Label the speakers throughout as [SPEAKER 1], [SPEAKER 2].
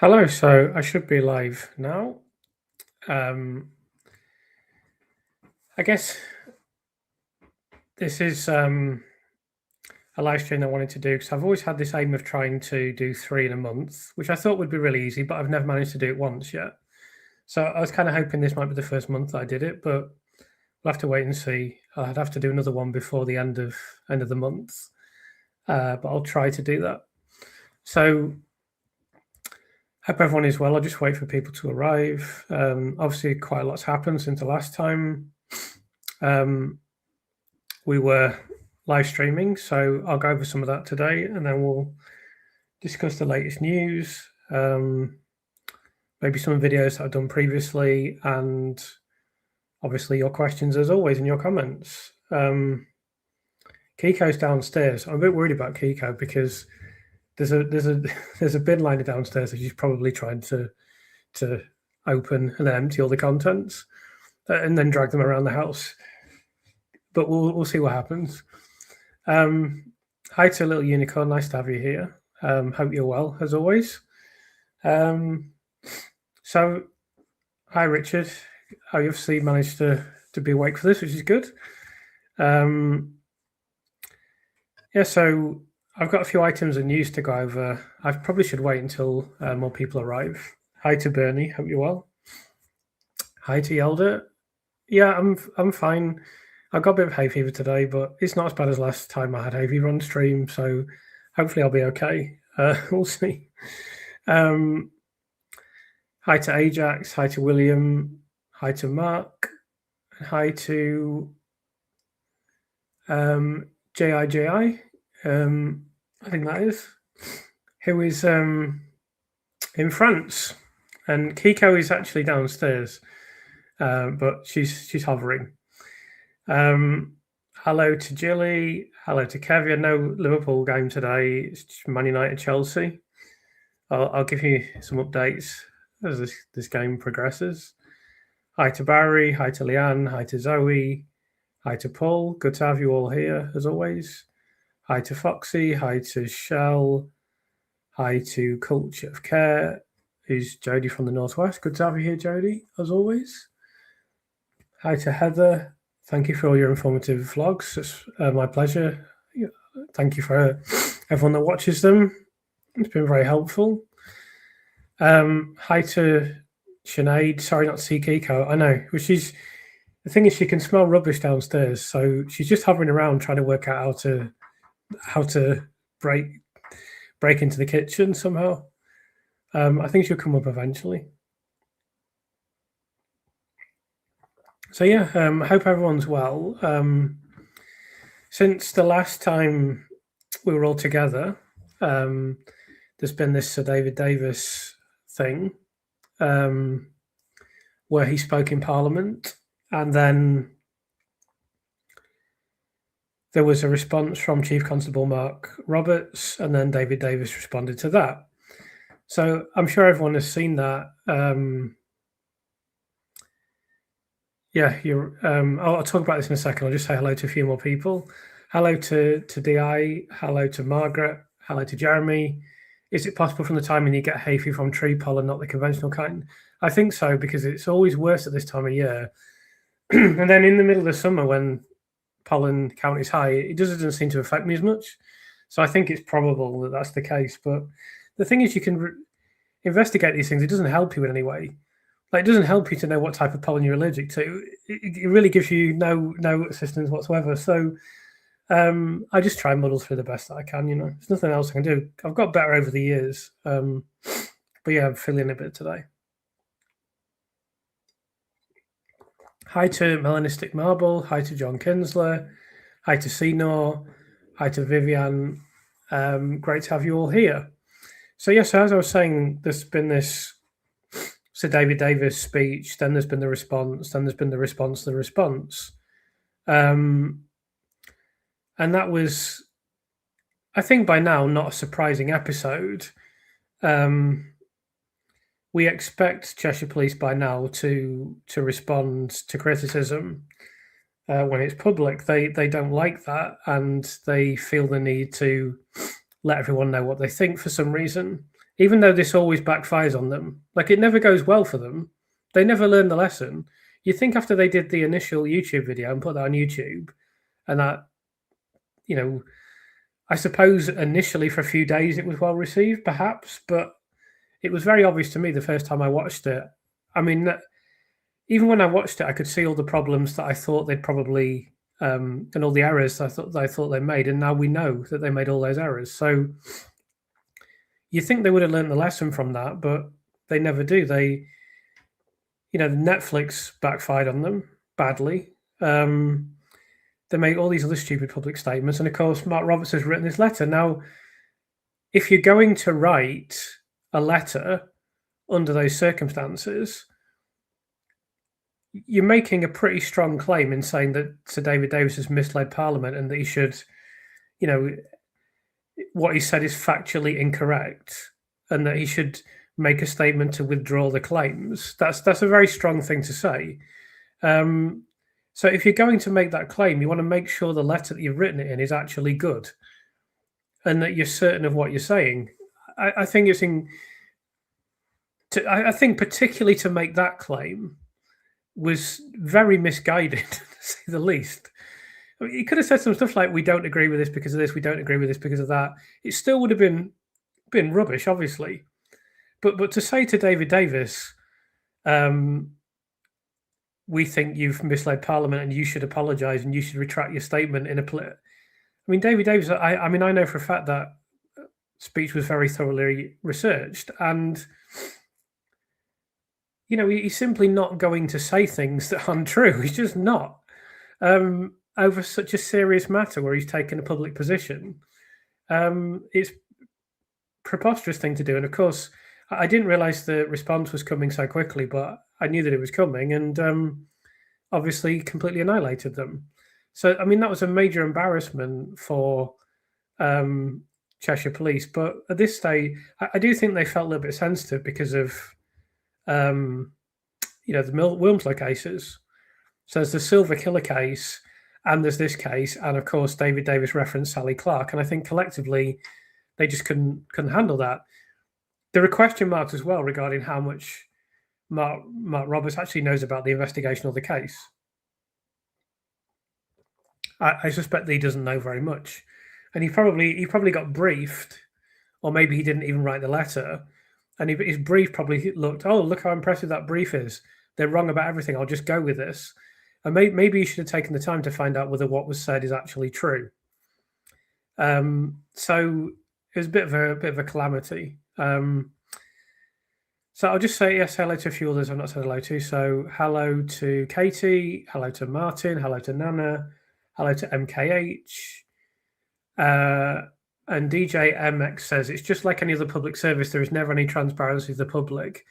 [SPEAKER 1] Hello, so I should be live now. Um, I guess this is a live stream I wanted to do because I've always had this aim of trying to do 3 in a month, which I thought would be really easy, but I've never managed to do it once yet. So I was kind of hoping this might be the first month that I did it, but we'll have to wait and see. I'd have to do another one before the end of the month, but I'll try to do that. So hope everyone is well. I'll just wait for people to arrive. Obviously, quite a lot's happened since the last time we were live streaming, so I'll go over some of that today, and then we'll discuss the latest news, maybe some videos that I've done previously, and obviously your questions as always in your comments. Kiko's downstairs. I'm a bit worried about Kiko because there's a bin liner downstairs that she's probably trying to open and then empty all the contents and then drag them around the house. But we'll see what happens. Hi to Little Unicorn. Nice to have you here. Hope you're well as always. So, hi Richard. I obviously managed to be awake for this, which is good. Yeah, so I've got a few items of news to go over. I probably should wait until more people arrive. Hi to Bernie. Hope you're well. Hi to Yelda. Yeah, I'm fine. I've got a bit of hay fever today, but it's not as bad as last time I had hay fever on stream, so hopefully I'll be okay. We'll see. Hi to Ajax. Hi to William. Hi to Mark. And hi to JIJI. I think that is. Who is in France. And Kiko is actually downstairs, but she's hovering. Hello to Jilly. Hello to Kevin. No Liverpool game today. It's Man United Chelsea. I'll give you some updates as this game progresses. Hi to Barry. Hi to Leanne. Hi to Zoe. Hi to Paul. Good to have you all here as always. Hi to Foxy. Hi to Shell. Hi to Culture of Care. Who's Jodie from the Northwest. Good to have you here, Jodie, as always. Hi to Heather. Thank you for all your informative vlogs. It's my pleasure. Thank you for everyone that watches them. It's been very helpful. Hi to Sinead. Sorry not to see Kiko. I know. The thing is, she can smell rubbish downstairs, so she's just hovering around trying to work out how to break into the kitchen somehow. I think she'll come up eventually. So yeah, I hope everyone's well. Since the last time we were all together, there's been this Sir David Davis thing where he spoke in Parliament, and then there was a response from Chief Constable Mark Roberts, and then David Davis responded to that. So I'm sure everyone has seen that. Yeah, I'll talk about this in a second. I'll just say hello to a few more people. Hello to Di. Hello to Margaret. Hello to Jeremy. Is it possible from the timing you get hay fever from tree pollen, not the conventional kind? I think so, because it's always worse at this time of year. And then in the middle of the summer, when pollen count is high, it doesn't seem to affect me as much. So I think it's probable that that's the case. But the thing is, you can investigate these things. It doesn't help you in any way. Like, it doesn't help you to know what type of pollen you're allergic to. It really gives you no assistance whatsoever. So I just try and muddle through the best that I can. There's nothing else I can do. I've got better over the years. But yeah, I'm feeling a bit today. Hi to Melanistic Marble. Hi to John Kinsler. Hi to Senor. Hi to Vivian. Great to have you all here. So yes, as I was saying, there's been this Sir David Davis speech, then there's been the response, then there's been the response to the response. And that was, I think by now, not a surprising episode. We expect Cheshire Police by now to respond to criticism when it's public. They don't like that, and they feel the need to let everyone know what they think for some reason. even though this always backfires on them. Like, it never goes well for them. They never learn the lesson. You think after they did the initial YouTube video and put that on YouTube, and that, you know, I suppose initially for a few days it was well received, perhaps, but it was very obvious to me the first time I watched it. I mean, even when I watched it, I could see all the problems that I thought they'd probably, and all the errors I thought they made, and now we know that they made all those errors. So you think they would have learned the lesson from that, but they never do. They, Netflix backfired on them badly. They make all these other stupid public statements, and of course, Mark Roberts has written this letter. Now, if you're going to write a letter under those circumstances, you're making a pretty strong claim in saying that Sir David Davis has misled Parliament and that he should, what he said is factually incorrect, and that he should make a statement to withdraw the claims. That's a very strong thing to say. So if you're going to make that claim, you want to make sure the letter that you've written it in is actually good, and that you're certain of what you're saying. I think I think particularly to make that claim was very misguided, to say the least. I mean, he could have said some stuff like, "We don't agree with this because of this. We don't agree with this because of that." It still would have been rubbish, obviously. But to say to David Davis, we think you've misled Parliament and you should apologise and you should retract your statement in a I mean, David Davis, I mean, I know for a fact that speech was very thoroughly researched, and he's simply not going to say things that aren't true. He's just not. Over such a serious matter where he's taken a public position. It's a preposterous thing to do. And of course, I didn't realise the response was coming so quickly, but I knew that it was coming, and obviously completely annihilated them. So, I mean, that was a major embarrassment for Cheshire Police. But at this stage, I do think they felt a little bit sensitive because of, the Wilmslow cases. So there's the Silver Killer case, and there's this case, and of course David Davis referenced Sally Clark, and I think collectively they just couldn't handle that. There are question marks as well regarding how much Mark Roberts actually knows about the investigation of the case. I suspect that he doesn't know very much, and he probably got briefed, or maybe he didn't even write the letter, and his brief probably looked, oh, look how impressive that brief is. They're wrong about everything. I'll just go with this. And maybe you should have taken the time to find out whether what was said is actually true. So it was a bit of a calamity. So I'll just say yes, hello to a few others I've not said hello to. So hello to Katie, hello to Martin, hello to Nana, hello to MKH. And DJ MX says, it's just like any other public service. There is never any transparency to the public.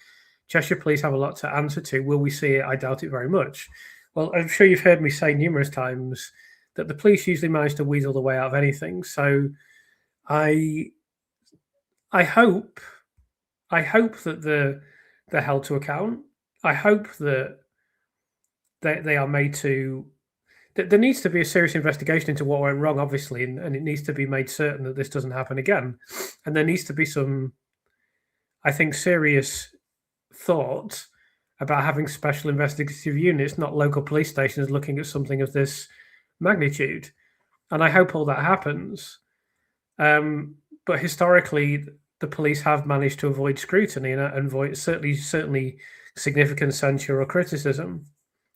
[SPEAKER 1] Cheshire Police have a lot to answer to. Will we see it? I doubt it very much. Well, I'm sure you've heard me say numerous times that the police usually manage to weasel the way out of anything. So I hope that they're held to account. I hope that they are made to. There needs to be a serious investigation into what went wrong, obviously, and it needs to be made certain that this doesn't happen again. And there needs to be some, I think, serious thought about having special investigative units, not local police stations, looking at something of this magnitude. And I hope all that happens. But historically, the police have managed to avoid scrutiny and avoid certainly significant censure or criticism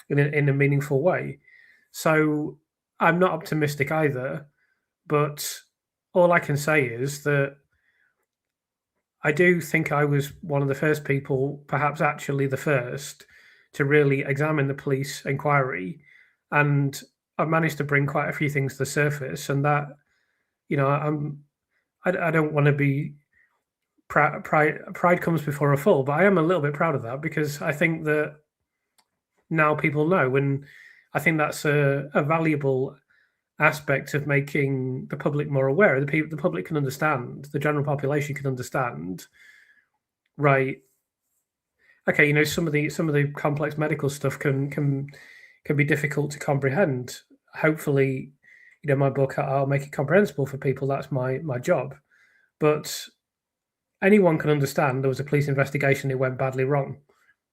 [SPEAKER 1] in a meaningful way. So I'm not optimistic either, but all I can say is that I do think I was one of the first people, perhaps actually the first, to really examine the police inquiry. And I've managed to bring quite a few things to the surface, and that, I don't want to be pride comes before a fall, but I am a little bit proud of that because I think that now people know, and I think that's a valuable aspect of making the public more aware. The public can understand, the general population can understand, right? Okay, some of the complex medical stuff can be difficult to comprehend. Hopefully, my book, I'll make it comprehensible for people. That's my job. But anyone can understand there was a police investigation, it went badly wrong,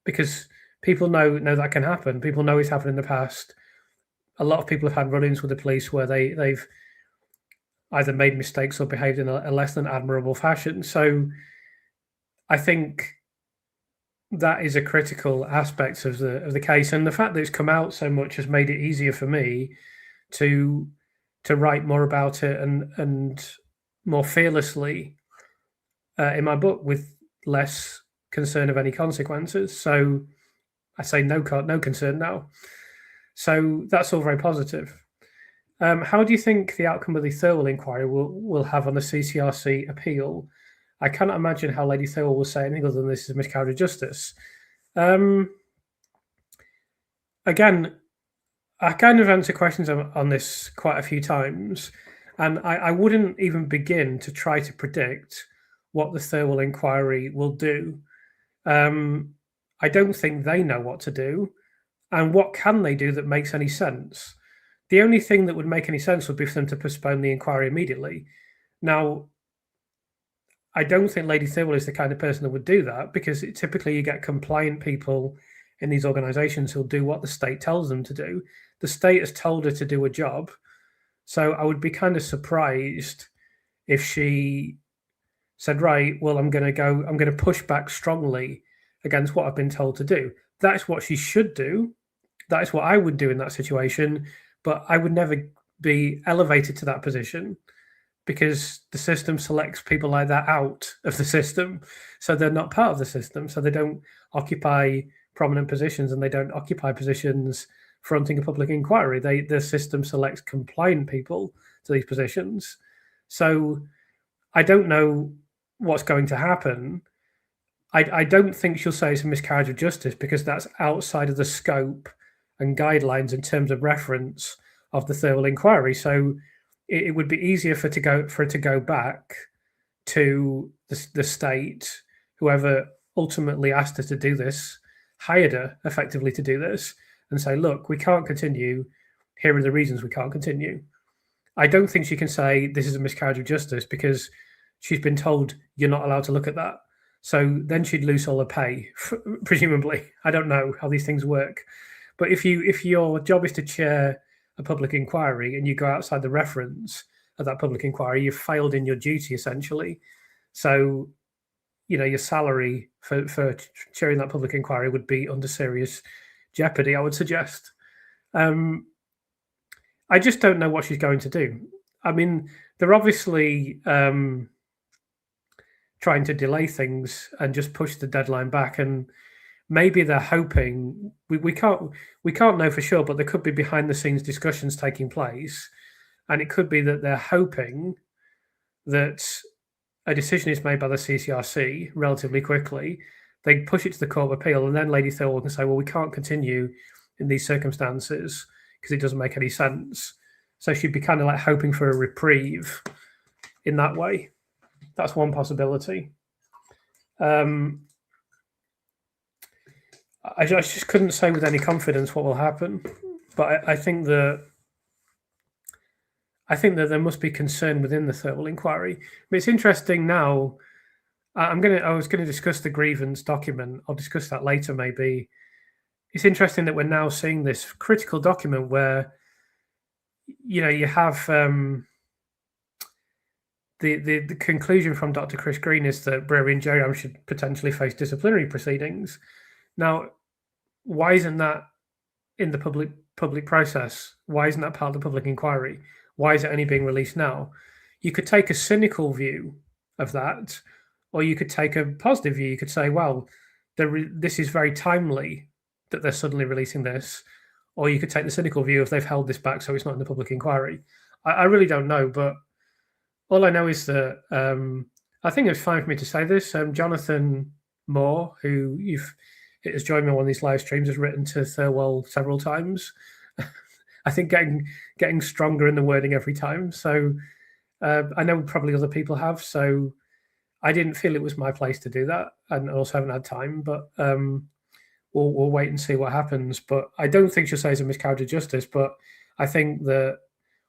[SPEAKER 1] because people know that can happen. People know it's happened in the past. A lot of people have had run-ins with the police where they've either made mistakes or behaved in a less than admirable fashion. So I think that is a critical aspect of the case, and the fact that it's come out so much has made it easier for me to write more about it and more fearlessly in my book with less concern of any consequences. So I say no concern now. So that's all very positive. How do you think the outcome of the Thirlwell inquiry will have on the CCRC appeal? I cannot imagine how Lady Thirlwell will say anything other than this is a miscarriage of justice. Again, I kind of answered questions on this quite a few times, and I wouldn't even begin to try to predict what the Thirlwell inquiry will do. I don't think they know what to do, and what can they do that makes any sense? The only thing that would make any sense would be for them to postpone the inquiry immediately. Now, I don't think Lady Thirlwell is the kind of person that would do that, because typically you get compliant people in these organisations who'll do what the state tells them to do. The state has told her to do a job, so I would be kind of surprised if she said, right, well, I'm going to push back strongly against what I've been told to do. That's what she should do. That is what I would do in that situation, but I would never be elevated to that position, because the system selects people like that out of the system. So they're not part of the system. So they don't occupy prominent positions, and they don't occupy positions fronting a public inquiry. The system selects compliant people to these positions. So I don't know what's going to happen. I don't think she'll say it's a miscarriage of justice, because that's outside of the scope and guidelines in terms of reference of the Thirlwell inquiry. So it would be easier for it to go back to the state, whoever ultimately asked her to do this, hired her effectively to do this, and say, look, we can't continue. Here are the reasons we can't continue. I don't think she can say this is a miscarriage of justice, because she's been told you're not allowed to look at that. So then she'd lose all her pay, presumably. I don't know how these things work. But if your job is to chair a public inquiry and you go outside the reference of that public inquiry, you've failed in your duty, essentially. So, your salary for chairing that public inquiry would be under serious jeopardy, I would suggest. I just don't know what she's going to do. I mean, they're obviously trying to delay things and just push the deadline back, and maybe they're hoping we can't know for sure, but there could be behind the scenes discussions taking place, and it could be that they're hoping that a decision is made by the CCRC relatively quickly. They push it to the Court of Appeal, and then Lady Thirlwell can say, well, we can't continue in these circumstances because it doesn't make any sense. So she'd be kind of like hoping for a reprieve in that way. That's one possibility. I just couldn't say with any confidence what will happen, but I think that there must be concern within the Thirlwell inquiry. But it's interesting now. I was going to discuss the grievance document. I'll discuss that later, maybe. It's interesting that we're now seeing this critical document where, you have the conclusion from Dr. Chris Green is that Brewery and J-Ram should potentially face disciplinary proceedings. Now, why isn't that in the public process? Why isn't that part of the public inquiry? Why is it only being released now? You could take a cynical view of that, or you could take a positive view. You could say, well, this is very timely that they're suddenly releasing this. Or you could take the cynical view of they've held this back so it's not in the public inquiry. I really don't know, but all I know is that I think it's fine for me to say this. Jonathan Moore, who has joined me on one of these live streams, has written to Thirlwell several times. I think getting stronger in the wording every time. So I know probably other people have. So I didn't feel it was my place to do that, and also haven't had time. But we'll wait and see what happens. But I don't think she'll say it's a miscarriage of justice. But I think that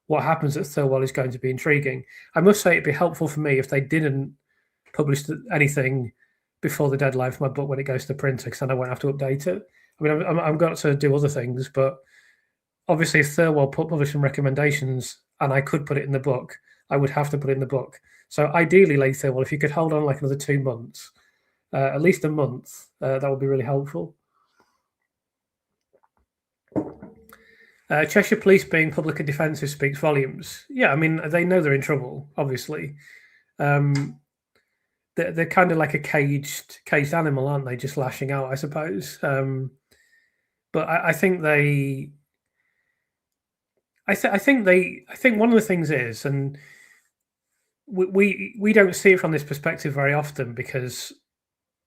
[SPEAKER 1] what happens at Thirlwell is going to be intriguing. I must say it'd be helpful for me if they didn't publish anything before the deadline for my book when it goes to the printer, because then I won't have to update it. I mean, I've got to do other things, but obviously if Thirlwell published some recommendations and I could put it in the book, I would have to put it in the book. So ideally, Lady Thirlwell, if you could hold on like another 2 months, at least a month, that would be really helpful. Cheshire Police being public and defensive speaks volumes. Yeah, I mean, they know they're in trouble, obviously. They're kind of like a caged animal, aren't they? Just lashing out, I suppose. But I think they. I think one of the things is, and we don't see it from this perspective very often because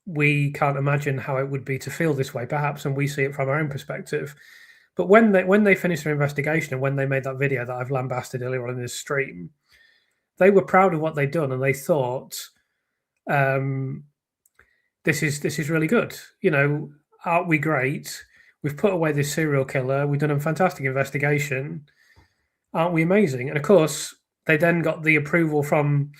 [SPEAKER 1] we can't imagine how it would be to feel this way, perhaps, and we see it from our own perspective. But when they finished their investigation and when they made that video that I've lambasted earlier on in this stream, they were proud of what they'd done and they thought, this is really good. You know, aren't we great? We've put away this serial killer. We've done a fantastic investigation. Aren't we amazing? And of course, they then got the approval from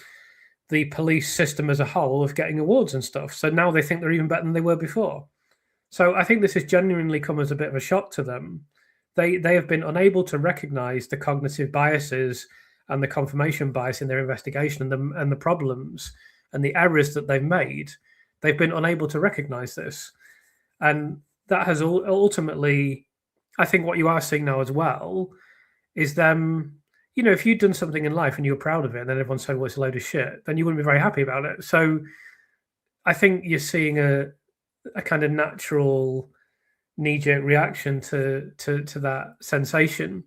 [SPEAKER 1] the police system as a whole of getting awards and stuff. So now they think they're even better than they were before. So I think this has genuinely come as a bit of a shock to them. They have been unable to recognize the cognitive biases and the confirmation bias in their investigation and the problems and the errors that they've made. They've been unable to recognize this. And that has ultimately, I think what you are seeing now as well is them, you know, if you'd done something in life and you were proud of it and then everyone said, well, it's a load of shit, then you wouldn't be very happy about it. So I think you're seeing a kind of natural knee-jerk reaction to that sensation.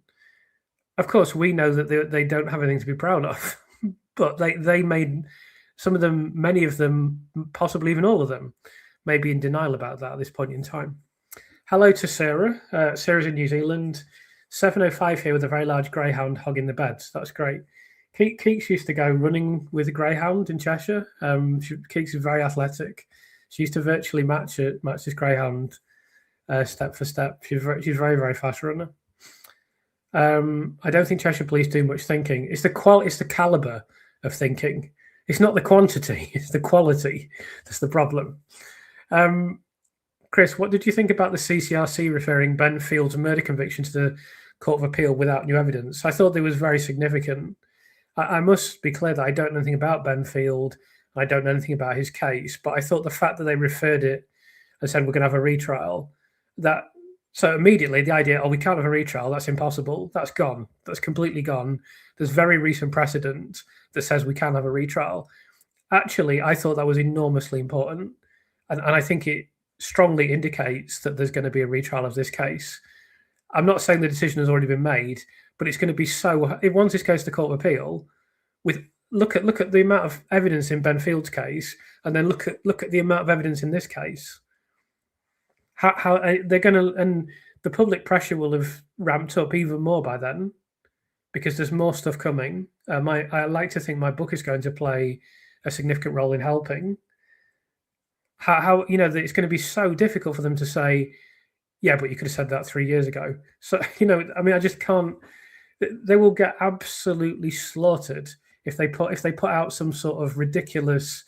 [SPEAKER 1] Of course, we know that they don't have anything to be proud of, but they made some of them, many of them, possibly even all of them, may be in denial about that at this point in time. Hello to Sarah. Sarah's in New Zealand. 7:05 here with a very large greyhound hogging the beds. That's great. Keeks used to go running with a greyhound in Cheshire. Keeks is very athletic. She used to virtually match this greyhound step for step. She's very, very fast runner. I don't think Cheshire Police do much thinking. It's the caliber of thinking. It's not the quantity. It's the quality. That's the problem. Chris, what did you think about the CCRC referring Ben Field's murder conviction to the Court of Appeal without new evidence? I thought it was very significant. I must be clear that I don't know anything about Ben Field. I don't know anything about his case, but I thought the fact that they referred it and said we're going to have a retrial, so immediately the idea, we can't have a retrial, that's impossible, that's gone. That's completely gone. There's very recent precedent that says we can have a retrial. Actually, I thought that was enormously important. And I think it strongly indicates that there's going to be a retrial of this case. I'm not saying the decision has already been made, but it's going to be once this goes to the Court of Appeal, look at the amount of evidence in Ben Field's case, and then look at the amount of evidence in this case. How they're going to, and the public pressure will have ramped up even more by then, because there's more stuff coming. I like to think my book is going to play a significant role in helping. How it's going to be so difficult for them to say, yeah, but you could have said that 3 years ago. So I just can't. They will get absolutely slaughtered if they put out some sort of ridiculous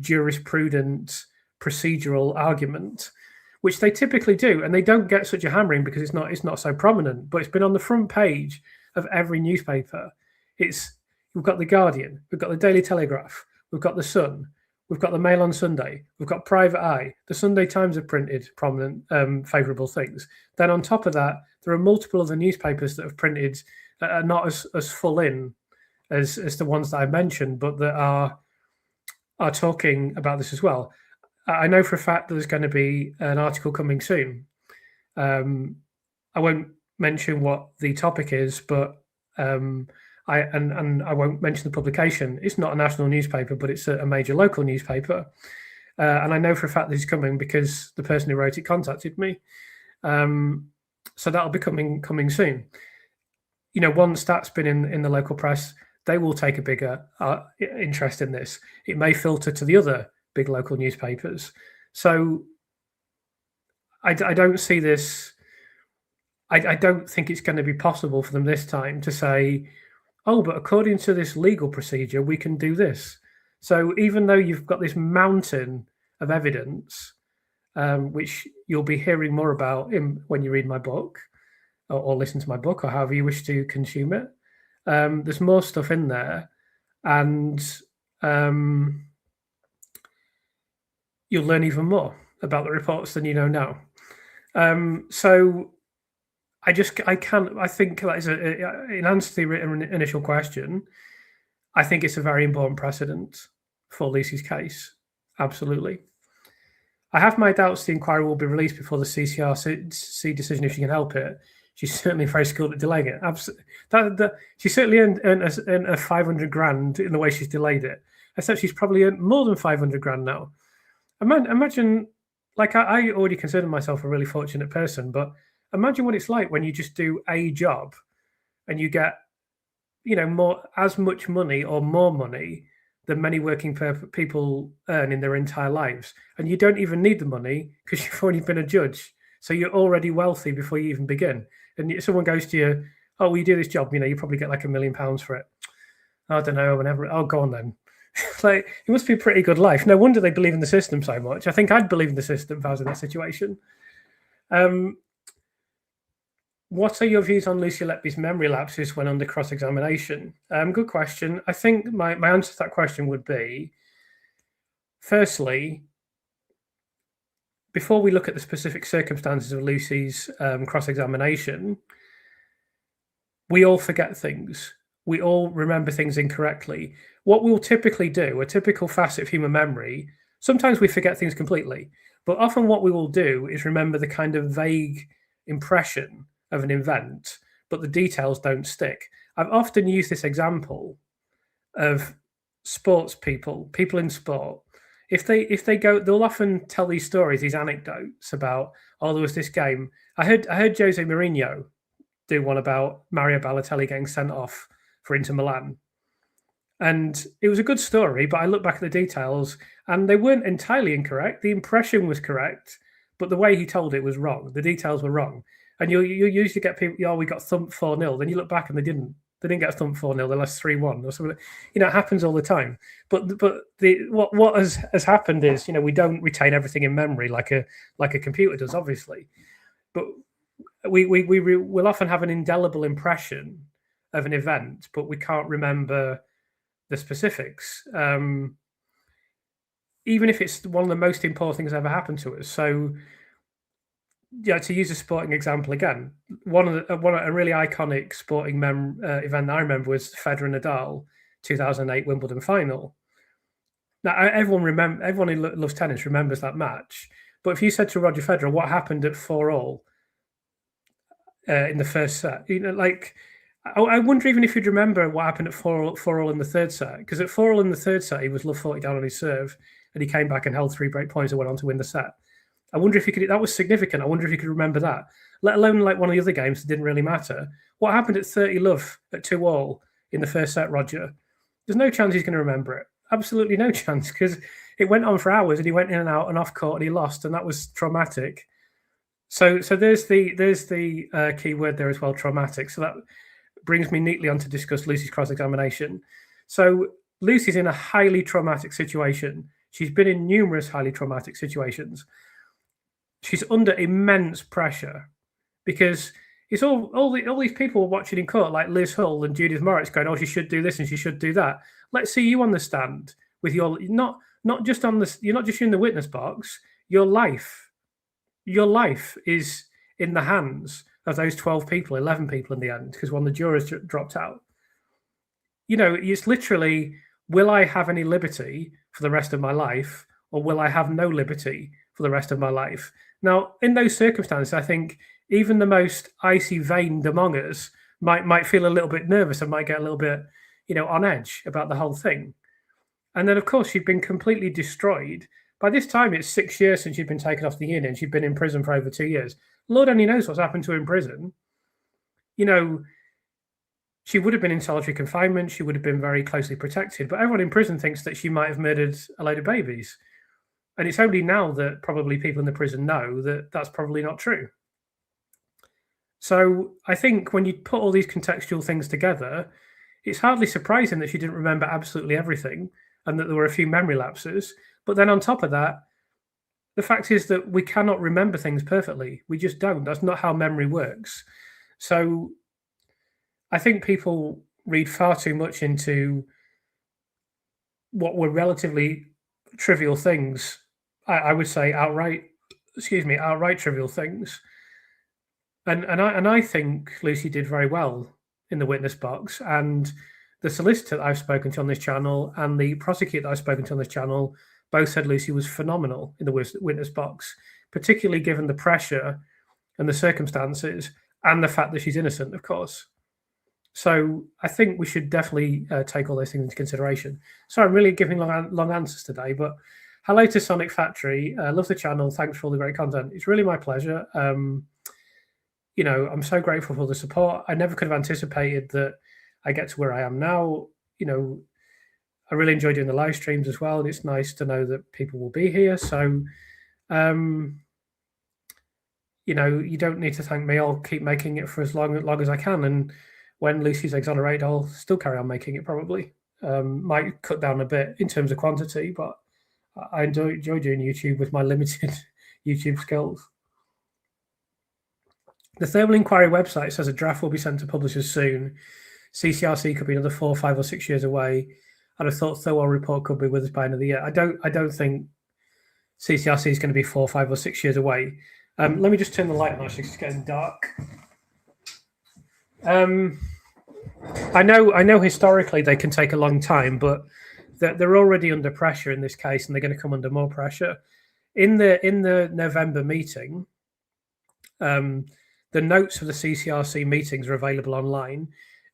[SPEAKER 1] jurisprudence procedural argument, which they typically do, and they don't get such a hammering because it's not so prominent. But it's been on the front page of every newspaper. We've got the Guardian, we've got the Daily Telegraph, we've got the Sun, we've got the Mail on Sunday, we've got Private Eye. The Sunday Times have printed prominent, favourable things. Then on top of that, there are multiple other newspapers that have printed not as full in as the ones that I mentioned, but that are talking about this as well. I know for a fact that there's going to be an article coming soon. I won't mention what the topic is, but I won't mention the publication. It's not a national newspaper, but it's a major local newspaper. And I know for a fact this is coming because the person who wrote it contacted me. So that'll be coming soon. Once that's been in the local press, they will take a bigger interest in this. It may filter to the other big local newspapers. So I don't see this. I don't think it's going to be possible for them this time to say, oh, but according to this legal procedure, we can do this. So even though you've got this mountain of evidence, which you'll be hearing more about when you read my book or listen to my book or however you wish to consume it, there's more stuff in there, and you'll learn even more about the reports than you know now. So I think that is in answer to the initial question, I think it's a very important precedent for Lucy's case. Absolutely. I have my doubts the inquiry will be released before the CCRC decision if she can help it. She's certainly very skilled at delaying it. She certainly earned a 500 grand in the way she's delayed it. Except she's probably earned more than 500 grand now. Imagine, like I already consider myself a really fortunate person, but imagine what it's like when you just do a job and you get, as much money or more money than many working people earn in their entire lives. And you don't even need the money because you've already been a judge. So you're already wealthy before you even begin. And if someone goes to you, oh, well, you do this job, you probably get like £1 million for it. I don't know, whenever. Oh, go on then. Like, it must be a pretty good life. No wonder they believe in the system so much. I think I'd believe in the system if I was in that situation. What are your views on Lucy Letby's memory lapses when under cross-examination? Good question. I think my answer to that question would be, firstly, before we look at the specific circumstances of Lucy's cross-examination, we all forget things. We all remember things incorrectly. What we'll typically do, a typical facet of human memory, sometimes we forget things completely, but often what we will do is remember the kind of vague impression of an event, but the details don't stick. I've often used this example of sports people in sport. If they go, they'll often tell these stories, these anecdotes about, oh, there was this game. I heard Jose Mourinho do one about Mario Balotelli getting sent off for Inter Milan. And it was a good story, but I look back at the details and they weren't entirely incorrect. The impression was correct, but the way he told it was wrong. The details were wrong. And you usually get people, oh, we got thumped 4-0. Then you look back and they didn't. They didn't get thumped 4-0. They lost 3-1 or something. It happens all the time. But what has happened is, we don't retain everything in memory like a computer does, obviously. But we will often have an indelible impression of an event, but we can't remember the specifics, even if it's one of the most important things that ever happened to us. So, to use a sporting example again, a really iconic sporting event that I remember was Federer Nadal 2008 Wimbledon final. Now, everyone who loves tennis remembers that match. But if you said to Roger Federer, what happened at 4-all in the first set, I wonder even if you'd remember what happened at 4-all in the third set, because at 4-all in the third set, he was love 40 down on his serve, and he came back and held 3 break points and went on to win the set. I wonder if you could. That was significant. I wonder if you could remember that. Let alone like one of the other games that didn't really matter. What happened at 30 love at 2-all in the first set, Roger? There's no chance he's going to remember it. Absolutely no chance, because it went on for hours and he went in and out and off court and he lost, and that was traumatic. So there's the key word there as well, traumatic. So that brings me neatly on to discuss Lucy's cross-examination. So Lucy's in a highly traumatic situation. She's been in numerous highly traumatic situations. She's under immense pressure because it's all these people watching in court, like Liz Hull and Judith Moritz, going, "Oh, she should do this and she should do that." Let's see you on the stand with your not just on the. You're not just in the witness box. Your life is in the hands of those 12 people, 11 people in the end, because one of the jurors dropped out. It's literally, will I have any liberty for the rest of my life, or will I have no liberty for the rest of my life? Now, in those circumstances, I think even the most icy veined among us might feel a little bit nervous and might get a little bit, on edge about the whole thing. And then, of course, she'd been completely destroyed. By this time, it's 6 years since she'd been taken off the union. She'd been in prison for over 2 years. Lord only knows what's happened to her in prison. She would have been in solitary confinement. She would have been very closely protected. But everyone in prison thinks that she might have murdered a load of babies. And it's only now that probably people in the prison know that that's probably not true. So I think when you put all these contextual things together, it's hardly surprising that she didn't remember absolutely everything. and that there were a few memory lapses. But then on top of that, the fact is that we cannot remember things perfectly. We just don't. That's not how memory works. So I think people read far too much into what were relatively trivial things. I would say outright trivial things. And I think Lucy did very well in the witness box. And the solicitor that I've spoken to on this channel and the prosecutor that I've spoken to on this channel both said Lucy was phenomenal in the witness box, particularly given the pressure and the circumstances and the fact that she's innocent, of course. So I think we should definitely take all those things into consideration. So I'm really giving long answers today, but hello to Sonic Factory. Love the channel. Thanks for all the great content. It's really my pleasure. You know, I'm so grateful for the support. I never could have anticipated that I get to where I am now. You know, I really enjoy doing the live streams as well. And it's nice to know that people will be here. So, you know, you don't need to thank me. I'll keep making it for as long as I can. And when Lucy's exonerated, I'll still carry on making it probably. Might cut down a bit in terms of quantity, but I enjoy doing YouTube with my limited YouTube skills. The Thermal Inquiry website says a draft will be sent to publishers soon. CCRC could be another 4, 5, or 6 years away. I'd have thought Thirlwell report could be with us by another year. I don't think CCRC is going to be 4, 5, or 6 years away. Let me just turn the light on actually, 'cause it's getting dark. I know historically they can take a long time, but they're already under pressure in this case, and they're going to come under more pressure. In the November meeting, the notes for the CCRC meetings are available online.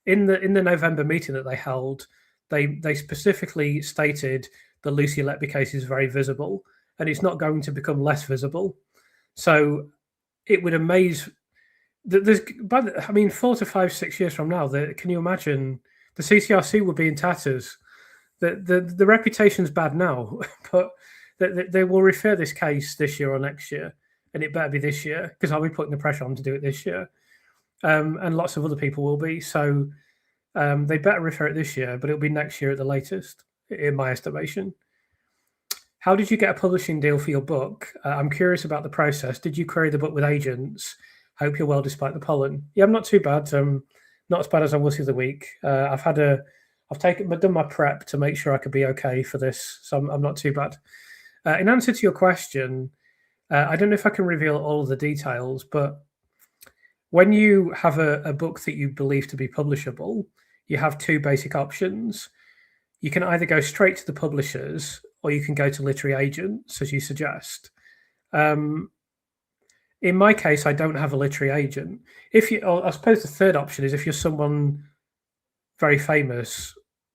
[SPEAKER 1] In the November meeting that they held, they specifically stated the Lucy Letby case is very visible, and it's not going to become less visible. So it would amaze. There's, I mean, 4 to 5, 6 years from now, can you imagine the CCRC would be in tatters? The reputation's bad now, but they will refer this case this year or next year, and it better be this year because I'll be putting the pressure on to do it this year, and lots of other people will be. So they better refer it this year, but it'll be next year at the latest, in my estimation. How did you get a publishing deal for your book? I'm curious about the process. Did you query the book with agents? Hope you're well despite the pollen. Yeah, I'm not too bad. Not as bad as I was the other week. I've done my prep to make sure I could be okay for this, so I'm not too bad. In answer to your question, I don't know if I can reveal all of the details, but when you have a book that you believe to be publishable, you have two basic options. You can either go straight to the publishers, or you can go to literary agents, as you suggest. In my case, I don't have a literary agent. I suppose the third option is if you're someone very famous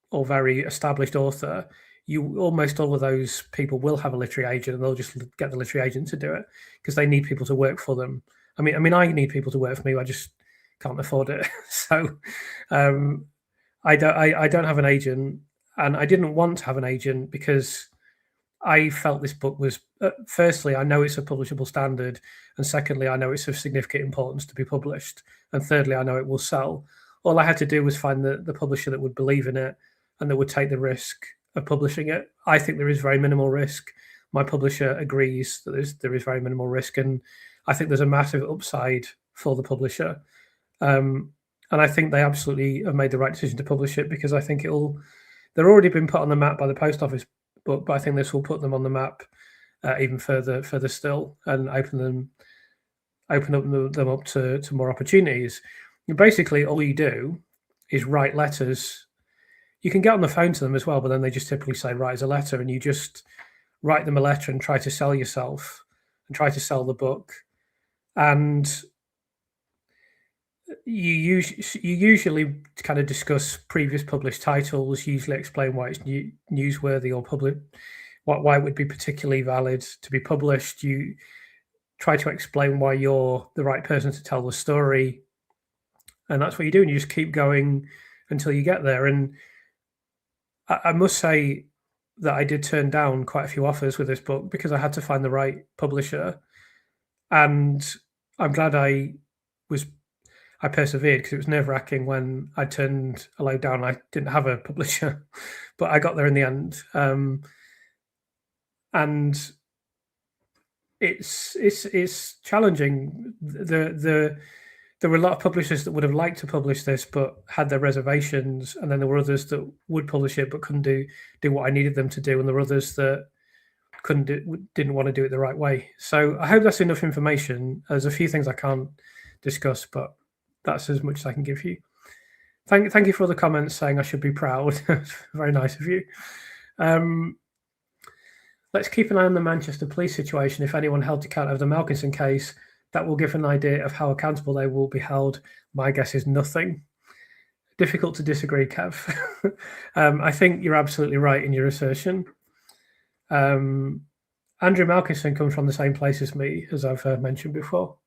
[SPEAKER 1] or very established author, almost all of those people will have a literary agent, and they'll just get the literary agent to do it because they need people to work for them. I mean, I need people to work for me. I just can't afford it. So I don't have an agent, and I didn't want to have an agent because I felt this book was, firstly, I know it's a publishable standard, and secondly, I know it's of significant importance to be published, and thirdly, I know it will sell. All I had to do was find the publisher that would believe in it and that would take the risk of publishing it. I think there is very minimal risk. My publisher agrees that there is very minimal risk, and I think there's a massive upside for the publisher. And I think they absolutely have made the right decision to publish it because I think they're already been put on the map by the post office book, but I think this will put them on the map even further still, and open them up to more opportunities. And basically, all you do is write letters. You can get on the phone to them as well, but then they just typically say, write us a letter, and you just write them a letter and try to sell yourself and try to sell the book. And you usually kind of discuss previous published titles, usually explain why it's newsworthy or public, why it would be particularly valid to be published. You try to explain why you're the right person to tell the story, and that's what you do. And you just keep going until you get there. And I must say that I did turn down quite a few offers with this book because I had to find the right publisher. And I'm glad I I persevered because it was nerve-wracking when I turned a load down. I didn't have a publisher, but I got there in the end. And it's challenging. There were a lot of publishers that would have liked to publish this, but had their reservations, and then there were others that would publish it but couldn't do what I needed them to do, and there were others that didn't want to do it the right way. So I hope that's enough information. There's a few things I can't discuss, but that's as much as I can give you. Thank you for all the comments saying I should be proud. Very nice of you. Let's keep an eye on the Manchester police situation. If anyone held to account of the Malkinson case, that will give an idea of how accountable they will be held. My guess is nothing. Difficult to disagree, Kev. I think you're absolutely right in your assertion. Andrew Malkinson comes from the same place as me, as I've mentioned before.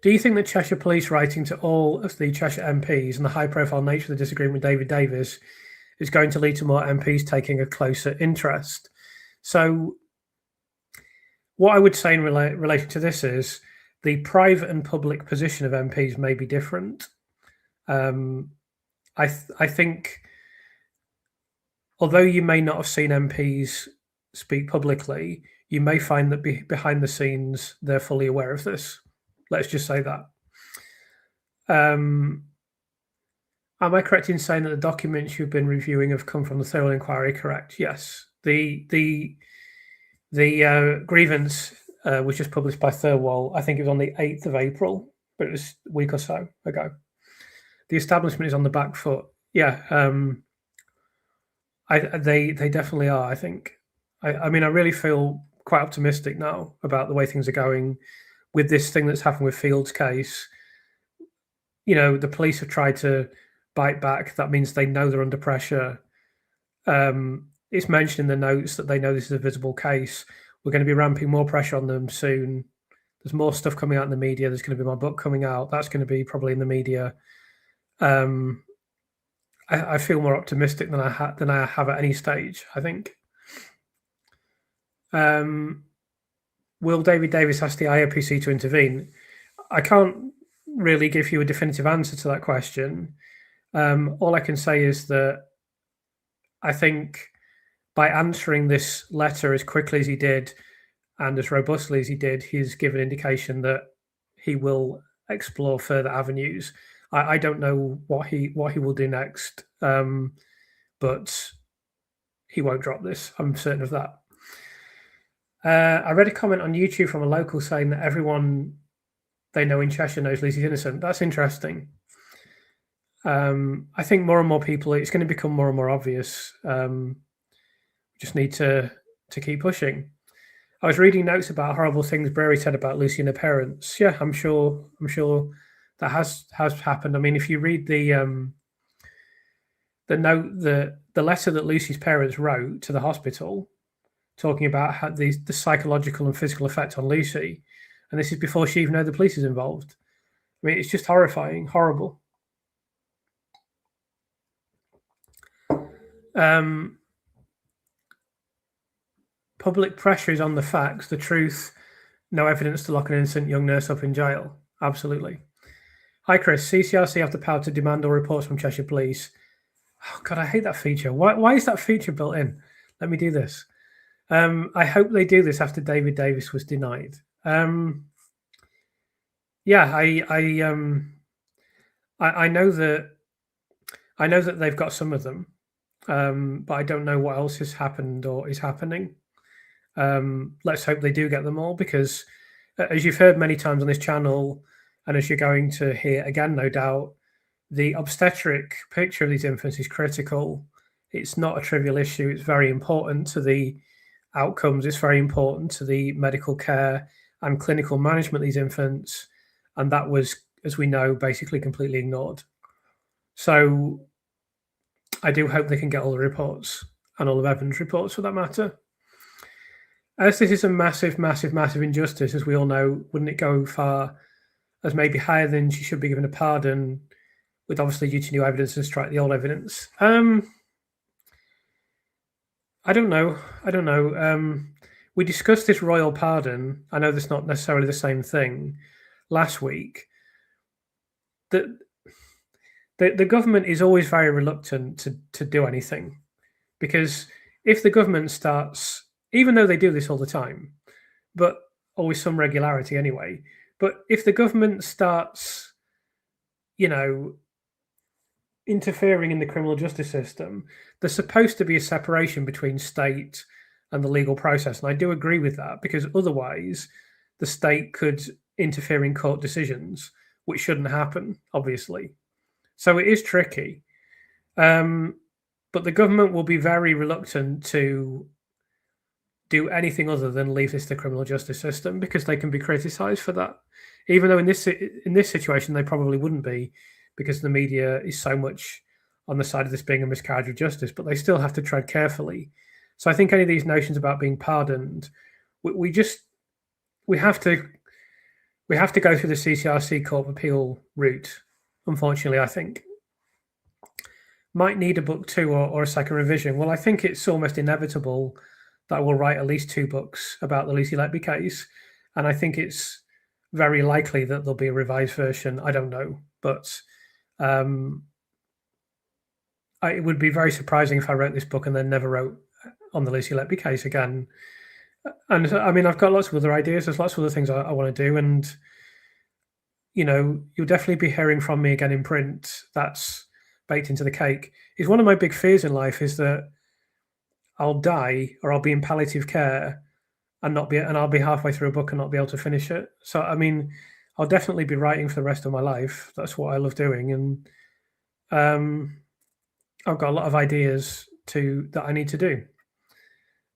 [SPEAKER 1] Do you think that Cheshire Police writing to all of the Cheshire MPs and the high-profile nature of the disagreement with David Davis is going to lead to more MPs taking a closer interest? So what I would say in relation to this is the private and public position of MPs may be different. I think, although you may not have seen MPs speak publicly, you may find that behind the scenes, they're fully aware of this. Let's just say that. Am I correct in saying that the documents you've been reviewing have come from the Thorough Inquiry? Correct. Yes. The grievance was just published by Thirlwall. I think it was on the 8th of April, but it was a week or so ago. The establishment is on the back foot. Yeah. They definitely are, I think. I mean, I really feel quite optimistic now about the way things are going with this thing that's happened with Field's case. You know, the police have tried to bite back. That means they know they're under pressure. It's mentioned in the notes that they know this is a visible case. We're going to be ramping more pressure on them soon. There's more stuff coming out in the media. There's going to be my book coming out. That's going to be probably in the media. I feel more optimistic than I have at any stage, I think. Will David Davis ask the IOPC to intervene? I can't really give you a definitive answer to that question. All I can say is that I think by answering this letter as quickly as he did and as robustly as he did, he's given indication that he will explore further avenues. I don't know what he will do next, but he won't drop this. I'm certain of that. I read a comment on YouTube from a local saying that everyone they know in Cheshire knows Lucy's innocent. That's interesting. I think more and more people, it's going to become more and more obvious. Just need to keep pushing. I was reading notes about horrible things Brewery said about Lucy and her parents. Yeah, I'm sure that has happened. I mean, if you read the note, the letter that Lucy's parents wrote to the hospital, talking about how the psychological and physical effect on Lucy, and this is before she even knew the police is involved. I mean, it's just horrifying, horrible. Public pressure is on the facts, the truth, no evidence to lock an innocent young nurse up in jail. Absolutely. Hi, Chris. CCRC have the power to demand all reports from Cheshire Police. Oh, God, I hate that feature. Why is that feature built in? Let me do this. I hope they do this after David Davis was denied. Yeah, I know that they've got some of them, but I don't know what else has happened or is happening. Let's hope they do get them all, because as you've heard many times on this channel, and as you're going to hear again, no doubt, the obstetric picture of these infants is critical. It's not a trivial issue. It's very important to the outcomes. It's very important to the medical care and clinical management of these infants. And that was, as we know, basically completely ignored. So I do hope they can get all the reports and all of Evan's reports for that matter. As this is a massive, massive, massive injustice, as we all know, wouldn't it go far as maybe higher than she should be given a pardon, with obviously due to new evidence and strike the old evidence? I don't know. We discussed this royal pardon. I know that's not necessarily the same thing last week, that the government is always very reluctant to do anything, because if the government starts, even though they do this all the time, but always some regularity anyway, but if the government starts, interfering in the criminal justice system, there's supposed to be a separation between state and the legal process. And I do agree with that, because otherwise the state could interfere in court decisions, which shouldn't happen, obviously. So it is tricky. But the government will be very reluctant to do anything other than leave this to the criminal justice system, because they can be criticised for that. Even though in this situation they probably wouldn't be, because the media is so much on the side of this being a miscarriage of justice, but they still have to tread carefully. So I think any of these notions about being pardoned, we have to go through the CCRC Court of Appeal route. Unfortunately, I think might need a book 2 or a second revision. Well, I think it's almost inevitable that I will write at least 2 books about the Lucy Letby case, and I think it's very likely that there'll be a revised version. I don't know, but it would be very surprising if I wrote this book and then never wrote on the Lucy Letby case again. And I mean, I've got lots of other ideas. There's lots of other things I want to do, and you'll definitely be hearing from me again in print. That's baked into the cake. Is one of my big fears in life is that I'll die, or I'll be in palliative care and I'll be halfway through a book and not be able to finish it. So I mean, I'll definitely be writing for the rest of my life. That's what I love doing, and I've got a lot of ideas that I need to do.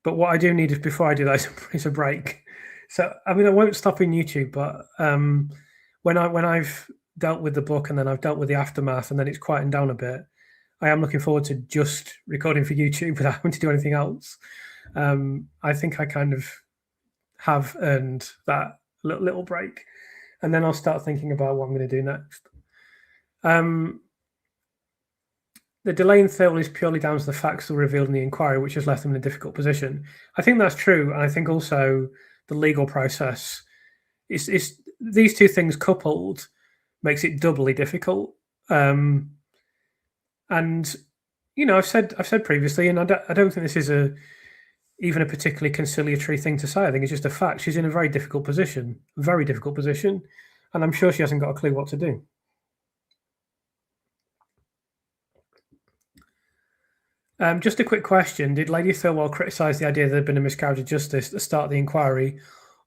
[SPEAKER 1] But what I do need is, before I do that, is a break. So I mean, I won't stop in YouTube, but when I've dealt with the book and then I've dealt with the aftermath and then it's quietened down a bit, I am looking forward to just recording for YouTube without having to do anything else. I think I kind of have earned that little break, and then I'll start thinking about what I'm going to do next. The delay in Thurl is purely down to the facts that were revealed in the inquiry, which has left them in a difficult position. I think that's true, and I think also the legal process is these two things coupled makes it doubly difficult. And I've said previously, and I don't think this is even a particularly conciliatory thing to say. I think it's just a fact. She's in a very difficult position, and I'm sure she hasn't got a clue what to do. Just a quick question. Did Lady Thirlwell criticise the idea that there had been a miscarriage of justice at the start of the inquiry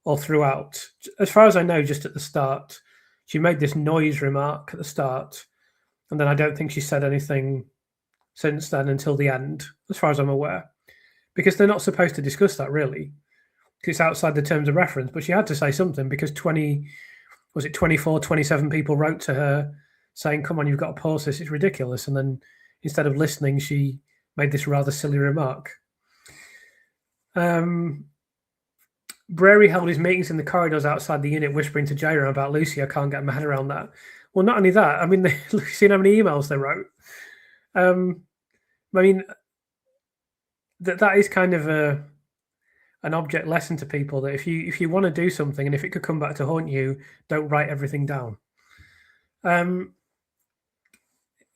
[SPEAKER 1] or throughout? As far as I know, just at the start. She made this noise remark at the start, and then I don't think she said anything since then until the end, as far as I'm aware. Because they're not supposed to discuss that, really, because it's outside the terms of reference. But she had to say something, because 24, 27 people wrote to her saying, come on, you've got to pause this, it's ridiculous. And then instead of listening, she made this rather silly remark. Brary held his meetings in the corridors outside the unit, whispering to J-Ram about Lucy. I can't get my head around that. Well, not only that, I mean, you've seen how many emails they wrote. I mean, that is kind of an object lesson to people, that if you want to do something and if it could come back to haunt you, don't write everything down.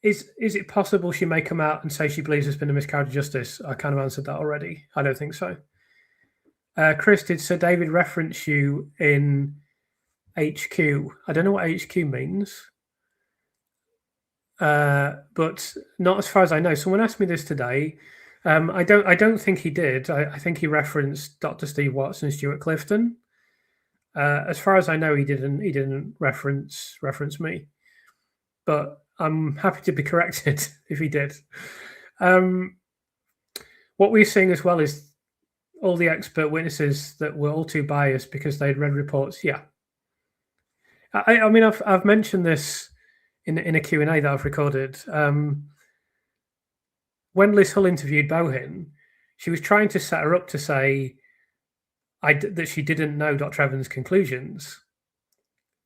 [SPEAKER 1] Is it possible she may come out and say she believes there's been a miscarriage of justice? I kind of answered that already. I don't think so. Chris, did Sir David reference you in HQ? I don't know what HQ means, but not as far as I know. Someone asked me this today. I don't think he did. I think he referenced Dr. Steve Watson and Stuart Clifton. As far as I know, he didn't reference me, but I'm happy to be corrected if he did. What we're seeing as well is all the expert witnesses that were all too biased because they'd read reports. Yeah, I mean, I've mentioned this in a Q&A that I've recorded. When Liz Hull interviewed Bohin, she was trying to set her up to say that she didn't know Dr. Evans' conclusions,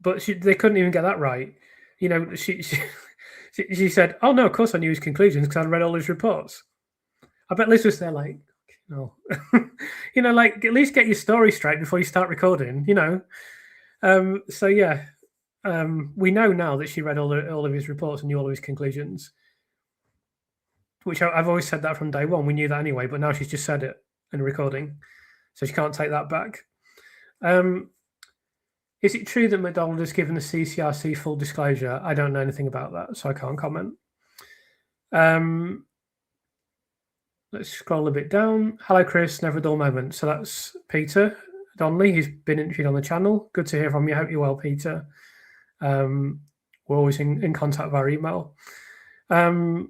[SPEAKER 1] but they couldn't even get that right. She said, "Oh no, of course I knew his conclusions because I'd read all his reports." I bet Liz was there like, no, like at least get your story straight before you start recording. So yeah, We know now that she read all of his reports and knew all of his conclusions, which I've always said that from day one. We knew that anyway, but now she's just said it in a recording, so she can't take that back. Is it true that McDonald has given the CCRC full disclosure? I don't know anything about that, so I can't comment. Let's scroll a bit down. Hello, Chris. Never a dull moment. So that's Peter Donnelly. He's been interviewed on the channel. Good to hear from you. I hope you're well, Peter. We're always in contact via email. I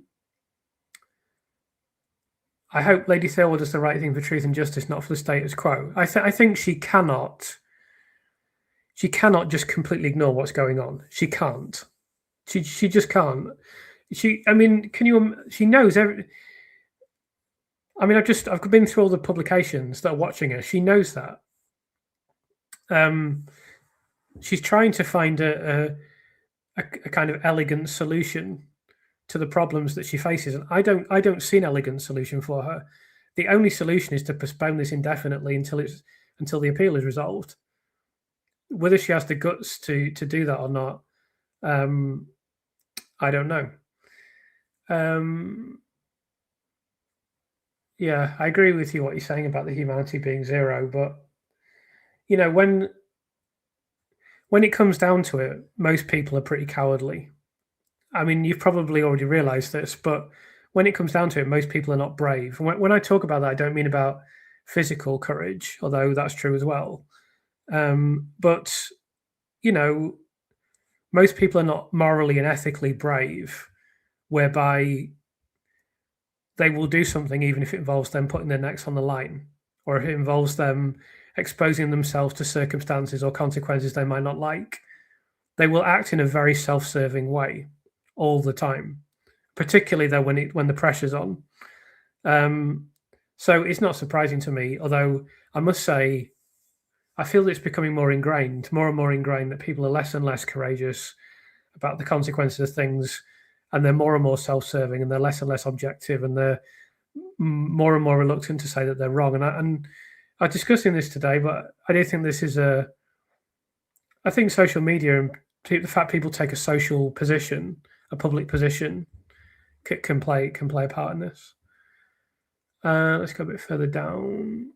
[SPEAKER 1] hope Lady Thirlwell does the right thing for truth and justice, not for the status quo. I think she cannot. She cannot just completely ignore what's going on. She can't. She just can't. I mean, can you? She knows every. I mean, I've been through all the publications that are watching her. She knows that. She's trying to find a kind of elegant solution to the problems that she faces, and I don't see an elegant solution for her. The only solution is to postpone this indefinitely until the appeal is resolved. Whether she has the guts to do that or not, I don't know. Yeah, I agree with you what you're saying about the humanity being zero, but you know, when it comes down to it, most people are pretty cowardly. I mean, you've probably already realized this, but when it comes down to it, most people are not brave. When I talk about that, I don't mean about physical courage, although that's true as well. But you know, most people are not morally and ethically brave, whereby they will do something even if it involves them putting their necks on the line, or if it involves them exposing themselves to circumstances or consequences they might not like. They will act in a very self-serving way all the time, particularly though when the pressure's on. So it's not surprising to me, although I must say, I feel that it's becoming more and more ingrained that people are less and less courageous about the consequences of things, and they're more and more self-serving, and they're less and less objective, and they're more and more reluctant to say that they're wrong. And I'm discussing this today, but I do think this is I think social media and the fact people take a social position, a public position, can play a part in this. Let's go a bit further down.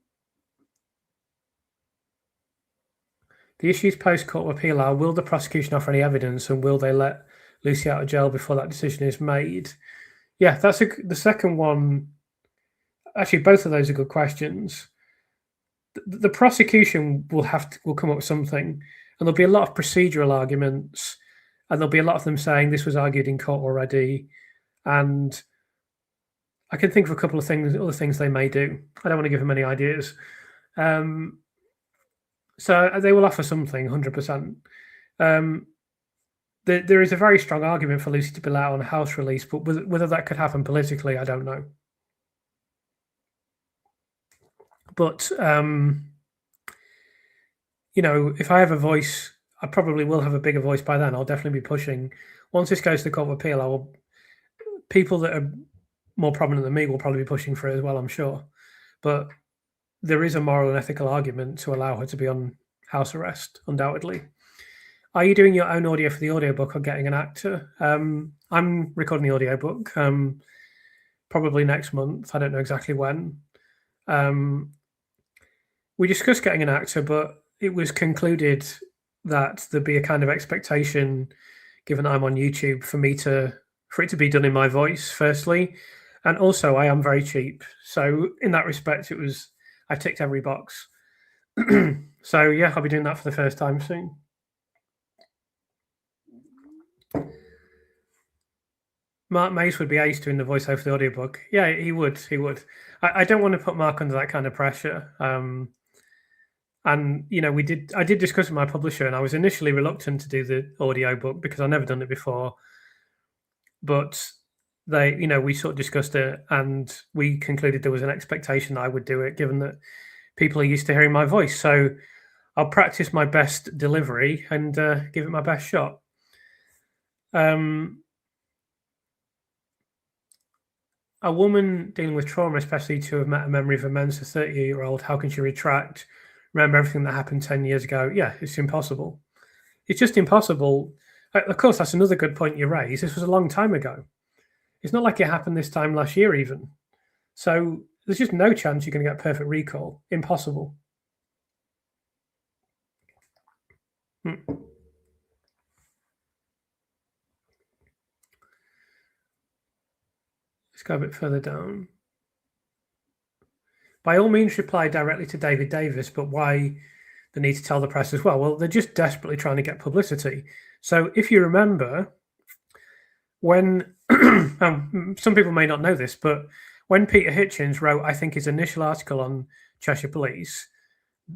[SPEAKER 1] The issues post-court appeal are: will the prosecution offer any evidence, and will they let Lucy out of jail before that decision is made? Yeah, that's the second one. Actually, both of those are good questions. The prosecution will come up with something, and there'll be a lot of procedural arguments, and there'll be a lot of them saying this was argued in court already, and I can think of a couple of other things they may do. I don't want to give them any ideas. So they will offer something, 100%. There is a very strong argument for Lucy to be allowed on house release, but whether that could happen politically, I don't know. But you know, if I have a voice, I probably will have a bigger voice by then. I'll definitely be pushing. Once this goes to the Court of Appeal, people that are more prominent than me will probably be pushing for it as well, I'm sure. But there is a moral and ethical argument to allow her to be on house arrest, undoubtedly. Are you doing your own audio for the audiobook or getting an actor? I'm recording the audiobook, probably next month. I don't know exactly when. We discussed getting an actor, but it was concluded that there'd be a kind of expectation, given I'm on YouTube, for it to be done in my voice, firstly. And also, I am very cheap. So in that respect, I've ticked every box. So yeah, I'll be doing that for the first time soon. Mark Mace would be ace doing the voiceover for the audiobook. Yeah, he would. I don't want to put Mark under that kind of pressure. And you know, I did discuss with my publisher, and I was initially reluctant to do the audiobook because I've never done it before. But we sort of discussed it, and we concluded there was an expectation that I would do it, given that people are used to hearing my voice. So I'll practice my best delivery and give it my best shot. A woman dealing with trauma, especially to have met a memory of immense, a 30-year-old, how can she remember everything that happened 10 years ago? Yeah, it's impossible. It's just impossible. Of course, that's another good point you raise. This was a long time ago. It's not like it happened this time last year, even. So there's just no chance you're going to get perfect recall. Impossible. Let's go a bit further down. By all means, reply directly to David Davis, but why the need to tell the press as well? Well, they're just desperately trying to get publicity. So if you remember, when some people may not know this, but when Peter Hitchens wrote, I think, his initial article on Cheshire Police,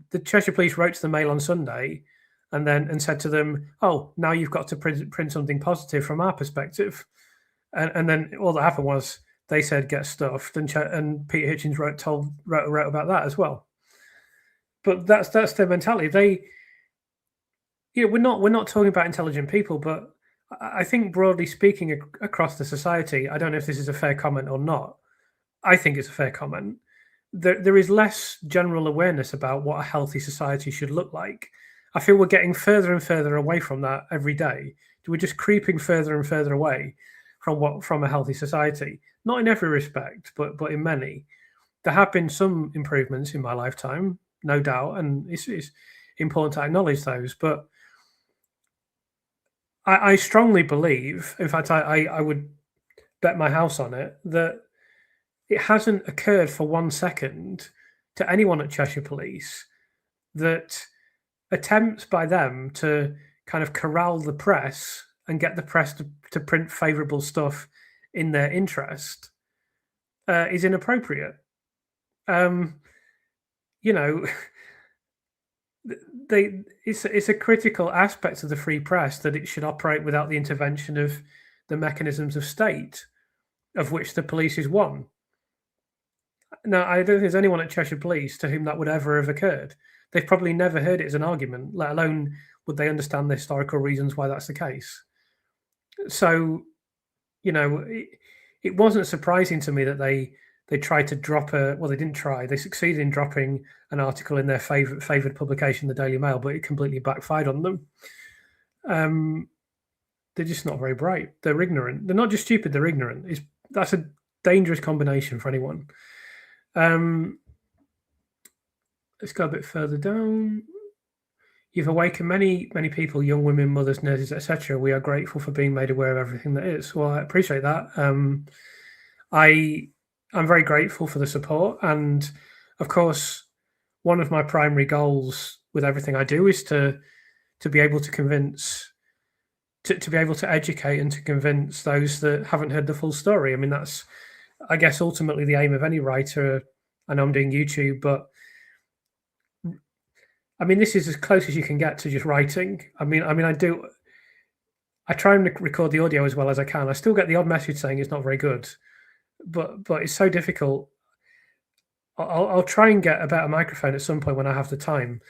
[SPEAKER 1] the Cheshire Police wrote to the Mail on Sunday and said to them, "Oh, now you've got to print something positive from our perspective." And then all that happened was they said get stuffed, and Peter Hitchens wrote about that as well. But that's their mentality. We're not talking about intelligent people, but I think broadly speaking across the society, I don't know if this is a fair comment or not. I think it's a fair comment. There is less general awareness about what a healthy society should look like. I feel we're getting further and further away from that every day. We're just creeping further and further away from a healthy society. Not in every respect, but in many. There have been some improvements in my lifetime, no doubt, and it's important to acknowledge those. But I strongly believe, in fact, I would bet my house on it, that it hasn't occurred for 1 second to anyone at Cheshire Police that attempts by them to kind of corral the press and get the press to print favourable stuff in their interest is inappropriate. It's a critical aspect of the free press that it should operate without the intervention of the mechanisms of state, of which the police is one. Now, I don't think there's anyone at Cheshire Police to whom that would ever have occurred. They've probably never heard it as an argument, let alone would they understand the historical reasons why that's the case. So, it wasn't surprising to me that they tried to drop they didn't try. They succeeded in dropping an article in their favoured publication, the Daily Mail, but it completely backfired on them. They're just not very bright. They're ignorant. They're not just stupid, they're ignorant. That's a dangerous combination for anyone. Let's go a bit further down. You've awakened many, many people, young women, mothers, nurses, etc. We are grateful for being made aware of everything that is. Well, I appreciate that. I'm very grateful for the support. And of course, one of my primary goals with everything I do is to be able to convince, to be able to educate and to convince those that haven't heard the full story. I mean, that's, I guess, ultimately the aim of any writer. I know I'm doing YouTube, but I mean, this is as close as you can get to just writing. I try and record the audio as well as I can. I still get the odd message saying it's not very good, but it's so difficult. I'll try and get a better microphone at some point when I have the time.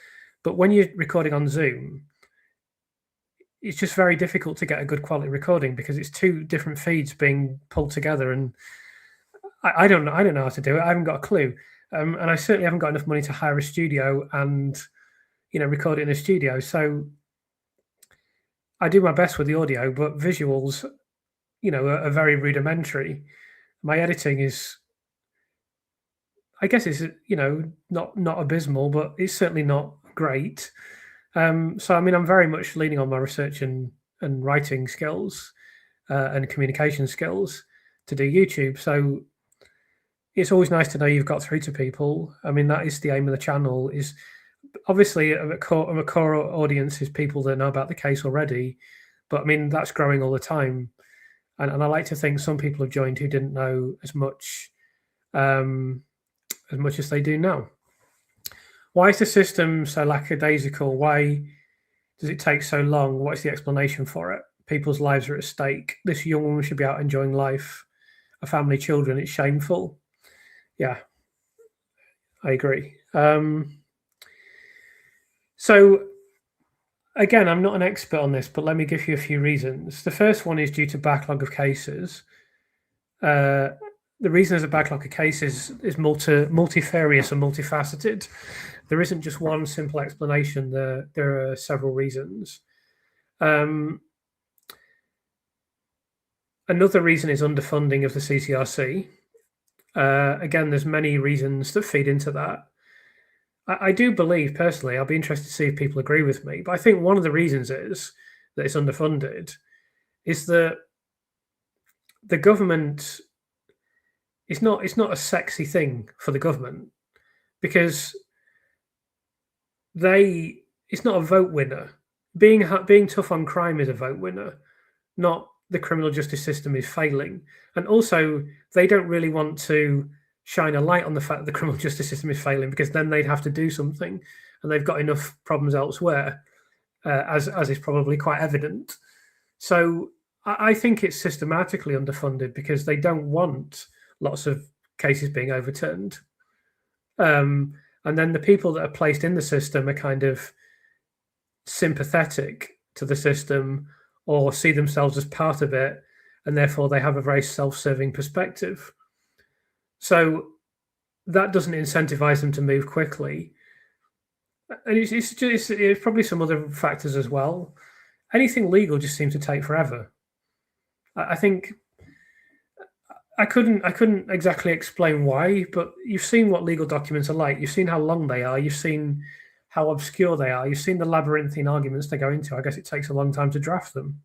[SPEAKER 1] But when you're recording on Zoom, it's just very difficult to get a good quality recording because it's two different feeds being pulled together, and I don't know how to do it. I haven't got a clue, and I certainly haven't got enough money to hire a studio and record it in a studio. So I do my best with the audio, but visuals, are very rudimentary. My editing is, I guess, is not abysmal, but it's certainly not great. So I mean, I'm very much leaning on my research and writing skills and communication skills to do YouTube. So it's always nice to know you've got through to people. I mean, that is the aim of the channel. Is obviously a core audience is people that know about the case already, but I mean that's growing all the time, and I like to think some people have joined who didn't know as much as they do now. Why is the system so lackadaisical? Why does it take so long? What is the explanation for it? People's lives are at stake. This young woman should be out enjoying life, a family, children. It's shameful. Yeah, I agree. So, again, I'm not an expert on this, but let me give you a few reasons. The first one is due to backlog of cases. The reason there's a backlog of cases is multifarious and multifaceted. There isn't just one simple explanation. There are several reasons. Another reason is underfunding of the CCRC. Again, there's many reasons that feed into that. I do believe, personally, I'll be interested to see if people agree with me, but I think one of the reasons is that it's underfunded is that the government it's not a sexy thing for the government because it's not a vote winner. Being tough on crime is a vote winner, not the criminal justice system is failing. And also, they don't really want to shine a light on the fact that the criminal justice system is failing because then they'd have to do something, and they've got enough problems elsewhere, as is probably quite evident. So I think it's systematically underfunded because they don't want lots of cases being overturned. And then the people that are placed in the system are kind of sympathetic to the system or see themselves as part of it, and therefore they have a very self-serving perspective. So that doesn't incentivize them to move quickly. And it's probably some other factors as well. Anything legal just seems to take forever. I think I couldn't exactly explain why, but you've seen what legal documents are like. You've seen how long they are. You've seen how obscure they are. You've seen the labyrinthine arguments they go into. I guess it takes a long time to draft them.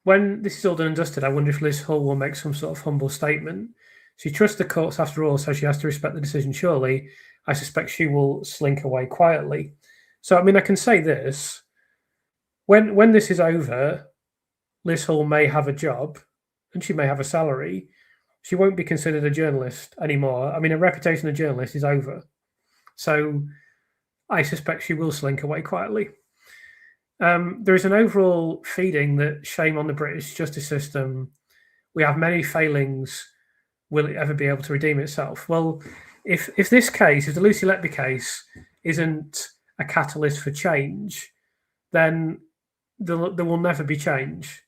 [SPEAKER 1] When this is all done and dusted, I wonder if Liz Hull will make some sort of humble statement. She trusts the courts after all, so she has to respect the decision. Surely, I suspect she will slink away quietly. So, I mean, I can say this. When this is over, Liz Hull may have a job and she may have a salary. She won't be considered a journalist anymore. I mean, her reputation as a journalist is over. So I suspect she will slink away quietly. There is an overall feeling that shame on the British justice system. We have many failings. Will it ever be able to redeem itself? Well, if this case, if the Lucy Letby case isn't a catalyst for change, then there will never be change.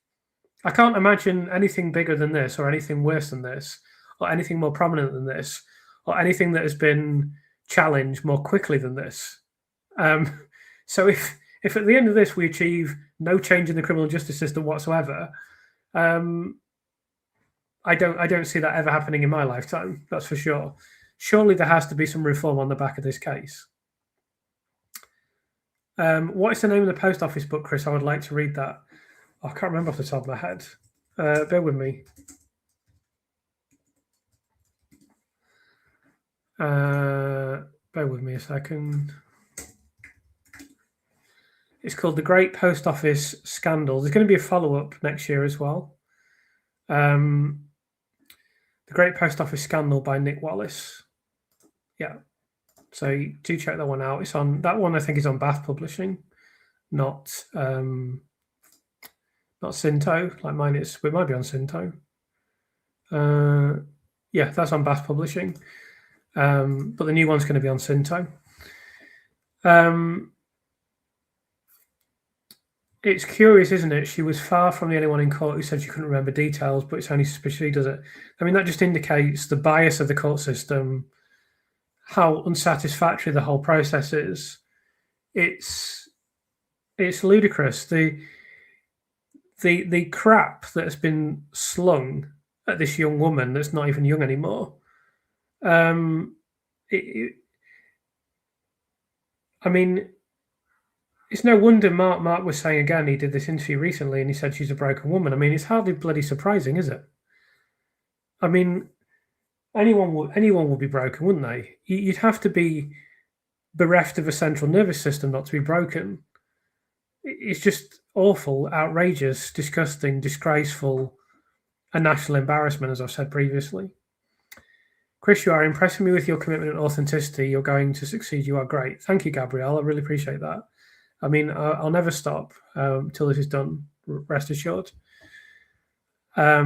[SPEAKER 1] I can't imagine anything bigger than this or anything worse than this or anything more prominent than this or anything that has been challenged more quickly than this. So if at the end of this we achieve no change in the criminal justice system whatsoever, I don't see that ever happening in my lifetime, that's for sure. Surely there has to be some reform on the back of this case. What is the name of the post office book, Chris? I would like to read that. I can't remember off the top of my head. Bear with me. Bear with me a second. It's called The Great Post Office Scandal. There's going to be a follow-up next year as well. The Great Post Office Scandal by Nick Wallace. Yeah. So do check that one out. It's on that one. I think is on Bath Publishing, not Cinto. Like mine is. It might be on Cinto. Yeah, that's on Bath Publishing. But the new one's going to be on Cinto. It's curious, isn't it? She was far from the only one in court who said she couldn't remember details, but it's only suspicious she does it. I mean, that just indicates the bias of the court system, how unsatisfactory the whole process is. It's ludicrous. The crap that has been slung at this young woman that's not even young anymore. I mean, it's no wonder Mark was saying again, he did this interview recently and he said she's a broken woman. I mean, it's hardly bloody surprising, is it? I mean, anyone would be broken, wouldn't they? You'd have to be bereft of a central nervous system not to be broken. It's just awful, outrageous, disgusting, disgraceful, a national embarrassment, as I've said previously. Chris, you are impressing me with your commitment and authenticity. You're going to succeed. You are great. Thank you, Gabrielle. I really appreciate that. I mean, I'll never stop till this is done, rest assured. Hi,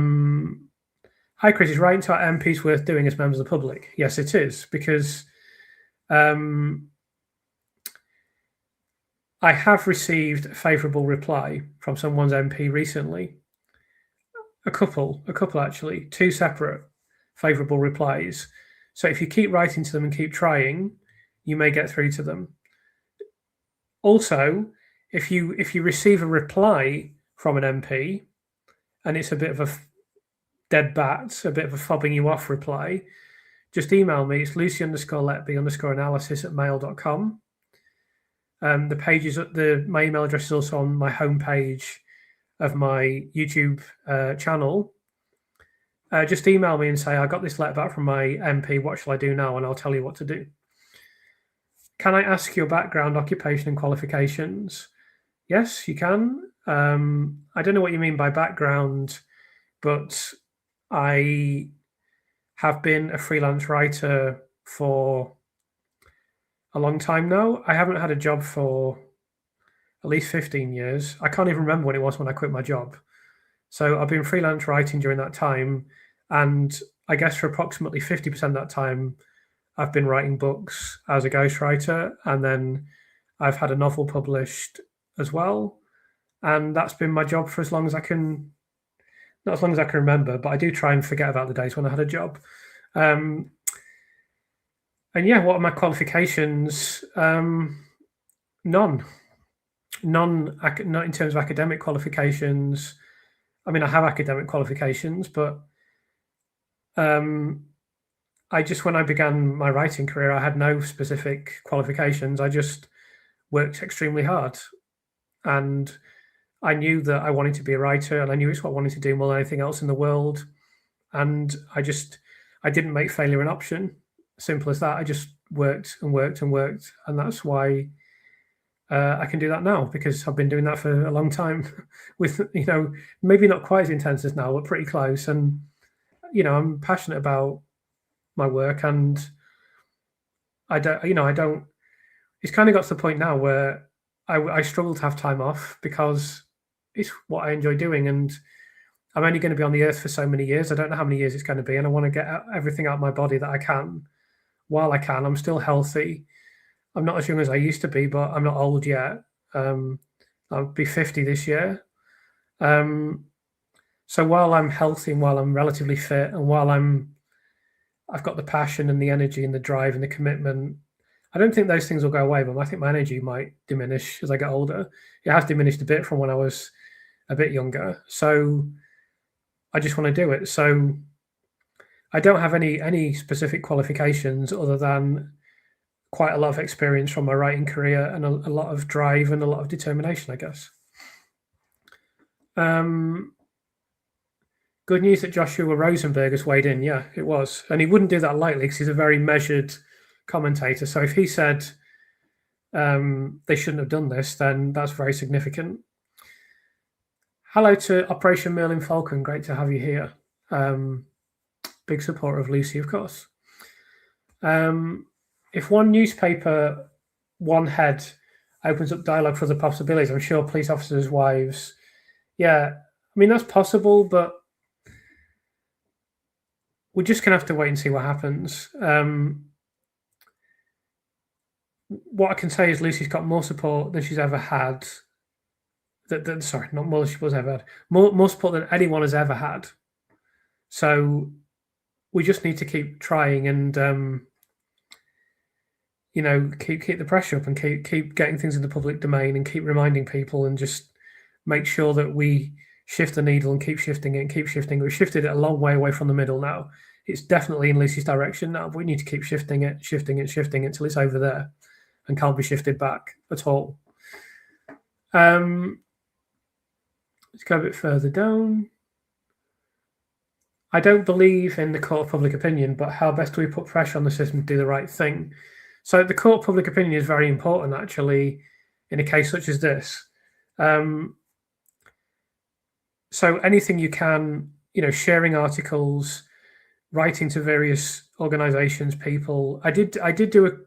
[SPEAKER 1] Chris. Is writing to our MPs worth doing as members of the public? Yes, it is, because I have received a favourable reply from someone's MP recently. A couple actually, 2 separate favourable replies. So if you keep writing to them and keep trying, you may get through to them. Also, if you receive a reply from an MP and it's a bit of a dead bat, a bit of a fobbing you off reply, just email me. It's lucy_letby_analysis@mail.com. The page is my email address is also on my homepage of my YouTube channel. Just email me and say, I got this letter back from my MP. What shall I do now? And I'll tell you what to do. Can I ask your background, occupation, and qualifications? Yes, you can. I don't know what you mean by background, but I have been a freelance writer for a long time now. I haven't had a job for at least 15 years. I can't even remember when it was when I quit my job. So I've been freelance writing during that time. And I guess for approximately 50% of that time, I've been writing books as a ghostwriter. And then I've had a novel published as well. And that's been my job for as long as I can, not as long as I can remember, but I do try and forget about the days when I had a job. And yeah, what are my qualifications? None, not in terms of academic qualifications. I mean, I have academic qualifications, but I just, when I began my writing career, I had no specific qualifications. I just worked extremely hard. And I knew that I wanted to be a writer, and I knew it's what I wanted to do more than anything else in the world. And I didn't make failure an option. Simple as that. I just worked and worked and worked. And that's why I can do that now, because I've been doing that for a long time with, maybe not quite as intense as now, but pretty close. And, I'm passionate about my work, and I don't, it's kind of got to the point now where I struggle to have time off because it's what I enjoy doing. And I'm only going to be on the earth for so many years. I don't know how many years it's going to be. And I want to get everything out of my body that I can while I can. I'm still healthy. I'm not as young as I used to be, but I'm not old yet. I'll be 50 this year. So while I'm healthy and while I'm relatively fit and while I've got the passion and the energy and the drive and the commitment, I don't think those things will go away, but I think my energy might diminish as I get older. It has diminished a bit from when I was a bit younger. So I just want to do it. So I don't have any specific qualifications other than quite a lot of experience from my writing career and a lot of drive and a lot of determination, I guess. Good news that Joshua Rosenberg has weighed in. Yeah, it was. And he wouldn't do that lightly because he's a very measured commentator. So if he said they shouldn't have done this, then that's very significant. Hello to Operation Merlin Falcon. Great to have you here. Big supporter of Lucy, of course. If one newspaper, one head opens up dialogue for the possibilities, I'm sure police officers' wives. Yeah, I mean, that's possible, but we're just going to have to wait and see what happens. What I can say is Lucy's got more support than she's ever had. Sorry, not more than she's ever had. More support than anyone has ever had. So we just need to keep trying and, keep the pressure up and keep getting things in the public domain and keep reminding people and just make sure that we shift the needle and keep shifting it and keep shifting it. We've shifted it a long way away from the middle now. It's definitely in Lucy's direction now, but we need to keep shifting it until it's over there and can't be shifted back at all. Let's go a bit further down. I don't believe in the court of public opinion, but how best do we put pressure on the system to do the right thing? So the court of public opinion is very important, actually, in a case such as this. So anything you can, sharing articles, writing to various organizations, people. I did do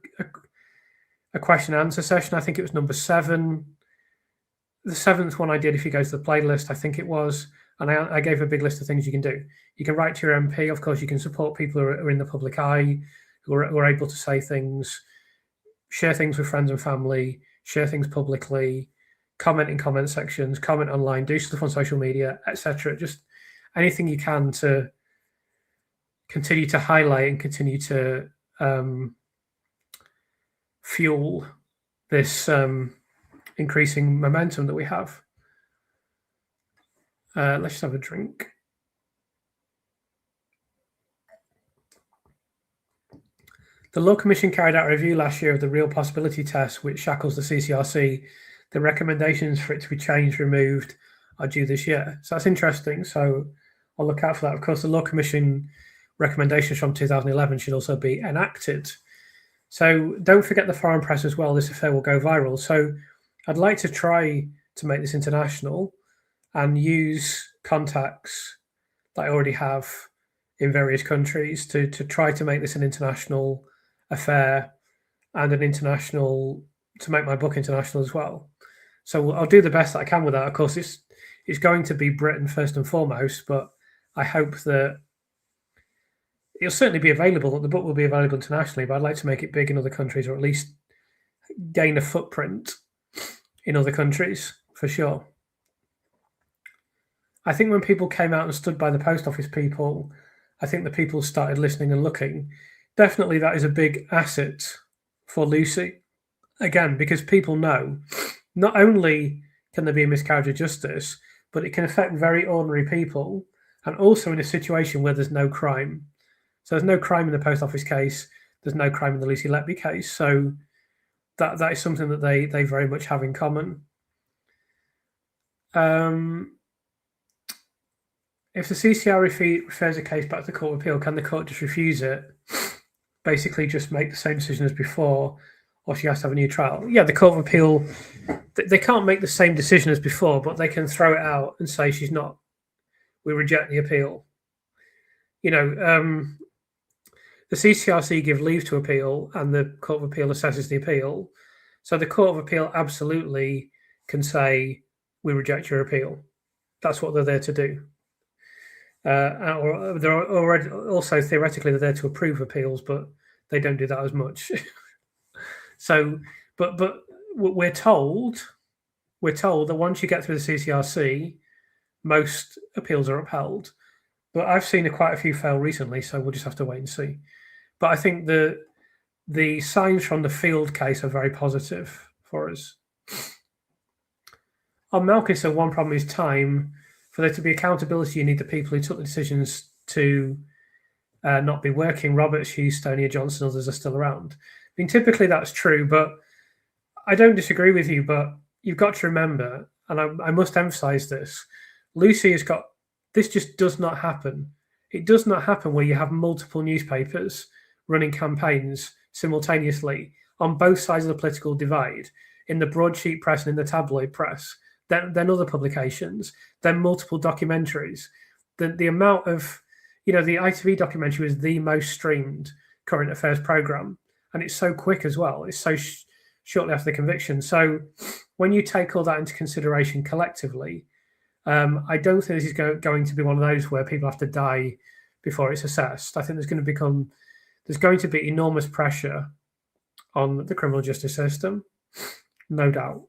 [SPEAKER 1] a question and answer session. I think it was number 7. The 7th one I did, if you go to the playlist, I think it was, and I gave a big list of things you can do. You can write to your MP. Of course, you can support people who are in the public eye, who are able to say things, share things with friends and family, share things publicly, comment in comment sections, comment online, do stuff on social media, etc. Just anything you can to continue to highlight and continue to fuel this increasing momentum that we have. Let's just have a drink. The Law Commission carried out a review last year of the real possibility test, which shackles the CCRC. The recommendations for it to be changed, removed, are due this year. So that's interesting. So I'll look out for that. Of course, the Law Commission recommendations from 2011 should also be enacted. So don't forget the foreign press as well. This affair will go viral. So I'd like to try to make this international and use contacts that I already have in various countries to try to make this an international affair and to make my book international as well. So I'll do the best that I can with that. Of course, it's going to be Britain first and foremost, but I hope that it'll certainly be available. The book will be available internationally, but I'd like to make it big in other countries, or at least gain a footprint in other countries for sure. I think when people came out and stood by the post office people, I think the people started listening and looking. Definitely that is a big asset for Lucy. Again, because people know not only can there be a miscarriage of justice, but it can affect very ordinary people, and also in a situation where there's no crime. So there's no crime in the post office case. There's no crime in the Lucy Letby case. So that is something that they very much have in common. If the CCR refers a case back to the Court of Appeal, can the court just refuse it? Basically just make the same decision as before, or she has to have a new trial? Yeah, the Court of Appeal, they can't make the same decision as before, but they can throw it out and say she's not, we reject the appeal. You know, the CCRC give leave to appeal and the Court of Appeal assesses the appeal. So the Court of Appeal absolutely can say, we reject your appeal. That's what they're there to do. Or they're already also theoretically they're there to approve appeals, but they don't do that as much. So, but we're told that once you get through the CCRC, most appeals are upheld. But I've seen quite a few fail recently, so we'll just have to wait and see. But I think the signs from the field case are very positive for us. On Malchus, so one problem is time. For there to be accountability, you need the people who took the decisions to not be working. Roberts, Hughes, Stonier, Johnson, others are still around. I mean, typically that's true, but I don't disagree with you. But you've got to remember, and I must emphasize this, Lucy has got, this just does not happen. It does not happen where you have multiple newspapers running campaigns simultaneously on both sides of the political divide, in the broadsheet press and in the tabloid press, then other publications, then multiple documentaries. The amount of, the ITV documentary was the most streamed current affairs program, and it's so quick as well. It's so shortly after the conviction. So when you take all that into consideration collectively, I don't think this is going to be one of those where people have to die before it's assessed. I think there's going to be enormous pressure on the criminal justice system, no doubt.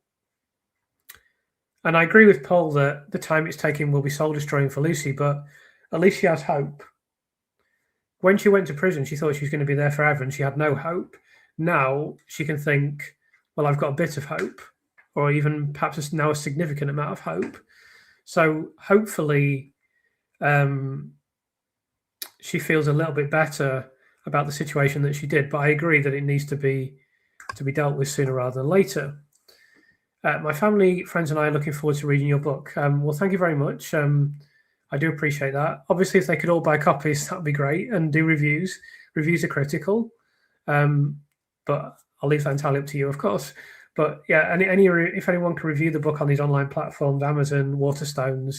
[SPEAKER 1] And I agree with Paul that the time it's taking will be soul destroying for Lucy, but at least she has hope. When she went to prison, she thought she was going to be there forever and she had no hope. Now she can think, well, I've got a bit of hope, or even perhaps now a significant amount of hope. So hopefully she feels a little bit better about the situation that she did. But I agree that it needs to be dealt with sooner rather than later. My family, friends, and I are looking forward to reading your book. Well, thank you very much. I do appreciate that. Obviously, if they could all buy copies, that'd be great, and do reviews. Reviews are critical, but I'll leave that entirely up to you, of course. But yeah, if anyone can review the book on these online platforms, Amazon, Waterstones,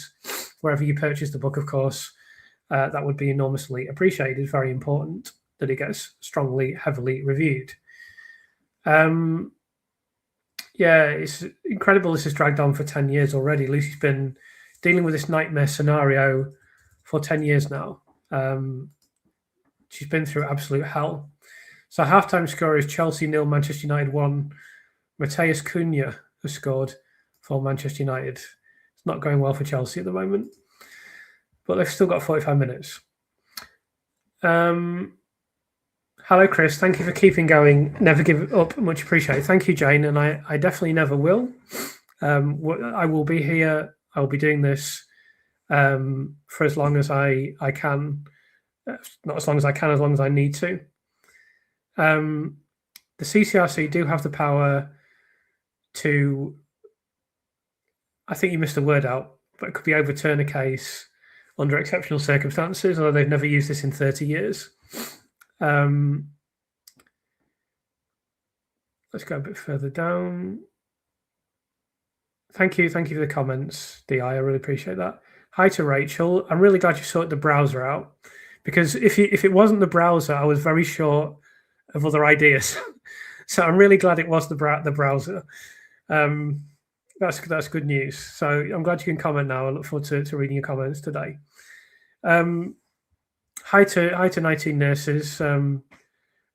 [SPEAKER 1] wherever you purchase the book, of course, that would be enormously appreciated. It's very important that it gets strongly, heavily reviewed. Yeah, it's incredible this has dragged on for 10 years already. Lucy's been dealing with this nightmare scenario for 10 years now. She's been through absolute hell. So halftime score is Chelsea 0, Manchester United 1. Mateus Cunha has scored for Manchester United. It's not going well for Chelsea at the moment, but they've still got 45 minutes. How Hello, Chris. Thank you for keeping going. Never give up. Much appreciated. Thank you, Jane. And I definitely never will. I will be here. I'll be doing this for as long as I can. Not as long as I can, as long as I need to. The CCRC do have the power to, I think you missed a word out, but it could be overturn a case under exceptional circumstances, although they've never used this in 30 years. Let's go a bit further down. Thank you for the comments, Di. I really appreciate that. Hi to Rachel. I'm really glad you sorted the browser out, because if it wasn't the browser, I was very short of other ideas. So I'm really glad it was the browser. That's good news. So I'm glad you can comment now. I look forward to reading your comments today. Hi to 19 nurses.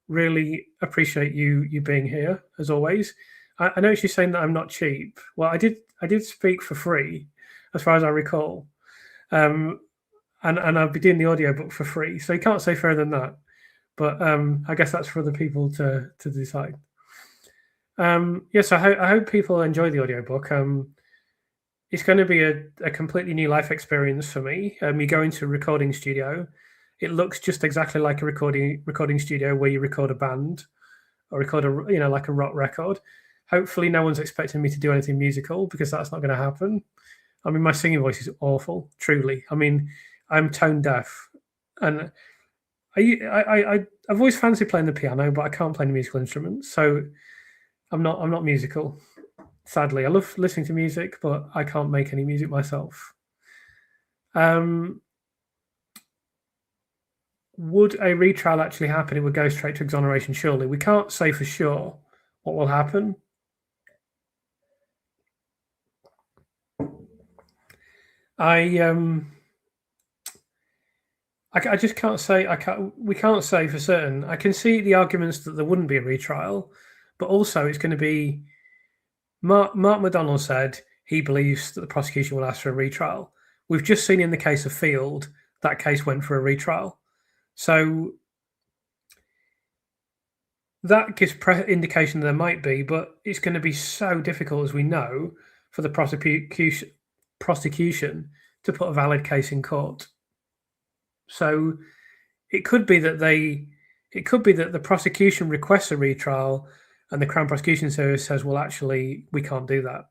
[SPEAKER 1] Really appreciate you being here as always. I know she's saying that I'm not cheap. Well, I did speak for free, as far as I recall, and I'll be doing the audiobook for free. So you can't say fairer than that. But I guess that's for other people to decide. Yes, I hope people enjoy the audiobook. It's going to be a completely new life experience for me. You go into a recording studio. It looks just exactly like a recording studio where you record a band or record like a rock record. Hopefully no one's expecting me to do anything musical, because that's not going to happen. I mean, my singing voice is awful, truly. I mean, I'm tone deaf, and I've always fancied playing the piano, but I can't play any musical instruments, so I'm not musical. Sadly, I love listening to music, but I can't make any music myself. Would a retrial actually happen? It would go straight to exoneration, surely. We can't say for sure what will happen. I just can't say. We can't say for certain. I can see the arguments that there wouldn't be a retrial, but also it's going to be. Mark McDonnell said he believes that the prosecution will ask for a retrial. We've just seen in the case of Field that case went for a retrial, so that gives indication there might be, but it's going to be so difficult, as we know, for the prosecution to put a valid case in court. So it could be that the prosecution requests a retrial and the Crown Prosecution Service says, well, actually, we can't do that.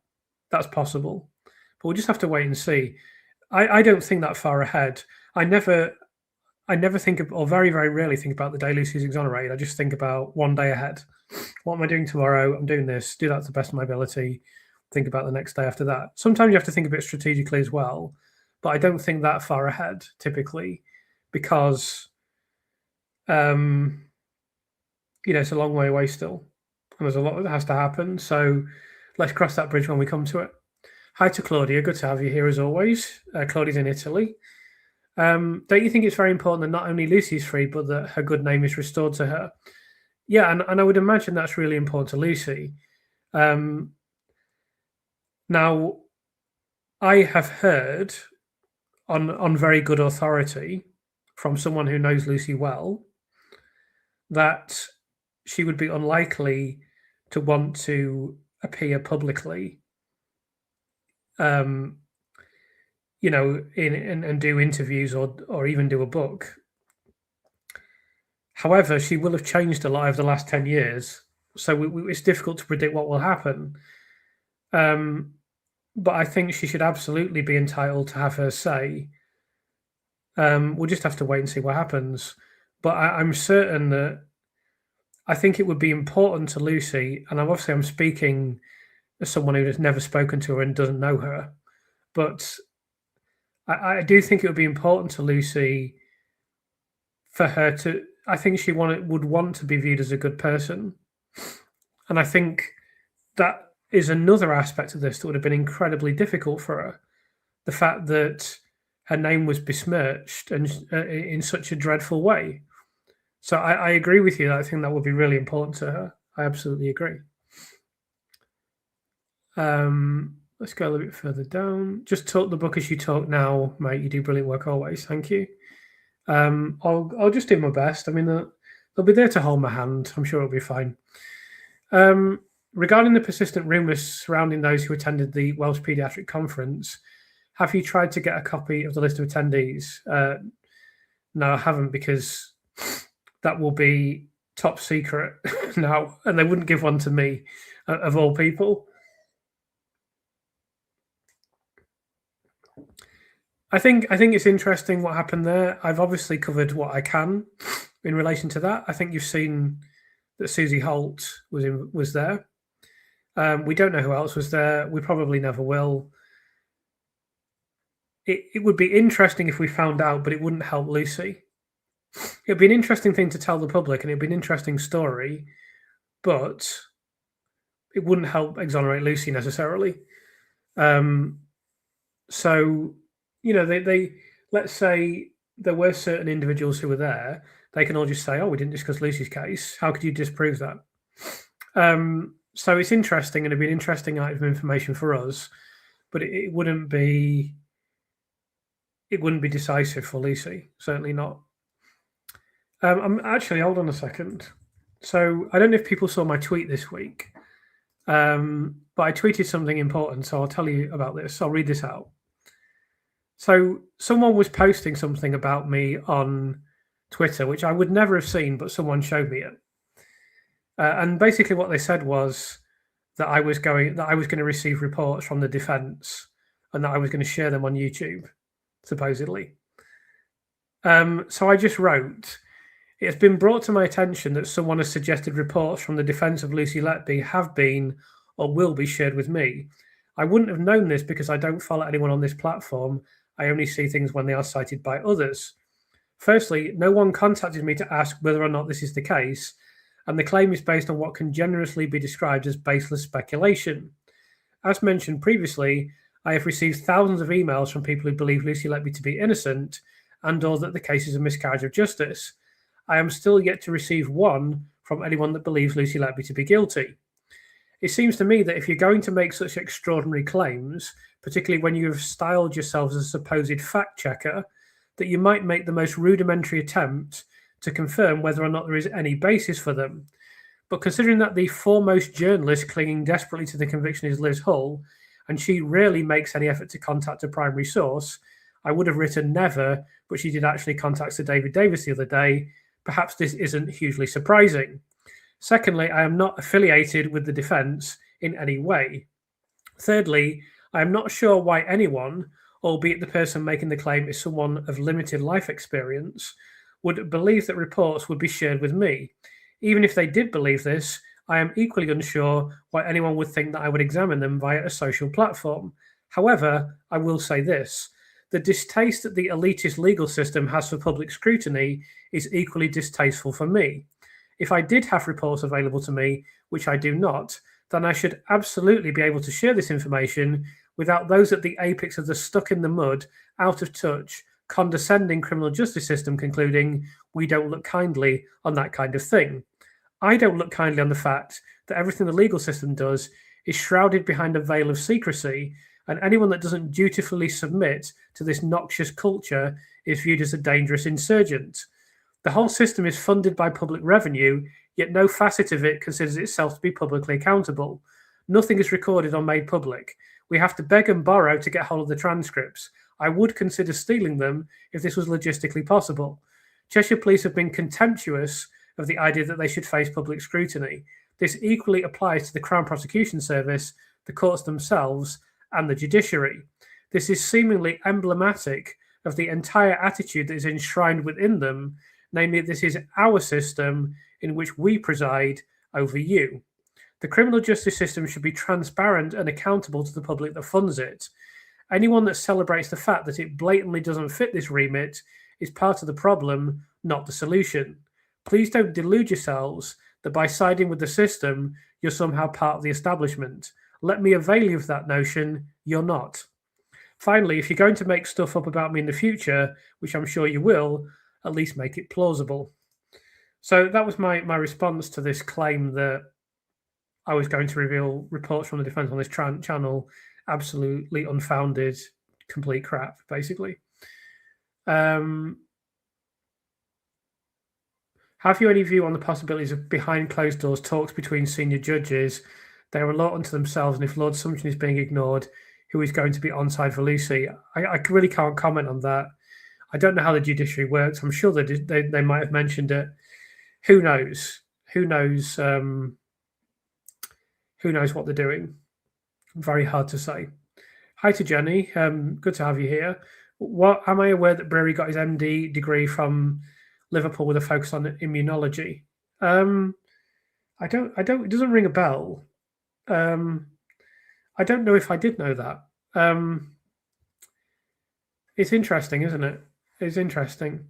[SPEAKER 1] That's possible. But we'll just have to wait and see. I don't think that far ahead. I never think of, or very, very rarely think about the day Lucy's exonerated. I just think about one day ahead. What am I doing tomorrow? I'm doing this. Do that to the best of my ability. Think about the next day after that. Sometimes you have to think a bit strategically as well, but I don't think that far ahead typically, because it's a long way away still, and there's a lot that has to happen. So let's cross that bridge when we come to it. Hi to Claudia. Good to have you here as always. Claudia's in Italy. Don't you think it's very important that not only Lucy's free, but that her good name is restored to her? Yeah, and I would imagine that's really important to Lucy. Now, I have heard on very good authority from someone who knows Lucy well that she would be unlikely to want to appear publicly, and do interviews or even do a book. However, she will have changed a lot over the last 10 years, so it's difficult to predict what will happen. But I think she should absolutely be entitled to have her say. We'll just have to wait and see what happens. But I'm certain that I think it would be important to Lucy, and I'm speaking as someone who has never spoken to her and doesn't know her, but I do think it would be important to Lucy for her to. I think she would want to be viewed as a good person, and I think that is another aspect of this that would have been incredibly difficult for her. The fact that her name was besmirched and in such a dreadful way. So I agree with you. I think that would be really important to her. I absolutely agree. Let's go a little bit further down. Just talk the book as you talk now, mate. You do brilliant work always. Thank you. I'll just do my best. I mean, They'll be there to hold my hand. I'm sure it'll be fine. Regarding the persistent rumours surrounding those who attended the Welsh Paediatric Conference, have you tried to get a copy of the list of attendees? No, I haven't, because that will be top secret now, and they wouldn't give one to me, of all people. I think it's interesting what happened there. I've obviously covered what I can in relation to that. I think you've seen that Susie Holt was there. We don't know who else was there. We probably never will. It would be interesting if we found out, but it wouldn't help Lucy. It'd be an interesting thing to tell the public, and it'd be an interesting story, but it wouldn't help exonerate Lucy necessarily. So, they let's say there were certain individuals who were there. They can all just say, "Oh, we didn't discuss Lucy's case." How could you disprove that? So it's interesting, and it'd be an interesting item of information for us, but it wouldn't be decisive for Lucy. Certainly not. I'm actually, hold on a second. So I don't know if people saw my tweet this week, but I tweeted something important, so I'll tell you about this. I'll read this out. So someone was posting something about me on Twitter, which I would never have seen, but someone showed me it. And basically what they said was that I was going to receive reports from the defence, and that I was going to share them on YouTube, supposedly. So I just wrote, "It has been brought to my attention that someone has suggested reports from the defence of Lucy Letby have been or will be shared with me. I wouldn't have known this because I don't follow anyone on this platform. I only see things when they are cited by others. Firstly, no one contacted me to ask whether or not this is the case, and the claim is based on what can generously be described as baseless speculation. As mentioned previously, I have received thousands of emails from people who believe Lucy Letby to be innocent and/or that the case is a miscarriage of justice. I am still yet to receive one from anyone that believes Lucy Letby to be guilty. It seems to me that if you're going to make such extraordinary claims, particularly when you have styled yourselves as a supposed fact checker, that you might make the most rudimentary attempt to confirm whether or not there is any basis for them. But considering that the foremost journalist clinging desperately to the conviction is Liz Hull, and she rarely makes any effort to contact a primary source, I would have written never, but she did actually contact Sir David Davis the other day. Perhaps this isn't hugely surprising. Secondly, I am not affiliated with the defence in any way. Thirdly, I am not sure why anyone, albeit the person making the claim is someone of limited life experience, would believe that reports would be shared with me. Even if they did believe this, I am equally unsure why anyone would think that I would examine them via a social platform. However, I will say this. The distaste that the elitist legal system has for public scrutiny is equally distasteful for me. If I did have reports available to me, which I do not, then I should absolutely be able to share this information without those at the apex of the stuck in the mud, out of touch, condescending criminal justice system concluding we don't look kindly on that kind of thing. I don't look kindly on the fact that everything the legal system does is shrouded behind a veil of secrecy, and anyone that doesn't dutifully submit to this noxious culture is viewed as a dangerous insurgent. The whole system is funded by public revenue, yet no facet of it considers itself to be publicly accountable. Nothing is recorded or made public. We have to beg and borrow to get hold of the transcripts. I would consider stealing them if this was logistically possible. Cheshire Police have been contemptuous of the idea that they should face public scrutiny. This equally applies to the Crown Prosecution Service, the courts themselves, and the judiciary. This is seemingly emblematic of the entire attitude that is enshrined within them, namely, this is our system in which we preside over you. The criminal justice system should be transparent and accountable to the public that funds it. Anyone that celebrates the fact that it blatantly doesn't fit this remit is part of the problem, not the solution. Please don't delude yourselves that by siding with the system, you're somehow part of the establishment. Let me avail you of that notion. You're not. Finally, if you're going to make stuff up about me in the future, which I'm sure you will, at least make it plausible. So that was my response to this claim that I was going to reveal reports from the defence on this channel. Absolutely unfounded, complete crap, basically. How Have you any view on the possibilities of behind closed doors talks between senior judges? They are a lot unto themselves, and if Lord Sumption is being ignored, who is going to be onside for Lucy? I really can't comment on that. I don't know how the judiciary works. I'm sure they might have mentioned it. Who knows? Who knows? Who knows what they're doing? Very hard to say. Hi to Jenny. Good to have you here. What am I aware that Brewery got his MD degree from Liverpool with a focus on immunology? I don't. It doesn't ring a bell. I don't know if I did know that. It's interesting, isn't it? It's interesting.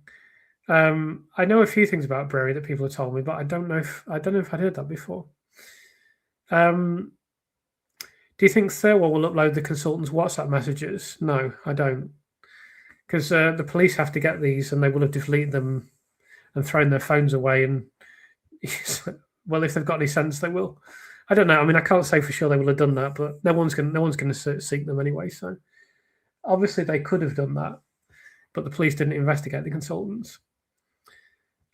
[SPEAKER 1] I know a few things about Brewery that people have told me, but I don't know if I'd heard that before. Do you think Thirlwell will upload the consultant's WhatsApp messages? No, I don't. Because the police have to get these and they will have deleted them and thrown their phones away. And, well, if they've got any sense, they will. I don't know. I mean, I can't say for sure they will have done that, but no one's going to seek them anyway. So obviously they could have done that, but the police didn't investigate the consultants.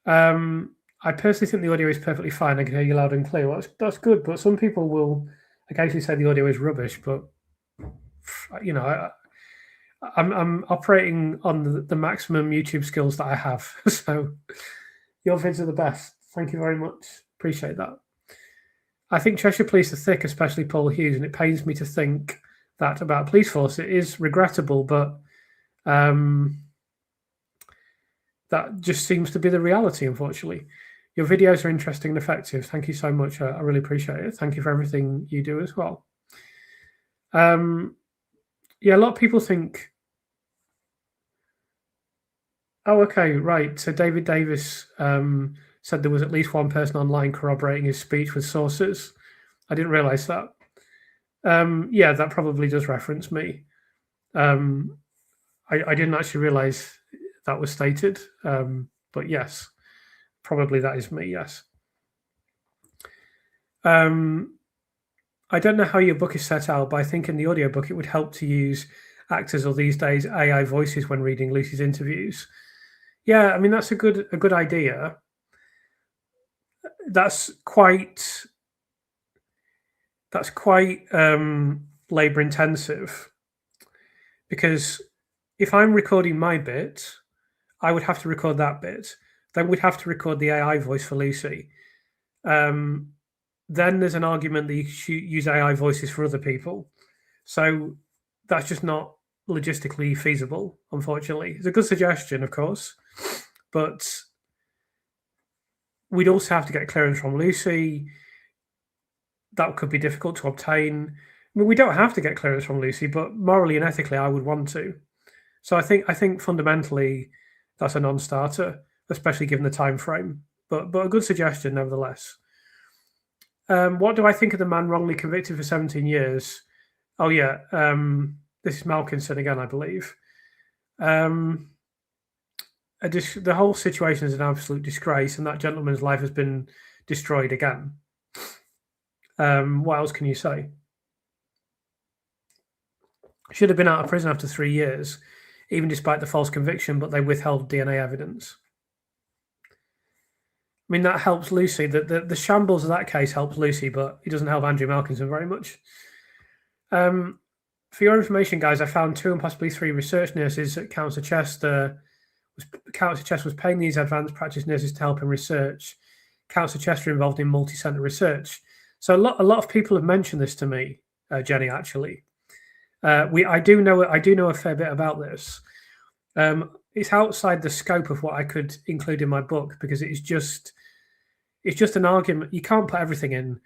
[SPEAKER 1] I personally think the audio is perfectly fine. I can hear you loud and clear. Well, that's good, but some people will occasionally say the audio is rubbish. But you know, I'm operating on the maximum YouTube skills that I have. So your vids are the best. Thank you very much. Appreciate that. I think Cheshire police are thick, especially Paul Hughes, and it pains me to think that about a police force. It is regrettable, but that just seems to be the reality, unfortunately. Your videos are interesting and effective. Thank you so much. I really appreciate it. Thank you for everything you do as well. Yeah, a lot of people think, oh, okay, right. So David Davis said there was at least one person online corroborating his speech with sources. I didn't realize that. Yeah, that probably does reference me. I didn't actually realize that was stated, but yes, probably that is me, yes. I don't know how your book is set out, but I think in the audiobook it would help to use actors or these days AI voices when reading Lucy's interviews. Yeah, I mean, that's a good idea. That's quite labor intensive, because if I'm recording my bit, I would have to record that bit. Then we'd have to record the AI voice for Lucy. Then there's an argument that you should use AI voices for other people. So that's just not logistically feasible, unfortunately. It's a good suggestion, of course, but we'd also have to get clearance from Lucy. That could be difficult to obtain. I mean, we don't have to get clearance from Lucy, but morally and ethically, I would want to. So I think fundamentally that's a non-starter, especially given the time frame. But a good suggestion, nevertheless. What do I think of the man wrongly convicted for 17 years? Oh yeah, this is Malkinson again, I believe. The whole situation is an absolute disgrace, and that gentleman's life has been destroyed again. What else can you say? Should have been out of prison after 3 years, even despite the false conviction, but they withheld DNA evidence. I mean, that helps Lucy. The shambles of that case helps Lucy, but it doesn't help Andrew Malkinson very much. For your information, guys, I found 2 and possibly 3 research nurses at Council Chester. Council Chester was paying these advanced practice nurses to help in research. Council Chester involved in multi-centre research. So a lot of people have mentioned this to me, Jenny. Actually, I do know a fair bit about this. It's outside the scope of what I could include in my book, because it's just an argument. You can't put everything in,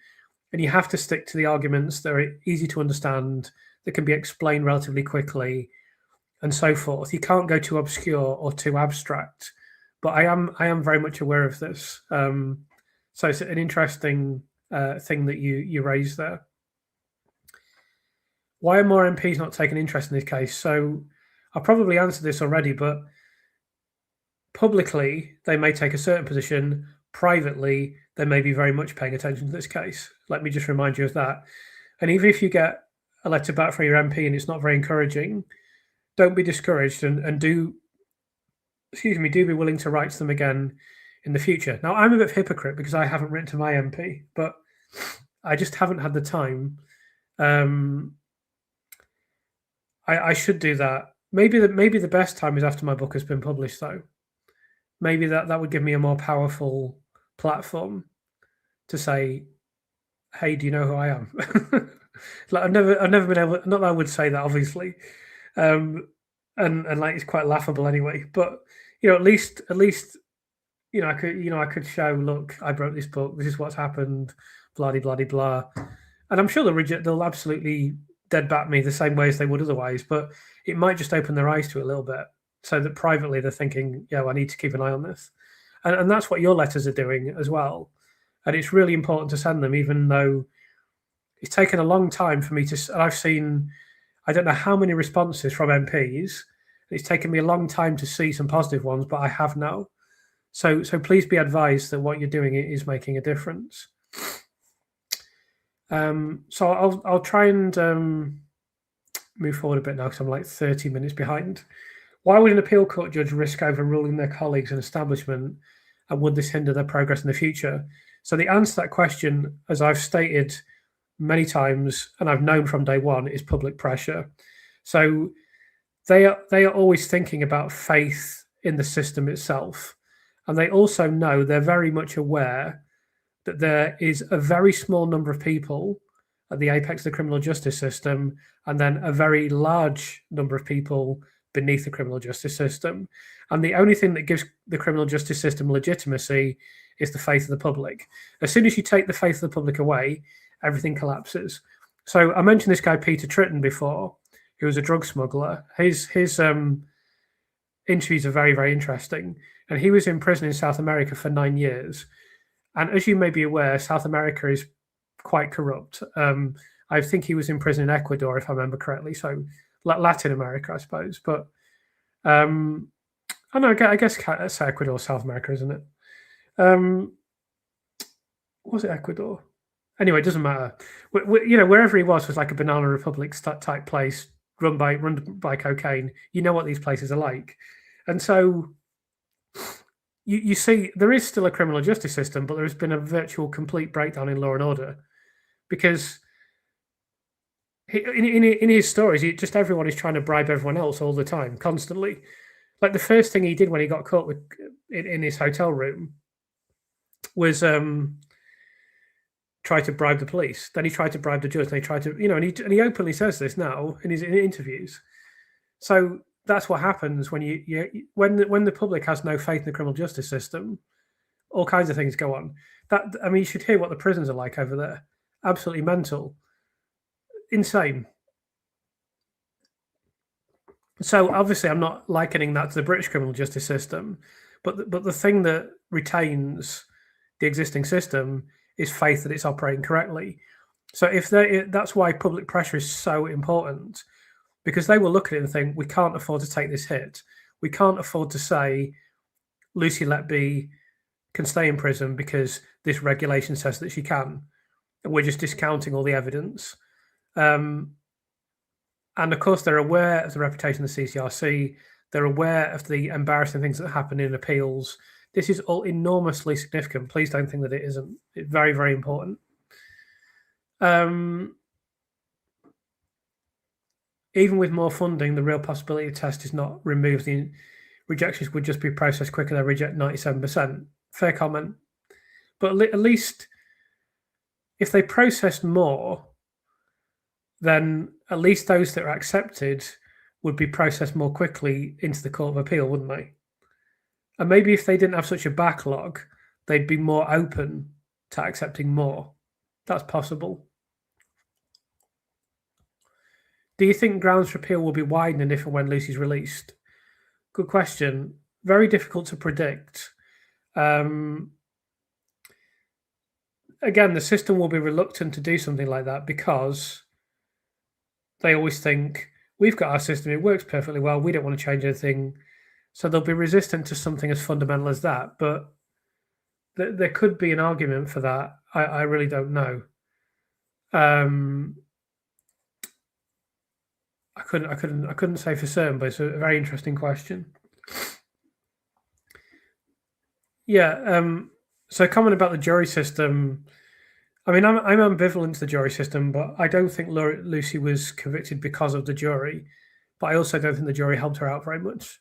[SPEAKER 1] and you have to stick to the arguments that are easy to understand, that can be explained relatively quickly, and so forth. You can't go too obscure or too abstract. But I am very much aware of this. So it's an interesting thing that you raised there. Why are more MPs not taking interest in this case? So I probably answered this already, but publicly they may take a certain position. Privately, they may be very much paying attention to this case. Let me just remind you of that. And even if you get a letter back from your MP and it's not very encouraging, don't be discouraged, and do be willing to write to them again in the future. Now, I'm a bit of a hypocrite because I haven't written to my MP, but I just haven't had the time. I should do that. Maybe the best time is after my book has been published, though. Maybe that would give me a more powerful platform to say, "Hey, do you know who I am?" Like I've never been able. Not that I would say that, obviously, and like it's quite laughable anyway. But at least I could show. Look, I wrote this book. This is what's happened. Blah de blah de blah. And I'm sure they'll absolutely dead bat me the same way as they would otherwise. But it might just open their eyes to it a little bit, so that privately they're thinking, "Yeah, I need to keep an eye on this," and that's what your letters are doing as well. And it's really important to send them, even though it's taken a long time for me to. And I've seen, I don't know how many responses from MPs. It's taken me a long time to see some positive ones, but I have now. So please be advised that what you're doing is making a difference. So I'll try and move forward a bit now because I'm like 30 minutes behind. Why would an appeal court judge risk overruling their colleagues and establishment, and would this hinder their progress in the future? So the answer to that question, as I've stated many times, and I've known from day one, is public pressure. So they are always thinking about faith in the system itself, and they also know, they're very much aware that there is a very small number of people at the apex of the criminal justice system, and then a very large number of people beneath the criminal justice system. And the only thing that gives the criminal justice system legitimacy is the faith of the public. As soon as you take the faith of the public away, everything collapses. So I mentioned this guy, Peter Tritton, before, who was a drug smuggler. His interviews are very, very interesting. And he was in prison in South America for 9 years. And as you may be aware, South America is quite corrupt. I think he was in prison in Ecuador, if I remember correctly. So Latin America, I suppose. But I guess it's Ecuador, South America, isn't it? Was it Ecuador? Anyway, it doesn't matter. Wherever he was like a banana republic type place run by cocaine. You know what these places are like. And so you see there is still a criminal justice system, but there has been a virtual complete breakdown in law and order, because in his stories, just everyone is trying to bribe everyone else all the time, constantly. Like the first thing he did when he got caught in his hotel room was try to bribe the police. Then he tried to bribe the judge. And he tried to, and he openly says this now in his interviews. So that's what happens when when the public has no faith in the criminal justice system. All kinds of things go on. You should hear what the prisons are like over there. Absolutely mental, insane. So obviously, I'm not likening that to the British criminal justice system, but the thing that retains the existing system is faith that it's operating correctly. So that's why public pressure is so important, because they will look at it and think, we can't afford to take this hit. We can't afford to say Lucy Letby can stay in prison because this regulation says that she can. And we're just discounting all the evidence. And of course, they're aware of the reputation of the CCRC. They're aware of the embarrassing things that happen in appeals. This is all enormously significant. Please don't think that it isn't. It's very, very important. Even with more funding, the real possibility test is not removed. The rejections would just be processed quicker. They reject 97%. Fair comment. But at least if they processed more, then at least those that are accepted would be processed more quickly into the Court of Appeal, wouldn't they? And maybe if they didn't have such a backlog, they'd be more open to accepting more. That's possible. Do you think grounds for appeal will be widened if and when Lucy's released? Good question. Very difficult to predict. Again, the system will be reluctant to do something like that because they always think, we've got our system, it works perfectly well, we don't want to change anything. So they'll be resistant to something as fundamental as that. But there could be an argument for that. I really don't know. I couldn't say for certain, but it's a very interesting question. Yeah. So comment about the jury system. I mean, I'm ambivalent to the jury system, but I don't think Lucy was convicted because of the jury. But I also don't think the jury helped her out very much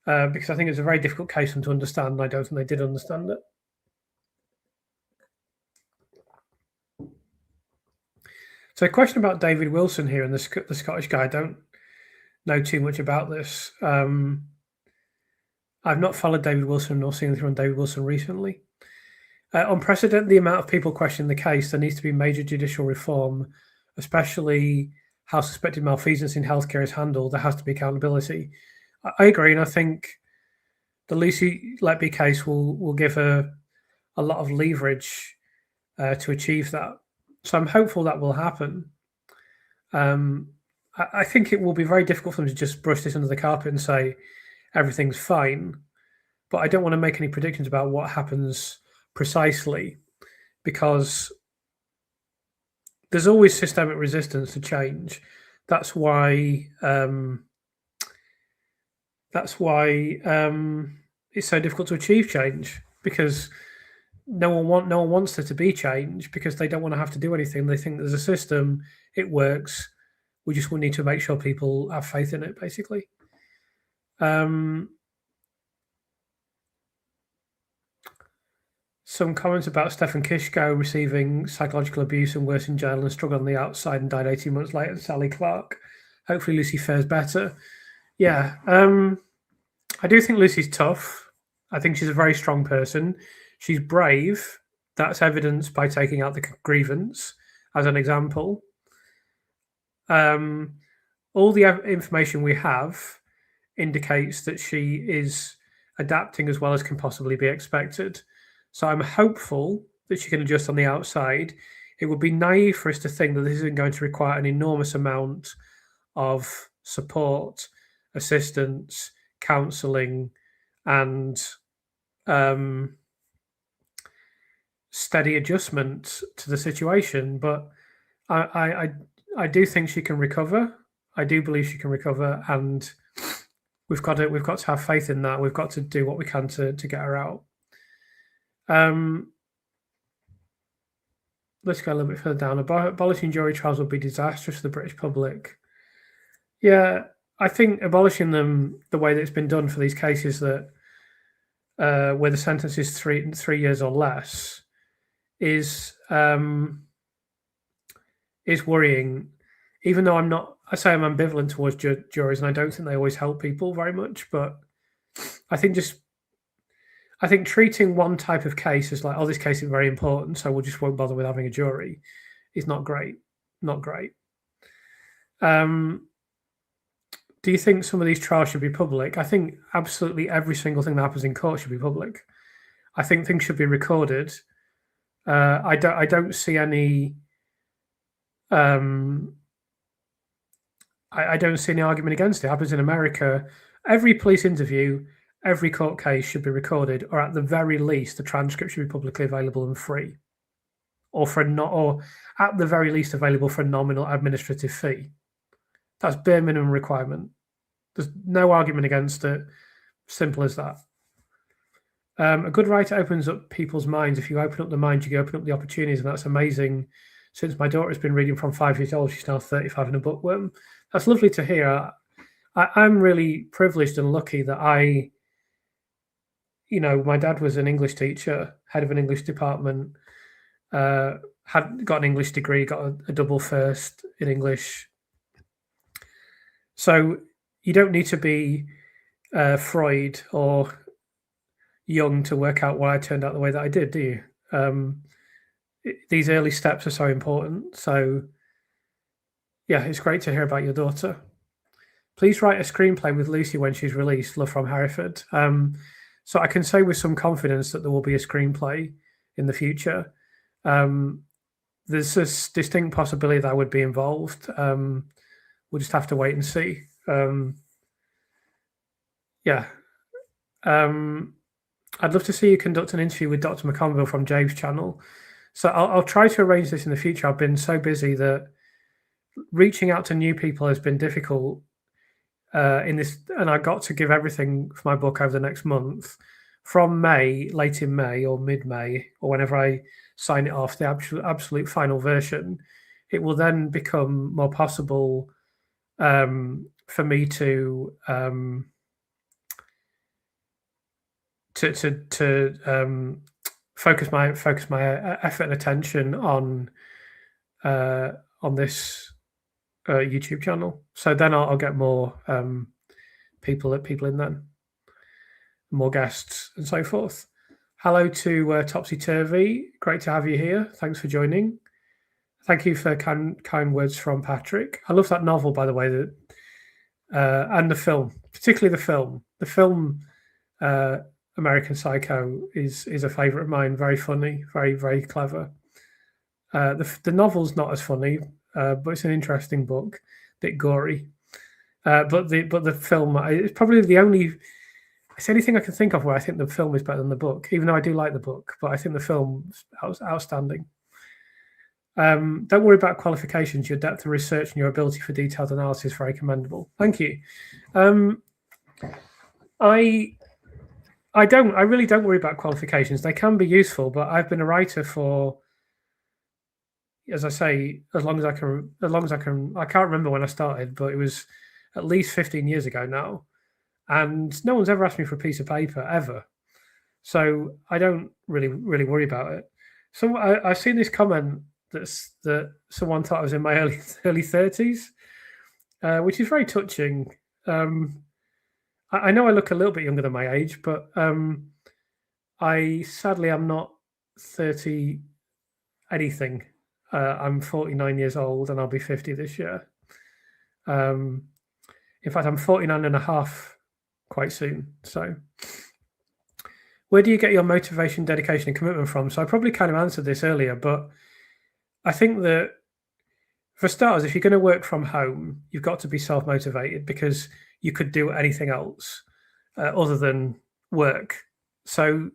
[SPEAKER 1] because I think it's a very difficult case for them to understand, and I don't think they did understand it. So, a question about David Wilson here and the Scottish guy. I don't know too much about this. I've not followed David Wilson nor seen anything on David Wilson recently. On precedent, the amount of people questioning the case, there needs to be major judicial reform, especially how suspected malfeasance in healthcare is handled. There has to be accountability. I agree, and I think the Lucy Letby case will give her a lot of leverage to achieve that. So I'm hopeful that will happen. I think it will be very difficult for them to just brush this under the carpet and say everything's fine. But I don't want to make any predictions about what happens precisely because there's always systemic resistance to change. That's why it's so difficult to achieve change because no one wants there to be change because they don't want to have to do anything. They think there's a system, it works. We just need to make sure people have faith in it, basically. Some comments about Stefan Kishko receiving psychological abuse and worse in jail and struggled on the outside and died 18 months later. Sally Clark. Hopefully Lucy fares better. Yeah. I do think Lucy's tough. I think she's a very strong person. She's brave. That's evidenced by taking out the grievance as an example. All the information we have indicates that she is adapting as well as can possibly be expected. So I'm hopeful that she can adjust on the outside. It would be naive for us to think that this isn't going to require an enormous amount of support, assistance, counselling, and steady adjustment to the situation. But I do think she can recover. I do believe she can recover, and we've got to have faith in that. We've got to do what we can to get her out. Let's go a little bit further down. Abolishing jury trials would be disastrous for the British public. Yeah, I think abolishing them the way that it's been done for these cases that where the sentence is 3 years or less is worrying. Even though I'm ambivalent towards juries, and I don't think they always help people very much. But I think treating one type of case as like, oh, this case is very important, so we just won't bother with having a jury, is not great. Not great. Do you think some of these trials should be public? I think absolutely every single thing that happens in court should be public. I think things should be recorded. I don't see any. I don't see any argument against it. It happens in America. Every police interview, every court case should be recorded, or at the very least, the transcript should be publicly available and free, or at the very least available for a nominal administrative fee. That's bare minimum requirement. There's no argument against it. Simple as that. A good writer opens up people's minds. If you open up the mind, you open up the opportunities, and that's amazing. Since my daughter has been reading from 5 years old, she's now 35 and a bookworm. That's lovely to hear. I'm really privileged and lucky that my dad was an English teacher, head of an English department, had got an English degree, got a double first in English. So you don't need to be Freud or young to work out why I turned out the way that I did, do you? These early steps are so important. So, yeah, it's great to hear about your daughter. Please write a screenplay with Lucy when she's released. Love from Hereford. So I can say with some confidence that there will be a screenplay in the future. There's a distinct possibility that I would be involved. We'll just have to wait and see. I'd love to see you conduct an interview with Dr. McConville from James' channel. So I'll try to arrange this in the future. I've been so busy that reaching out to new people has been difficult in this, and I got to give everything for my book over the next month. from May, late in May or mid-May, or whenever I sign it off, the absolute final version, it will then become more possible for me to focus my effort and attention on this YouTube channel. So then I'll get more people in then, more guests and so forth. Hello to Topsy Turvy. Great to have you here. Thanks for joining. Thank you for kind words from Patrick. I love that novel, by the way, that and the film, particularly the film. The film American Psycho is a favourite of mine. Very funny, very, very clever. The novel's not as funny, but it's an interesting book, a bit gory. But the film is probably the only. It's anything I can think of where I think the film is better than the book, even though I do like the book. But I think the film's outstanding. Don't worry about qualifications. Your depth of research and your ability for detailed analysis is very commendable. Thank you. I really don't worry about qualifications. They can be useful, but I've been a writer for, as I say, as long as I can. I can't remember when I started, but it was at least 15 years ago now. And no one's ever asked me for a piece of paper ever. So I don't really worry about it. So I've seen this comment that someone thought I was in my early 30s, which is very touching. I know I look a little bit younger than my age, but I sadly am not 30 anything. I'm 49 years old and I'll be 50 this year. In fact, I'm 49 and a half quite soon. So where do you get your motivation, dedication, and commitment from? So I probably kind of answered this earlier, but I think that for starters, if you're going to work from home, you've got to be self-motivated because you could do anything else other than work. So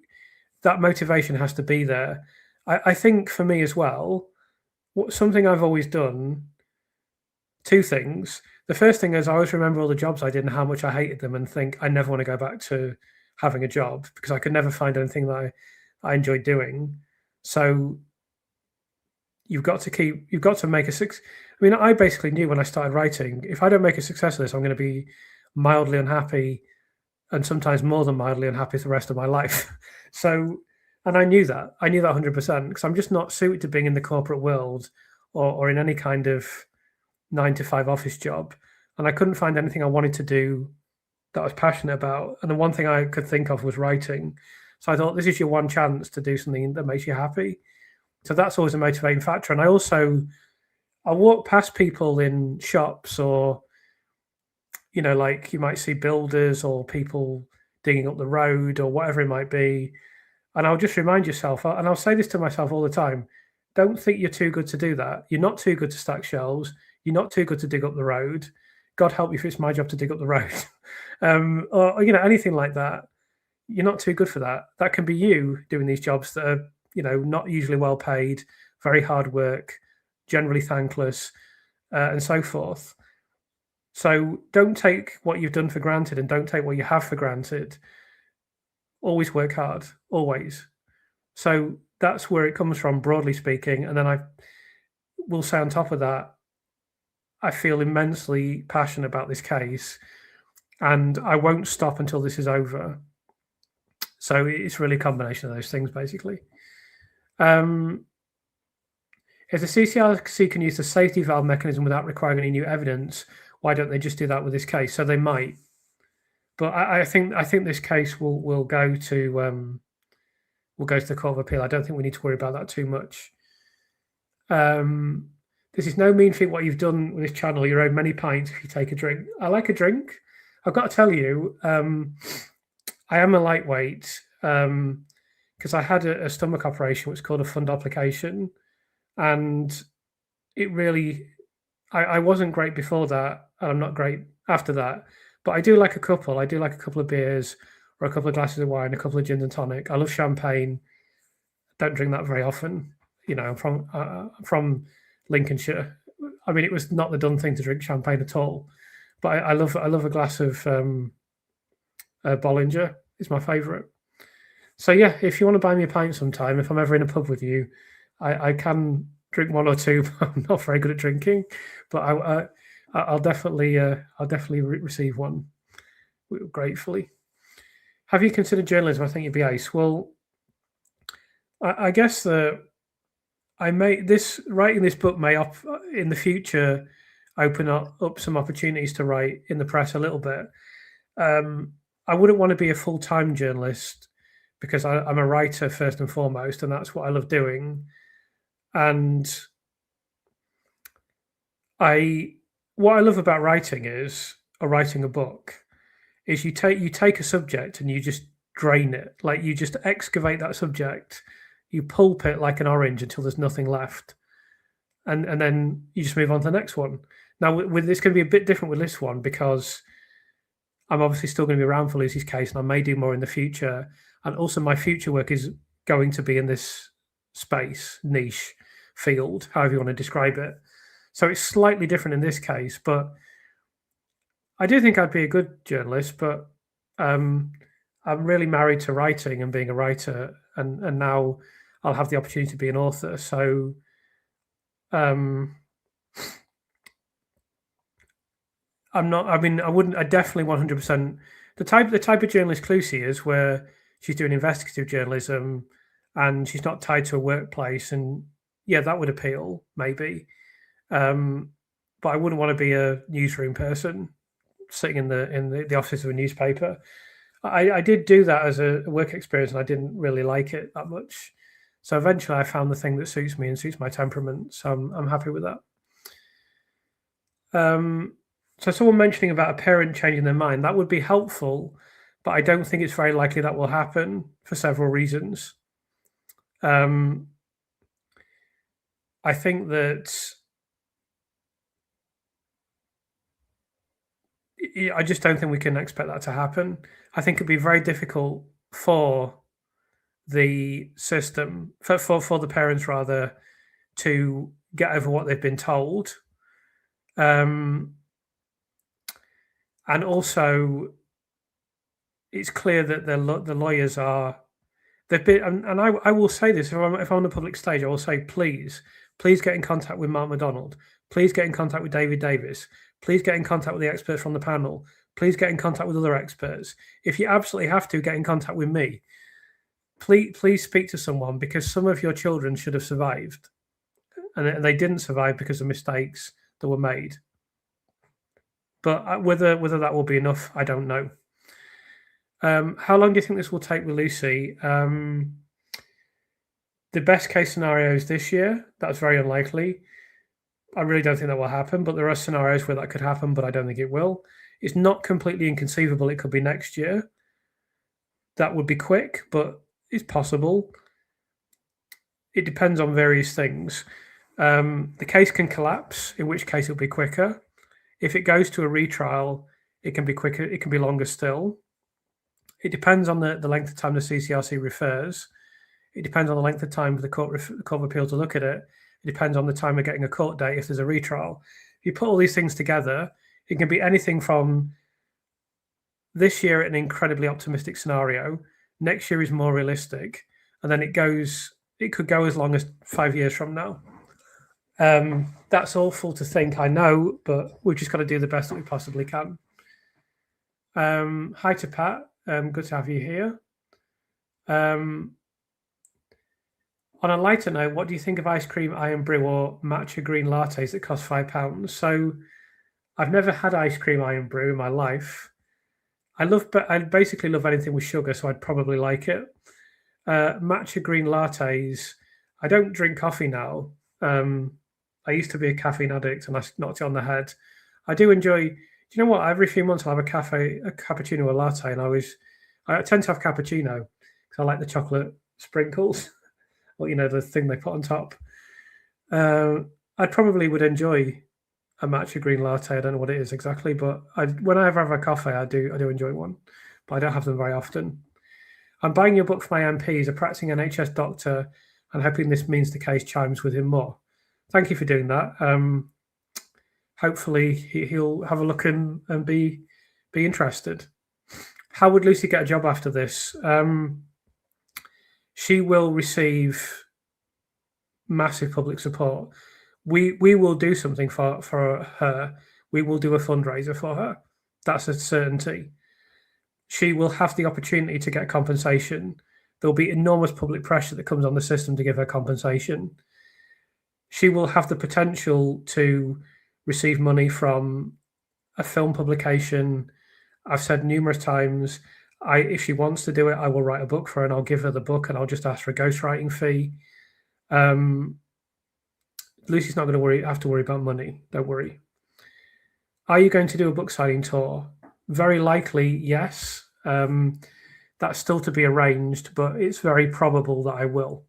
[SPEAKER 1] that motivation has to be there. I think for me as well, something I've always done, two things. The first thing is I always remember all the jobs I did and how much I hated them and think I never want to go back to having a job because I could never find anything that I enjoyed doing. So you've got to make a success. I mean, I basically knew when I started writing, if I don't make a success of this, I'm going to be mildly unhappy and sometimes more than mildly unhappy for the rest of my life. So, and I knew that 100% because I'm just not suited to being in the corporate world or in any kind of 9-to-5 office job. And I couldn't find anything I wanted to do that I was passionate about. And the one thing I could think of was writing. So I thought, this is your one chance to do something that makes you happy. So that's always a motivating factor. And I walk past people in shops or, like you might see builders or people digging up the road or whatever it might be. And I'll just remind yourself, and I'll say this to myself all the time, don't think you're too good to do that. You're not too good to stack shelves. You're not too good to dig up the road. God help me if it's my job to dig up the road. Or anything like that. You're not too good for that. That can be you doing these jobs that are, not usually well paid, very hard work, generally thankless, and so forth. So don't take what you've done for granted and don't take what you have for granted. Always work hard, always. So that's where it comes from, broadly speaking. And then I will say on top of that, I feel immensely passionate about this case and I won't stop until this is over. So it's really a combination of those things, basically. If the CCRC can use the safety valve mechanism without requiring any new evidence, why don't they just do that with this case? So they might, but I think this case will go to the Court of Appeal. I don't think we need to worry about that too much. This is no mean feat what you've done with this channel. You're owed many pints if you take a drink. I like a drink. I've got to tell you, I am a lightweight because I had a stomach operation, which is called a fundoplication. And it really, I wasn't great before that, and I'm not great after that. But I do like a couple. I do like a couple of beers or a couple of glasses of wine, a couple of gin and tonic. I love champagne. Don't drink that very often. I'm from Lincolnshire. I mean, it was not the done thing to drink champagne at all. But I love a glass of Bollinger. It's my favourite. So yeah, if you want to buy me a pint sometime, if I'm ever in a pub with you, I can drink one or two, but I'm not very good at drinking. But I'll definitely receive one gratefully. Have you considered journalism? I think you'd be ace. Well, I guess that I may this writing this book may in the future open up some opportunities to write in the press a little bit. Um, I wouldn't want to be a full time journalist because I'm a writer first and foremost, and that's what I love doing. And what I love about writing is, or writing a book, is you take a subject and you just drain it, like you just excavate that subject, you pulp it like an orange until there's nothing left, and then you just move on to the next one. Now, with this, going to be a bit different with this one because I'm obviously still going to be around for Lucy's case, and I may do more in the future. And also, my future work is going to be in this space, niche, field, however you want to describe it. So it's slightly different in this case, but I do think I'd be a good journalist. But I'm really married to writing and being a writer, and now I'll have the opportunity to be an author. So I'm not. I mean, I wouldn't. I definitely 100%. The type of journalist Lucy is, where she's doing investigative journalism, and she's not tied to a workplace. And yeah, that would appeal maybe. But I wouldn't want to be a newsroom person sitting in the office of a newspaper. I did do that as a work experience, and I didn't really like it that much. So eventually, I found the thing that suits me and suits my temperament. So I'm happy with that. So someone mentioning about a parent changing their mind, that would be helpful, but I don't think it's very likely that will happen for several reasons. I think that I just don't think we can expect that to happen. I think it'd be very difficult for the system, for the parents rather, to get over what they've been told. And also, it's clear that the lawyers are. They've been, and I will say this: if I'm on a public stage, I will say, please get in contact with Mark McDonald. Please get in contact with David Davis. Please get in contact with the experts from the panel. Please get in contact with other experts. If you absolutely have to, get in contact with me. Please speak to someone, because some of your children should have survived, and they didn't survive because of mistakes that were made. But whether that will be enough, I don't know. How long do you think this will take with Lucy? The best case scenario is this year. That's very unlikely. I really don't think that will happen, but there are scenarios where that could happen, but I don't think it will. It's not completely inconceivable. It could be next year. That would be quick, but it's possible. It depends on various things. The case can collapse, in which case it'll be quicker. If it goes to a retrial, it can be quicker. It can be longer still. It depends on the length of time the CCRC refers. It depends on the length of time for the Court of Appeal to look at it. It depends on the time of getting a court date if there's a retrial. If you put all these things together, it can be anything from this year at an incredibly optimistic scenario, next year is more realistic, and then it could go as long as 5 years from now. That's awful to think, I know, but we've just got to do the best that we possibly can. Hi to Pat. Good to have you here. On a lighter note, what do you think of ice cream, iron brew, or matcha green lattes that cost £5? So I've never had ice cream, iron brew in my life. I basically love anything with sugar, so I'd probably like it. Matcha green lattes. I don't drink coffee now. I used to be a caffeine addict, and I knocked it on the head. I do enjoy. Do you know what? Every few months I'll have a cappuccino or latte, and I tend to have cappuccino because I like the chocolate sprinkles, or the thing they put on top. I probably would enjoy a matcha green latte. I don't know what it is exactly, but when I ever have a coffee, I do enjoy one, but I don't have them very often. I'm buying your book for my MP. He's a practicing NHS doctor, and hoping this means the case chimes with him more. Thank you for doing that. Hopefully he'll have a look and be interested. How would Lucy get a job after this? she will receive massive public support. We will do something for her. We will do a fundraiser for her. That's a certainty. She will have the opportunity to get compensation. There'll be enormous public pressure that comes on the system to give her compensation. She will have the potential to receive money from a film publication. I've said numerous times, if she wants to do it, I will write a book for her and I'll give her the book and I'll just ask for a ghostwriting fee. Lucy's not going to have to worry about money. Don't worry. Are you going to do a book signing tour? Very likely, yes. That's still to be arranged, but it's very probable that I will.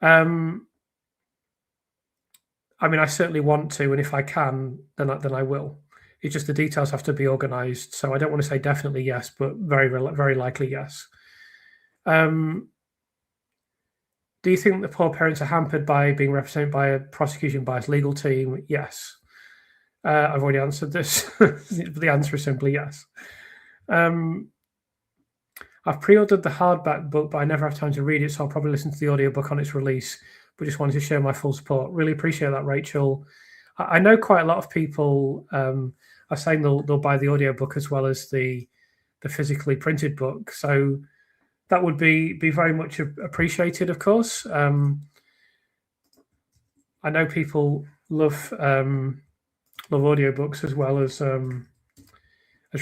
[SPEAKER 1] I mean, I certainly want to, and if I can, then I will. It's just the details have to be organised. So I don't want to say definitely yes, but very, very likely yes. Do you think the poor parents are hampered by being represented by a prosecution biased legal team? Yes. I've already answered this. The answer is simply yes. I've pre-ordered the hardback book, but I never have time to read it, so I'll probably listen to the audiobook on its release, but just wanted to share my full support. Really appreciate that, Rachel. I know quite a lot of people are saying they'll buy the audiobook as well as the physically printed book, so that would be very much appreciated, of course. I know people love audiobooks as well as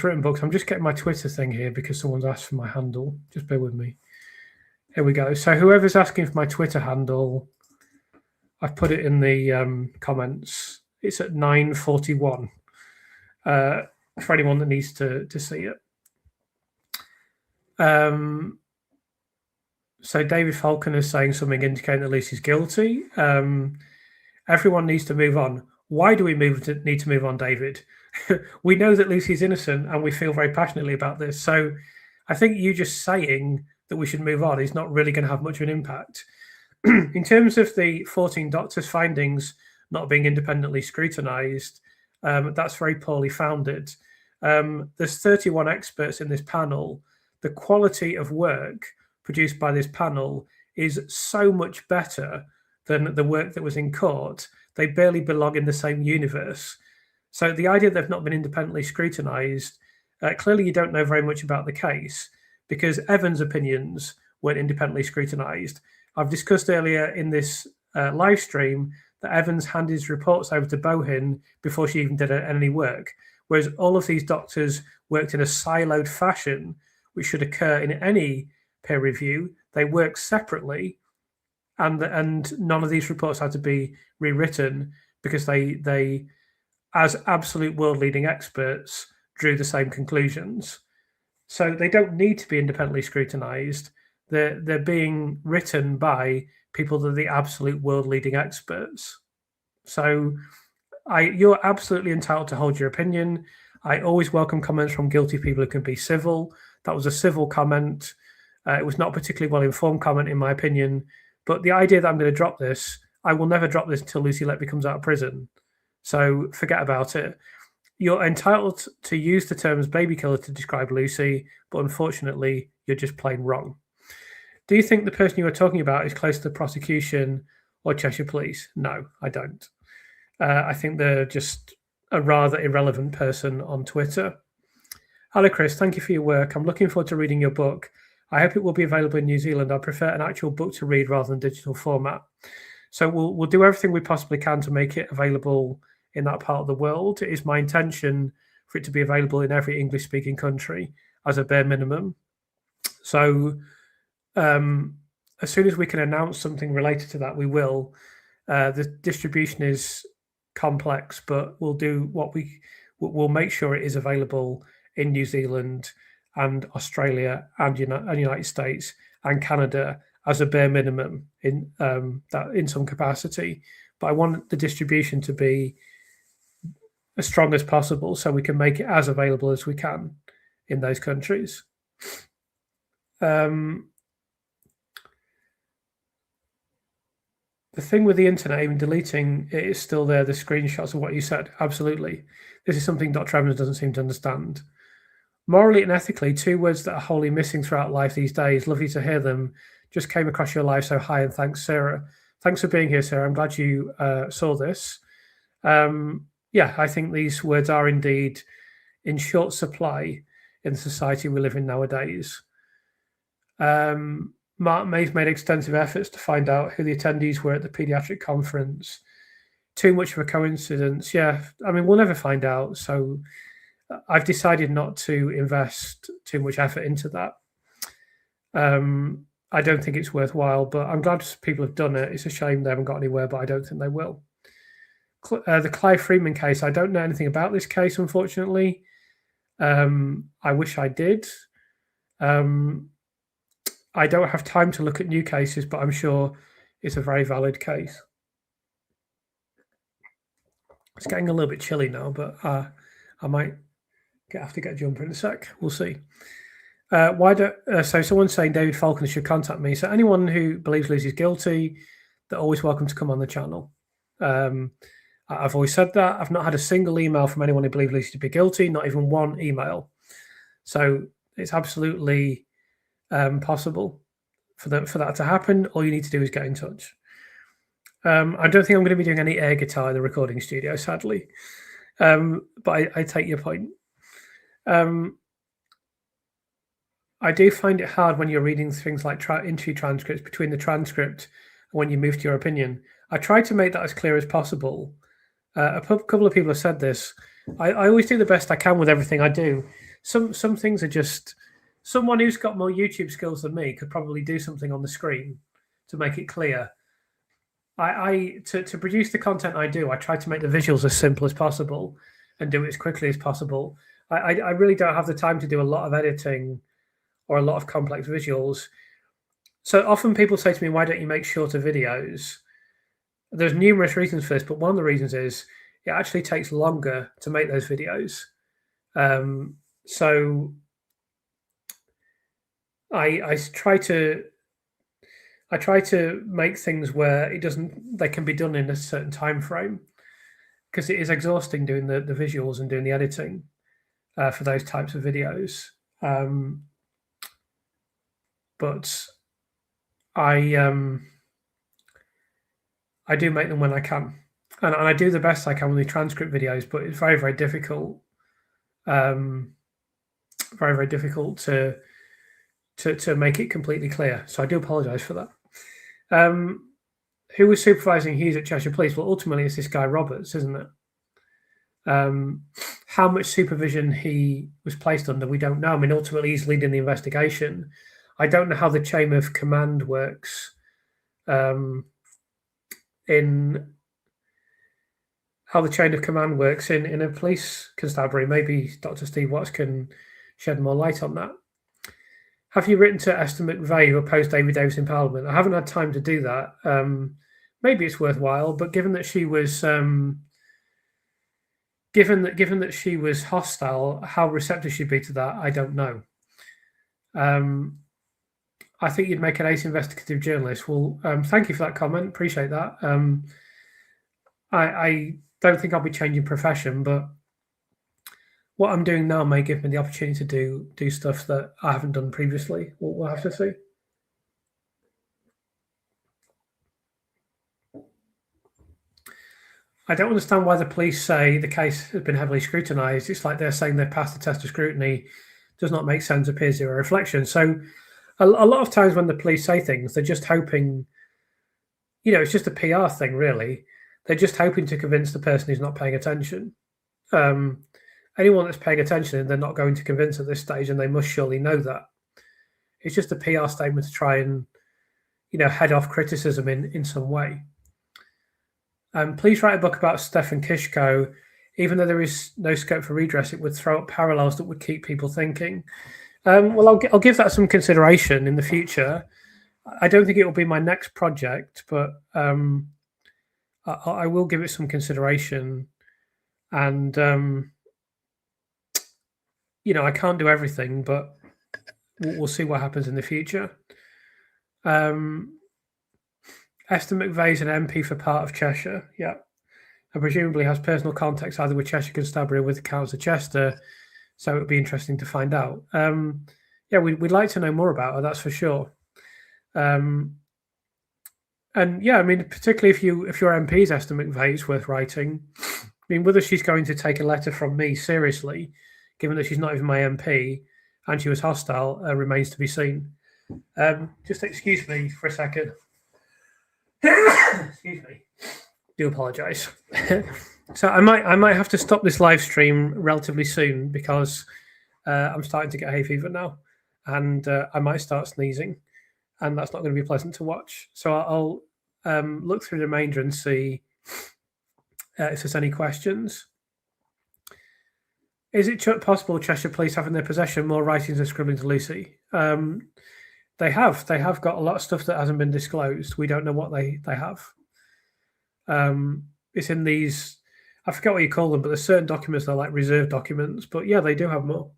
[SPEAKER 1] written books. I'm just getting my Twitter thing here because someone's asked for my handle. Just bear with me. Here we go. So whoever's asking for my Twitter handle, I've put it in the comments. It's at 9:41 for anyone that needs to see it. So David Falcon is saying something indicating that Lucy's guilty. Everyone needs to move on. Why do we need to move on, David? We know that Lucy's innocent and we feel very passionately about this. So I think you just saying that we should move on is not really going to have much of an impact. In terms of the 14 doctors' findings not being independently scrutinised, that's very poorly founded. There's 31 experts in this panel. The quality of work produced by this panel is so much better than the work that was in court. They barely belong in the same universe. So the idea they've not been independently scrutinised, clearly you don't know very much about the case because Evan's opinions weren't independently scrutinised. I've discussed earlier in this live stream that Evans handed his reports over to Bohin before she even did any work, whereas all of these doctors worked in a siloed fashion, which should occur in any peer review. They worked separately, and none of these reports had to be rewritten because they as absolute world-leading experts, drew the same conclusions. So they don't need to be independently scrutinised. They're being written by people that are the absolute world-leading experts. So you're absolutely entitled to hold your opinion. I always welcome comments from guilty people who can be civil. That was a civil comment. It was not a particularly well-informed comment, in my opinion. But the idea that I'm going to drop this, I will never drop this until Lucy Letby comes out of prison. So forget about it. You're entitled to use the terms baby killer to describe Lucy, but unfortunately, you're just plain wrong. Do you think the person you are talking about is close to the prosecution or Cheshire Police? No, I don't. I think they're just a rather irrelevant person on Twitter. Hello, Chris. Thank you for your work. I'm looking forward to reading your book. I hope it will be available in New Zealand. I prefer an actual book to read rather than digital format. So we'll do everything we possibly can to make it available in that part of the world. It is my intention for it to be available in every English-speaking country as a bare minimum. So as soon as we can announce something related to that, we will. The distribution is complex, but we'll do we'll make sure it is available in New Zealand and Australia and United States and Canada as a bare minimum in some capacity. But I want the distribution to be as strong as possible so we can make it as available as we can in those countries. The thing with the internet, even deleting it, is still there, the screenshots of what you said. Absolutely. This is something Dr. Evans doesn't seem to understand. Morally and ethically, two words that are wholly missing throughout life these days. Lovely to hear them. Just came across your live, so hi and thanks, Sarah. Thanks for being here, Sarah. I'm glad you saw this. Yeah, I think these words are indeed in short supply in the society we live in nowadays. Mark May's made extensive efforts to find out who the attendees were at the paediatric conference. Too much of a coincidence. Yeah, I mean, we'll never find out. So I've decided not to invest too much effort into that. I don't think it's worthwhile, but I'm glad people have done it. It's a shame they haven't got anywhere, but I don't think they will. The Clive Freeman case, I don't know anything about this case, unfortunately. I wish I did. I don't have time to look at new cases, but I'm sure it's a very valid case. It's getting a little bit chilly now, but I might have to get a jumper in a sec. We'll see. So someone's saying David Falconer should contact me. So anyone who believes Lucy's guilty, they're always welcome to come on the channel. I've always said that. I've not had a single email from anyone who believes Lucy to be guilty, not even one email. So it's absolutely possible for that to happen. All you need to do is get in touch. I don't think I'm going to be doing any air guitar in the recording studio, sadly. But I take your point. I do find it hard when you're reading things like interview transcripts between the transcript and when you move to your opinion. I try to make that as clear as possible. A couple of people have said this. I always do the best I can with everything I do. Some things are just... Someone who's got more YouTube skills than me could probably do something on the screen to make it clear. To produce the content I do, I try to make the visuals as simple as possible and do it as quickly as possible. I really don't have the time to do a lot of editing or a lot of complex visuals. So often people say to me, why don't you make shorter videos? There's numerous reasons for this, but one of the reasons is it actually takes longer to make those videos. So I try to make things where they can be done in a certain time frame, because it is exhausting doing the visuals and doing the editing for those types of videos. But I do make them when I can, and I do the best I can with the transcript videos. But it's very, very difficult, very, very difficult to make it completely clear. So I do apologise for that. Who was supervising Hughes at Cheshire Police? Well, ultimately it's this guy Roberts, isn't it? How much supervision he was placed under, we don't know. I mean, ultimately he's leading the investigation. I don't know how the chain of command works in a police constabulary. Maybe Dr. Steve Watts can shed more light on that. Have you written to Esther McVeigh who opposed David Davis in Parliament? I haven't had time to do that. Maybe it's worthwhile, but given that she was given that she was hostile, how receptive she'd be to that, I don't know. I think you'd make an ace investigative journalist. Well, thank you for that comment. Appreciate that. I don't think I'll be changing profession, but what I'm doing now may give me the opportunity to do stuff that I haven't done previously. We'll have to see. I don't understand why the police say the case has been heavily scrutinised. It's like they're saying they passed the test of scrutiny. Does not make sense, appears zero reflection. So a lot of times when the police say things, they're just hoping, it's just a PR thing, really. They're just hoping to convince the person who's not paying attention. Anyone that's paying attention, they're not going to convince at this stage, and they must surely know that. It's just a PR statement to try and, head off criticism in some way. Please write a book about Stefan Kishko. Even though there is no scope for redress, it would throw up parallels that would keep people thinking. Well, I'll give that some consideration in the future. I don't think it will be my next project, but I will give it some consideration. And, I can't do everything, but we'll see what happens in the future. Esther McVeigh's an MP for part of Cheshire, yeah. And presumably has personal contacts either with Cheshire Constabulary or with the Council of Chester, so it would be interesting to find out. Yeah, we'd like to know more about her, that's for sure. And yeah, I mean, particularly if your MP's estimate McVeigh's worth writing. I mean, whether she's going to take a letter from me seriously, given that she's not even my MP and she was hostile, remains to be seen. Just excuse me for a second. Excuse me. Do apologise. So I might have to stop this live stream relatively soon because I'm starting to get hay fever now, and I might start sneezing, and that's not going to be pleasant to watch. So I'll look through the remainder and see if there's any questions. Is it possible Cheshire Police have in their possession more writings and scribbling to Lucy? They have got a lot of stuff that hasn't been disclosed. We don't know what they have. It's in these, I forget what you call them, but there's certain documents that are like reserved documents. But yeah, they do have more.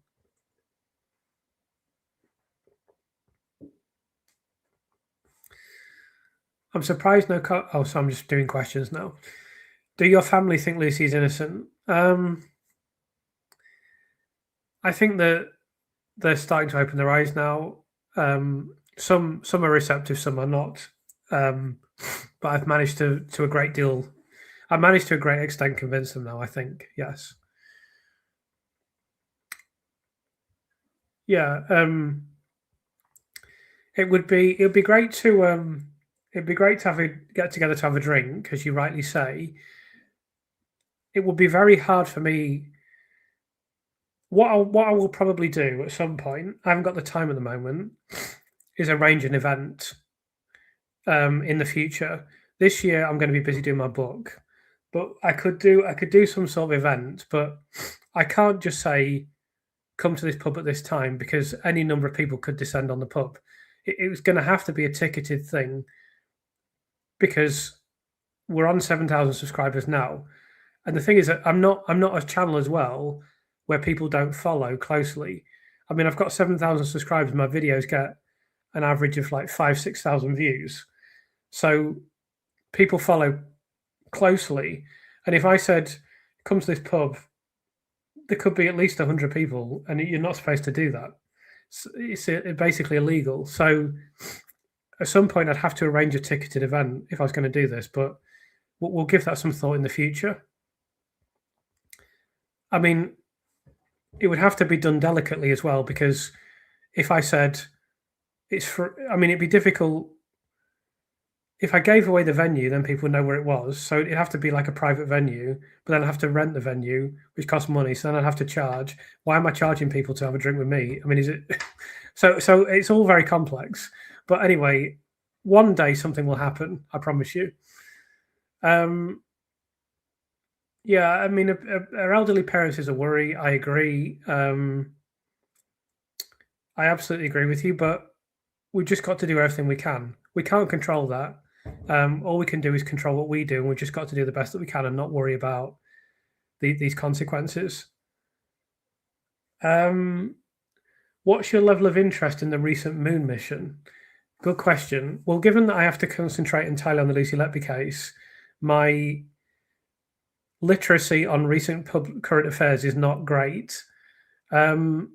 [SPEAKER 1] I'm surprised so I'm just doing questions now. Do your family think Lucy is innocent? I think that they're starting to open their eyes now. Some are receptive, some are not. But I've managed to a great deal. I managed to a great extent convince them now, I think. Yes. Yeah. It would be great to get together to have a drink, as you rightly say. It would be very hard for me. What I will probably do at some point, I haven't got the time at the moment, is arrange an event in the future. This year I'm going to be busy doing my book, but I could do some sort of event, but I can't just say come to this pub at this time because any number of people could descend on the pub. It was going to have to be a ticketed thing because we're on 7,000 subscribers now. And the thing is that I'm not a channel as well where people don't follow closely. I mean, I've got 7,000 subscribers. My videos get an average of like 5,000-6,000 views. So people follow closely. And if I said, come to this pub, there could be at least 100 people, and you're not supposed to do that. It's basically illegal. So at some point, I'd have to arrange a ticketed event if I was going to do this, but we'll give that some thought in the future. I mean, it would have to be done delicately as well, because if I said it'd be difficult. If I gave away the venue, then people would know where it was. So it'd have to be like a private venue, but then I'd have to rent the venue, which costs money. So then I'd have to charge. Why am I charging people to have a drink with me? I mean, is it so it's all very complex. But anyway, one day something will happen, I promise you. Yeah, I mean, our elderly parents is a worry. I agree. I absolutely agree with you, but we've just got to do everything we can. We can't control that. All we can do is control what we do, and we've just got to do the best that we can and not worry about these consequences. What's your level of interest in the recent moon mission? Good question. Well, given that I have to concentrate entirely on the Lucy Letby case, my literacy on recent current affairs is not great. I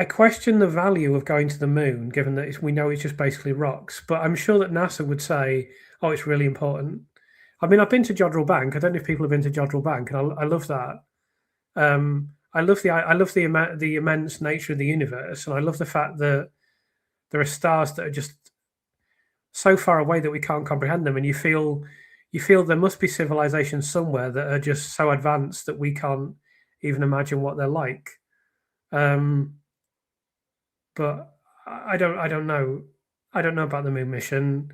[SPEAKER 1] question the value of going to the moon, given that we know it's just basically rocks. But I'm sure that NASA would say, "Oh, it's really important." I mean, I've been to Jodrell Bank. I don't know if people have been to Jodrell Bank, and I love that. I love the immense nature of the universe, and I love the fact that there are stars that are just so far away that we can't comprehend them, and you feel there must be civilizations somewhere that are just so advanced that we can't even imagine what they're like. But I don't know. I don't know about the moon mission.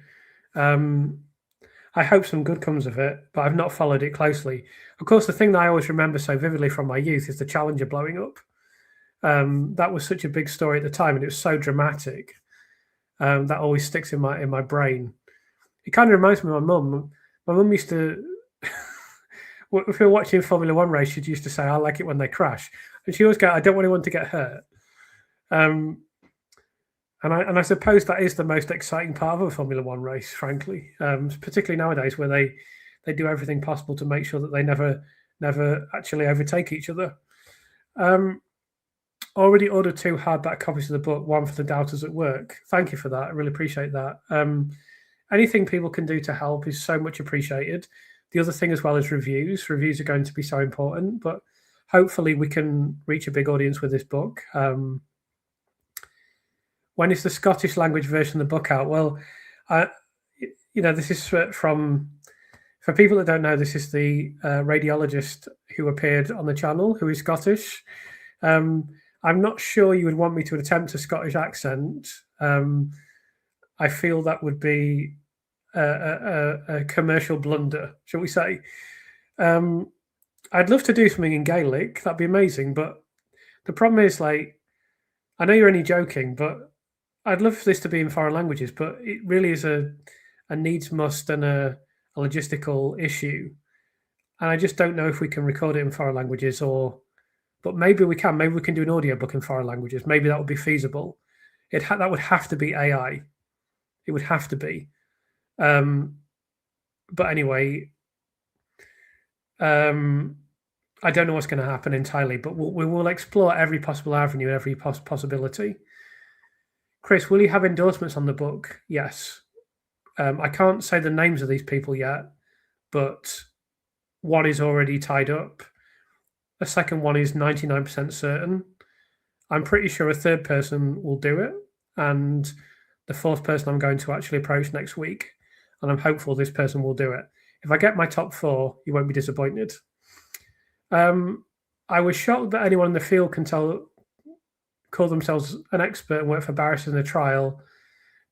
[SPEAKER 1] I hope some good comes of it, but I've not followed it closely. Of course, the thing that I always remember so vividly from my youth is the Challenger blowing up. That was such a big story at the time, and it was so dramatic. That always sticks in my brain. It kind of reminds me of my mum. My mum used to, if we were watching Formula One race, she used to say, "I like it when they crash," and she always go, "I don't want anyone to get hurt." And I suppose that is the most exciting part of a Formula One race, frankly, particularly nowadays where they do everything possible to make sure that they never actually overtake each other. Already ordered 2 hardback copies of the book, one for the doubters at work. Thank you for that. I really appreciate that. Anything people can do to help is so much appreciated. The other thing as well is reviews. Reviews are going to be so important, but hopefully we can reach a big audience with this book. When is the Scottish language version of the book out? Well, this is from, for people that don't know, this is the radiologist who appeared on the channel, who is Scottish. I'm not sure you would want me to attempt a Scottish accent. I feel that would be a commercial blunder, shall we say. I'd love to do something in Gaelic. That'd be amazing. But the problem is, I know you're only joking, but I'd love for this to be in foreign languages, but it really is a needs must and a logistical issue. And I just don't know if we can record it in foreign languages but maybe we can. Maybe we can do an audiobook in foreign languages. Maybe that would be feasible. That would have to be AI. It would have to be. But anyway, I don't know what's going to happen entirely, but we will explore every possible avenue, every possibility. Chris, will you have endorsements on the book? Yes. I can't say the names of these people yet, but one is already tied up. A second one is 99% certain. I'm pretty sure a third person will do it, and the fourth person I'm going to actually approach next week, and I'm hopeful this person will do it. If I get my top 4, you won't be disappointed. I was shocked that anyone in the field can call themselves an expert and work for barristers in a trial.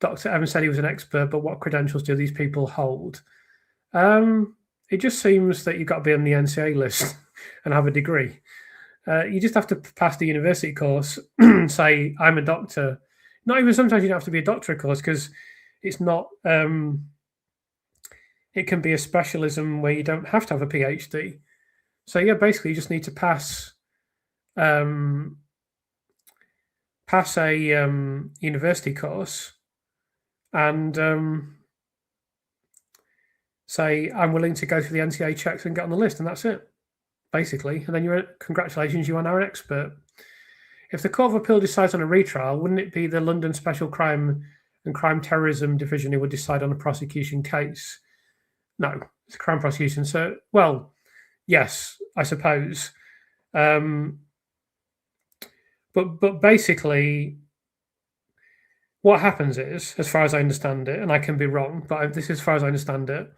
[SPEAKER 1] Dr. Evans said he was an expert, but what credentials do these people hold? It just seems that you've got to be on the NCA list and have a degree. You just have to pass the university course, say, I'm a doctor. Not even sometimes you don't have to be a doctor, of course, because it's not, it can be a specialism where you don't have to have a PhD. So yeah, basically you just need to pass a university course and say, I'm willing to go through the NCA checks and get on the list, and that's it, basically. And then congratulations, you are now an expert. If the Court of Appeal decides on a retrial, wouldn't it be the London Special Crime and Crime Terrorism Division who would decide on a prosecution case? No, it's a crime prosecution. So, well, yes, I suppose. But basically, what happens is, as far as I understand it, and I can be wrong, but this is as far as I understand it,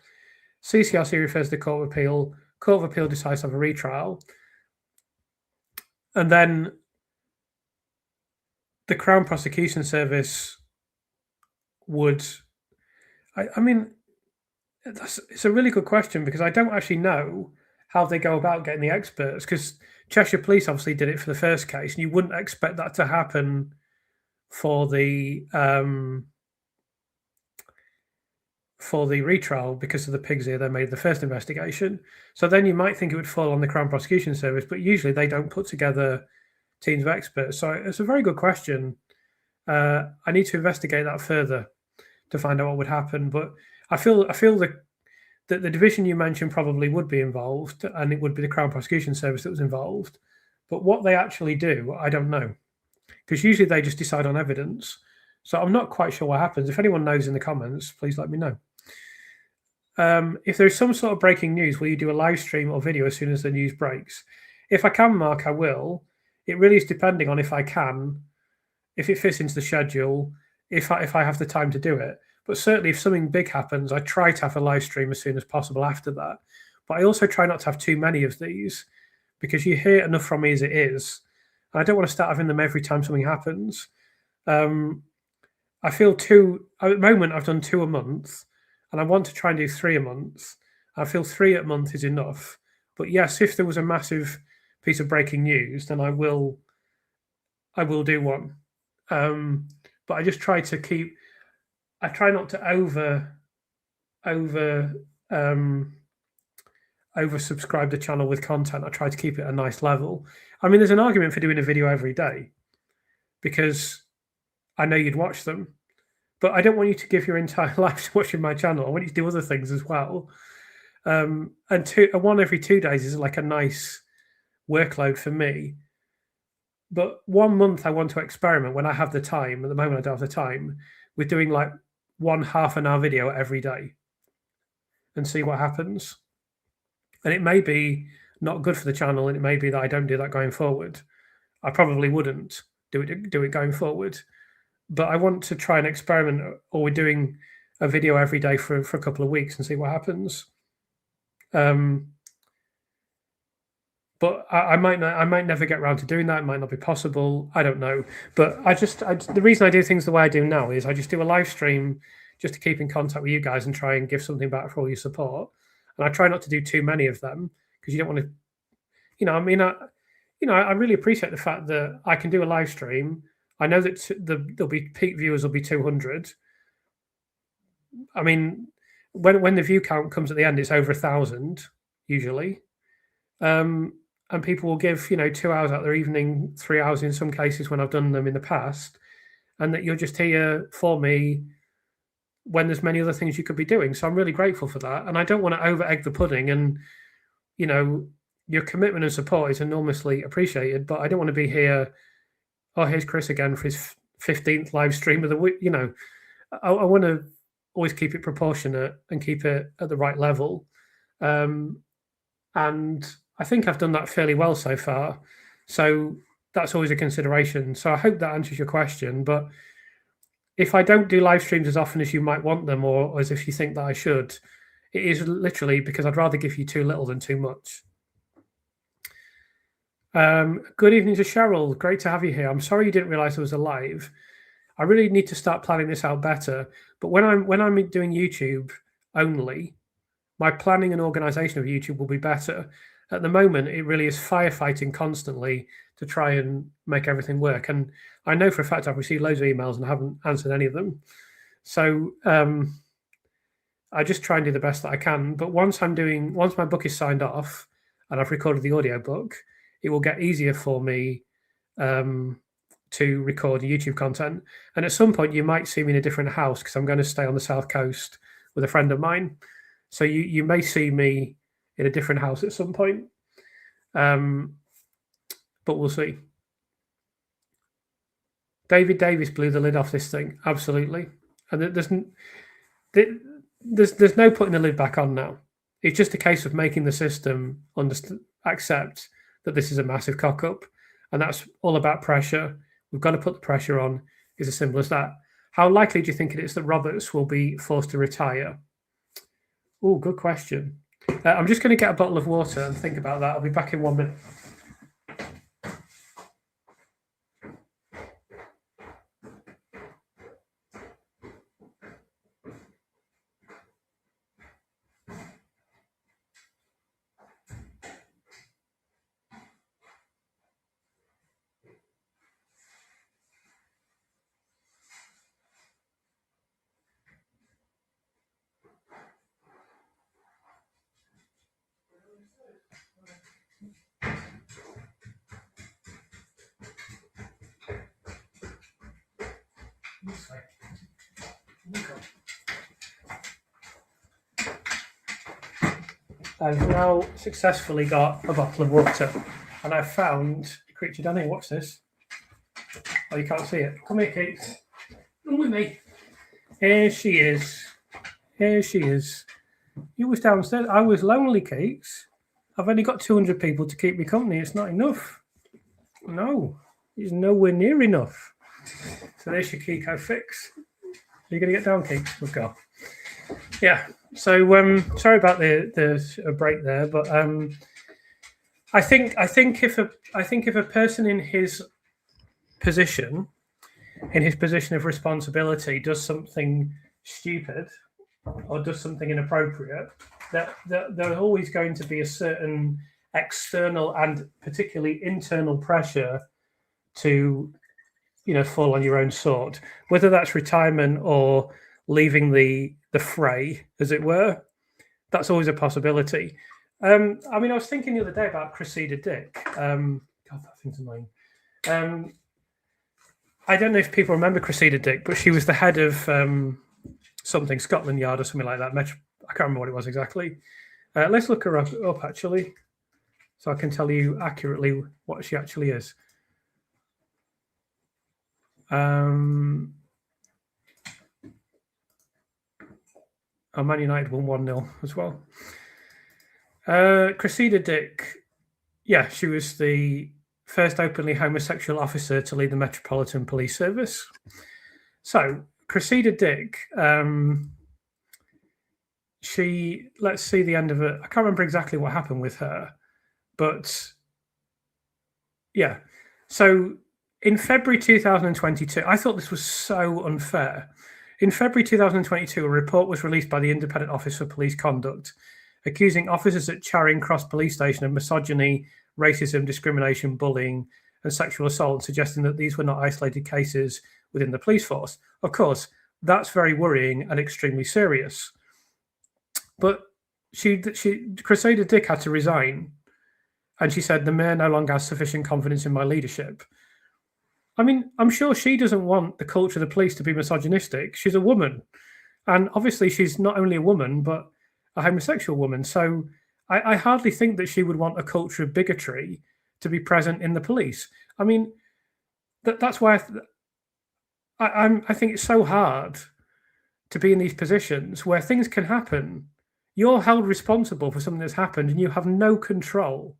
[SPEAKER 1] CCRC refers to the Court of Appeal, Court of Appeal decides to have a retrial, and then the Crown Prosecution Service would... I mean, it's a really good question, because I don't actually know how they go about getting the experts, because Cheshire Police obviously did it for the first case, and you wouldn't expect that to happen for the retrial because of the pig's ear they made the first investigation. So then you might think it would fall on the Crown Prosecution Service, but usually they don't put together teams of experts. So it's a very good question. I need to investigate that further to find out what would happen. But I feel that the division you mentioned probably would be involved, and it would be the Crown Prosecution Service that was involved. But what they actually do, I don't know, because usually they just decide on evidence. So I'm not quite sure what happens. If anyone knows in the comments, please let me know. If there's some sort of breaking news, will you do a live stream or video as soon as the news breaks? If I can, Mark, I will. It really is depending on if I can, if it fits into the schedule, if I have the time to do it. But certainly if something big happens, I try to have a live stream as soon as possible after that. But I also try not to have too many of these, because you hear enough from me as it is. And I don't want to start having them every time something happens. I feel at the moment I've done 2 a month, and I want to try and do 3 a month. I feel 3 a month is enough. But yes, if there was a massive piece of breaking news, then I will do one. But I just try to I try not to oversubscribe the channel with content. I try to keep it at a nice level. I mean, there's an argument for doing a video every day, because I know you'd watch them, but I don't want you to give your entire life to watching my channel. I want you to do other things as well. And one every 2 days is like a nice workload for me. But 1 month I want to experiment when I have the time. At the moment, I don't have the time with doing like one half-an-hour video every day and see what happens. And it may be not good for the channel, and it may be that I don't do that going forward. I probably wouldn't do it going forward, but I want to try and experiment. Or we're doing a video every day for a couple of weeks and see what happens. But I might never get around to doing that. It might not be possible. I don't know. But the reason I do things the way I do now is I just do a live stream just to keep in contact with you guys and try and give something back for all your support. And I try not to do too many of them because you don't want to, I really appreciate the fact that I can do a live stream. I know that there'll be peak viewers will be 200. I mean, when the view count comes at the end, it's over 1,000 usually. And people will give 2 hours out of their evening, 3 hours in some cases when I've done them in the past, and that you're just here for me when there's many other things you could be doing. So I'm really grateful for that, and I don't want to over egg the pudding. And your commitment and support is enormously appreciated, but I don't want to be here. Oh, here's Chris again for his 15th live stream of the week. I want to always keep it proportionate and keep it at the right level. And I think I've done that fairly well so far. So that's always a consideration. So I hope that answers your question. But if I don't do live streams as often as you might want them, or as if you think that I should, it is literally because I'd rather give you too little than too much. Good evening to Cheryl. Great to have you here. I'm sorry you didn't realize I was alive. I really need to start planning this out better. But when I'm doing YouTube only, my planning and organization of YouTube will be better. At the moment, it really is firefighting constantly to try and make everything work. And I know for a fact I've received loads of emails and haven't answered any of them. So I just try and do the best that I can. But once my book is signed off and I've recorded the audiobook, it will get easier for me to record YouTube content. And at some point, you might see me in a different house because I'm going to stay on the South Coast with a friend of mine. So you may see me in a different house at some point, but we'll see. David Davis blew the lid off this thing, absolutely, and there's no putting the lid back on now. It's just a case of making the system accept that this is a massive cock up, and that's all about pressure. We've got to put the pressure on. It's as simple as that. How likely do you think it is that Roberts will be forced to retire? Oh, good question. I'm just going to get a bottle of water and think about that. I'll be back in 1 minute. I've now successfully got a bottle of water, and I've found a creature down here. What's this? Oh, you can't see it. Come here, Kate. Come with me. Here she is. Here she is. You was downstairs. I was lonely, Kate. I've only got 200 people to keep me company. It's not enough. No, it's nowhere near enough. So there's your Kiko fix. Are you going to get down, Kate? We'll go. Yeah. So sorry about the break there, but I think if a person in his position of responsibility does something stupid or does something inappropriate, that there's always going to be a certain external and particularly internal pressure to fall on your own sword, whether that's retirement or leaving the fray, as it were. That's always a possibility. I was thinking the other day about Cressida Dick. God, that thing's annoying. I don't know if people remember Cressida Dick, but she was the head of something, Scotland Yard or something like that. I can't remember what it was exactly. Let's look her up actually, so I can tell you accurately what she actually is. Man United won 1-0 as well. Cressida Dick, yeah, she was the first openly homosexual officer to lead the Metropolitan Police Service. So, Cressida Dick, let's see the end of it. I can't remember exactly what happened with her, but yeah. So, in February 2022, I thought this was so unfair. In February 2022, a report was released by the Independent Office for Police Conduct, accusing officers at Charing Cross Police Station of misogyny, racism, discrimination, bullying, and sexual assault, suggesting that these were not isolated cases within the police force. Of course, that's very worrying and extremely serious. But Cressida Dick had to resign, and she said the mayor no longer has sufficient confidence in my leadership. I mean, I'm sure she doesn't want the culture of the police to be misogynistic. She's a woman, and obviously she's not only a woman but a homosexual woman. So I hardly think that she would want a culture of bigotry to be present in the police. I mean, that's why I think it's so hard to be in these positions where things can happen. You're held responsible for something that's happened, and you have no control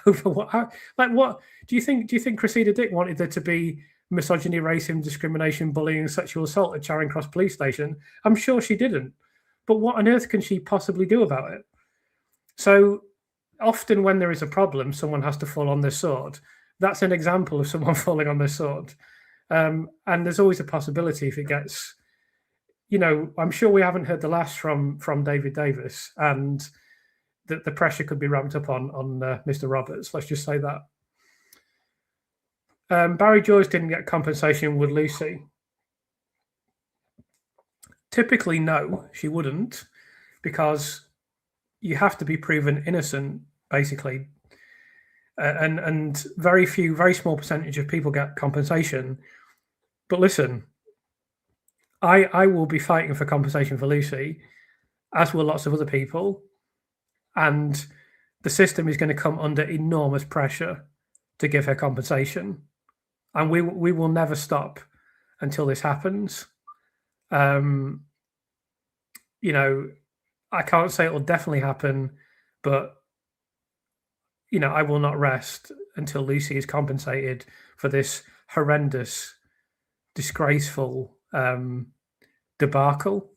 [SPEAKER 1] over what do you think Cressida Dick wanted there to be misogyny, racism, discrimination, bullying, and sexual assault at Charing Cross Police Station? I'm sure she didn't. But what on earth can she possibly do about it? So often when there is a problem, someone has to fall on their sword. That's an example of someone falling on their sword. And there's always a possibility if it gets, I'm sure we haven't heard the last from David Davis, and that the pressure could be ramped up on Mr. Roberts. Let's just say that. Barry Joyce didn't get compensation, would Lucy? Typically, no, she wouldn't, because you have to be proven innocent, basically. And very small percentage of people get compensation. But listen, I will be fighting for compensation for Lucy, as will lots of other people. And the system is going to come under enormous pressure to give her compensation. And we will never stop until this happens. I can't say it will definitely happen, but, I will not rest until Lucy is compensated for this horrendous, disgraceful debacle.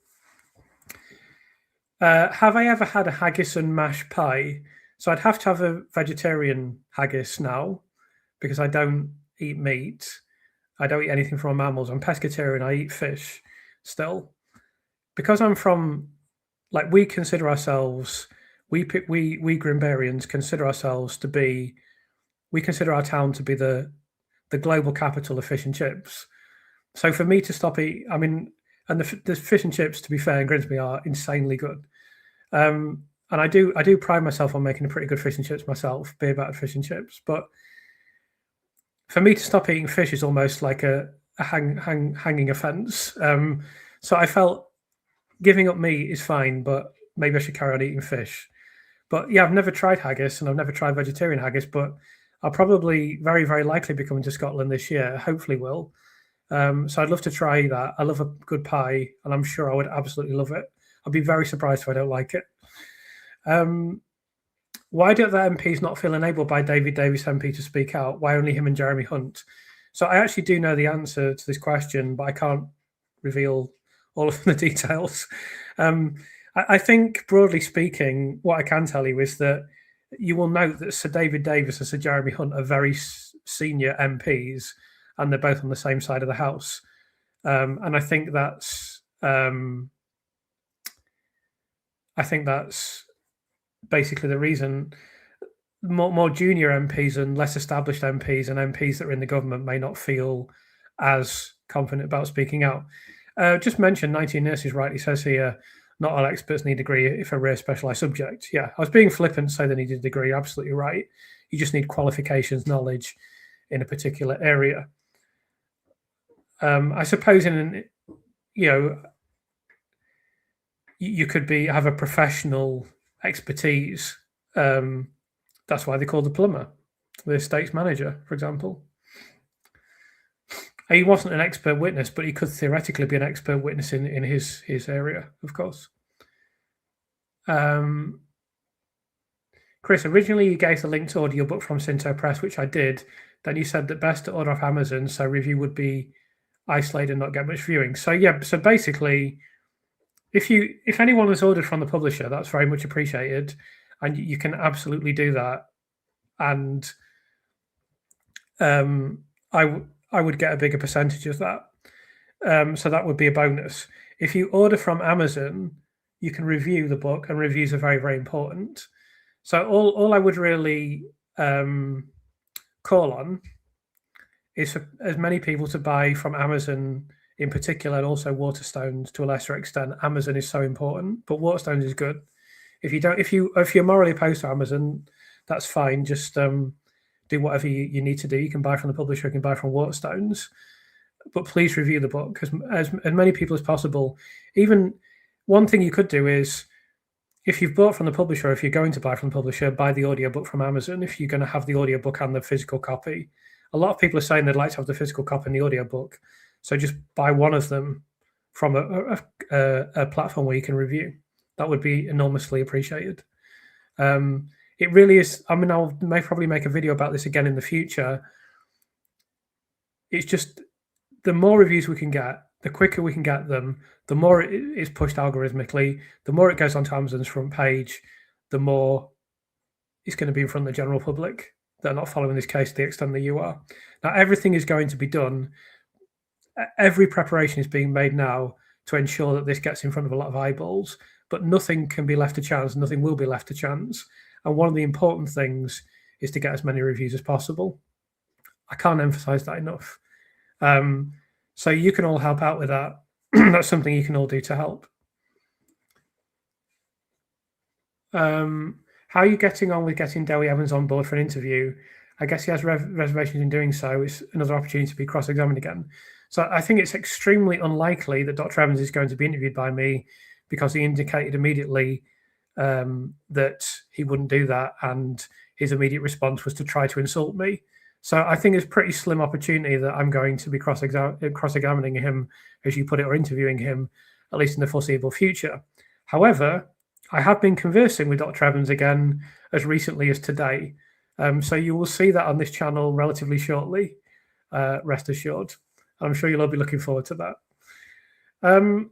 [SPEAKER 1] Have I ever had a haggis and mash pie? So I'd have to have a vegetarian haggis now, because I don't eat meat. I don't eat anything from mammals. I'm pescatarian. I eat fish still. Because I'm from, we consider ourselves, we Grimbarians consider ourselves to be, we consider our town to be the global capital of fish and chips. So for me to stop eating, and the fish and chips, to be fair, in Grimsby are insanely good. And I do pride myself on making a pretty good fish and chips myself, beer battered fish and chips. But for me to stop eating fish is almost like a hanging offence. So I felt giving up meat is fine, but maybe I should carry on eating fish. But yeah, I've never tried haggis, and I've never tried vegetarian haggis, but I'll probably very, very likely be coming to Scotland this year. Hopefully will. So I'd love to try that. I love a good pie, and I'm sure I would absolutely love it. I'd be very surprised if I don't like it. Why do the MPs not feel enabled by David Davis MP to speak out? Why only him and Jeremy Hunt? So I actually do know the answer to this question, but I can't reveal all of the details. I think, broadly speaking, what I can tell you is that you will note that Sir David Davis and Sir Jeremy Hunt are very senior MPs, and they're both on the same side of the House. And I think that's basically the reason. More junior MPs and less established MPs and MPs that are in the government may not feel as confident about speaking out. Just mentioned 19 Nurses rightly says here, not all experts need a degree if a rare specialised subject. Yeah, I was being flippant to say they needed a degree. Absolutely right. You just need qualifications, knowledge in a particular area. I suppose you could have a professional expertise. That's why they call the plumber the estates manager, for example. He wasn't an expert witness, but he could theoretically be an expert witness in his area, of course. Chris, originally you gave the link to audiobook from Cinto Press, which I did. Then you said that best to order off Amazon, so review would be isolated and not get much viewing. So yeah, so basically, if anyone has ordered from the publisher, that's very much appreciated, and you can absolutely do that. And I would get a bigger percentage of that. So that would be a bonus. If you order from Amazon, you can review the book, and reviews are very, very important. So all I would really call on is for as many people to buy from Amazon in particular, and also Waterstones to a lesser extent. Amazon is so important, but Waterstones is good. If you're morally opposed to Amazon, that's fine. Just do whatever you need to do. You can buy from the publisher, you can buy from Waterstones, but please review the book as many people as possible. Even one thing you could do is, if you've bought from the publisher, if you're going to buy from the publisher, buy the audiobook from Amazon. If you're going to have the audiobook and the physical copy, a lot of people are saying they'd like to have the physical copy and the audiobook. So just buy one of them from a platform where you can review. That would be enormously appreciated. It really is. I mean, may probably make a video about this again in the future. It's just the more reviews we can get, the quicker we can get them, the more it is pushed algorithmically, the more it goes onto Amazon's front page, the more it's going to be in front of the general public. They're not following this case to the extent that you are. Now, everything is going to be done. Every preparation is being made now to ensure that this gets in front of a lot of eyeballs, but nothing can be left to chance. Nothing will be left to chance. And one of the important things is to get as many reviews as possible. I can't emphasize that enough. So you can all help out with that. That's something you can all do to help. How are you getting on with getting Dewi Evans on board for an interview? I guess he has reservations in doing so. It's another opportunity to be cross-examined again. So I think it's extremely unlikely that Dr. Evans is going to be interviewed by me, because he indicated immediately that he wouldn't do that, and his immediate response was to try to insult me. So I think it's a pretty slim opportunity that I'm going to be cross-examining him, as you put it, or interviewing him, at least in the foreseeable future. However, I have been conversing with Dr. Evans again as recently as today. So you will see that on this channel relatively shortly, rest assured. I'm sure you'll all be looking forward to that.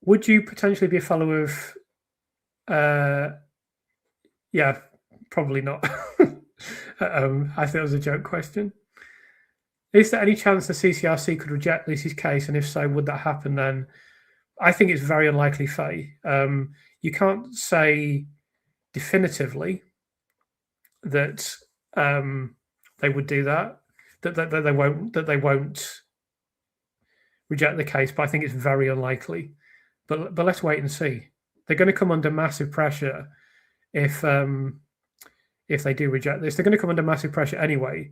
[SPEAKER 1] Would you potentially be a fellow of... yeah, probably not. I think it was a joke question. Is there any chance the CCRC could reject Lucy's case? And if so, would that happen then? I think it's very unlikely, Faye. You can't say definitively that they would do that, that they won't reject the case, but I think it's very unlikely. But let's wait and see. They're going to come under massive pressure if they do reject this. They're going to come under massive pressure anyway.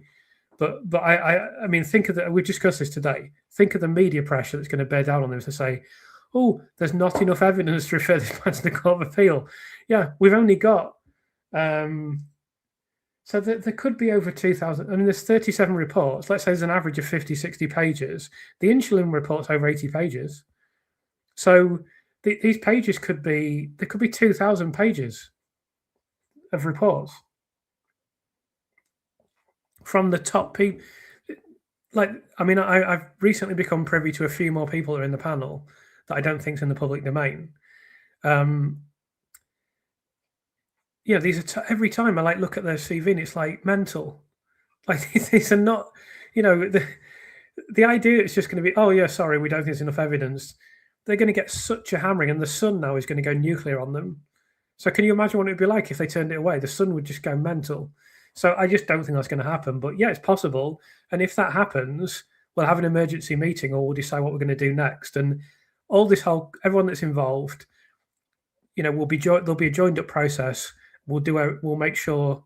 [SPEAKER 1] But I mean, think of we discussed this today. Think of the media pressure that's going to bear down on them to say, oh, there's not enough evidence to refer this back to the Court of Appeal. Yeah, we've only got so there could be over 2,000. I mean, there's 37 reports. Let's say there's an average of 50, 60 pages. The insulin report's over 80 pages. So these pages there could be 2,000 pages of reports from the top people. Like, I mean, I've recently become privy to a few more people that are in the panel that I don't think is in the public domain. Yeah, these are every time I look at their CV, and it's like mental. Like, these are not, the idea is just going to be, oh yeah, sorry, we don't think there's enough evidence. They're going to get such a hammering, and the Sun now is going to go nuclear on them. So can you imagine what it would be like if they turned it away? The Sun would just go mental. So I just don't think that's going to happen. But yeah, it's possible. And if that happens, we'll have an emergency meeting, or we'll decide what we're going to do next. And all this everyone that's involved, there'll be a joined up process. We'll make sure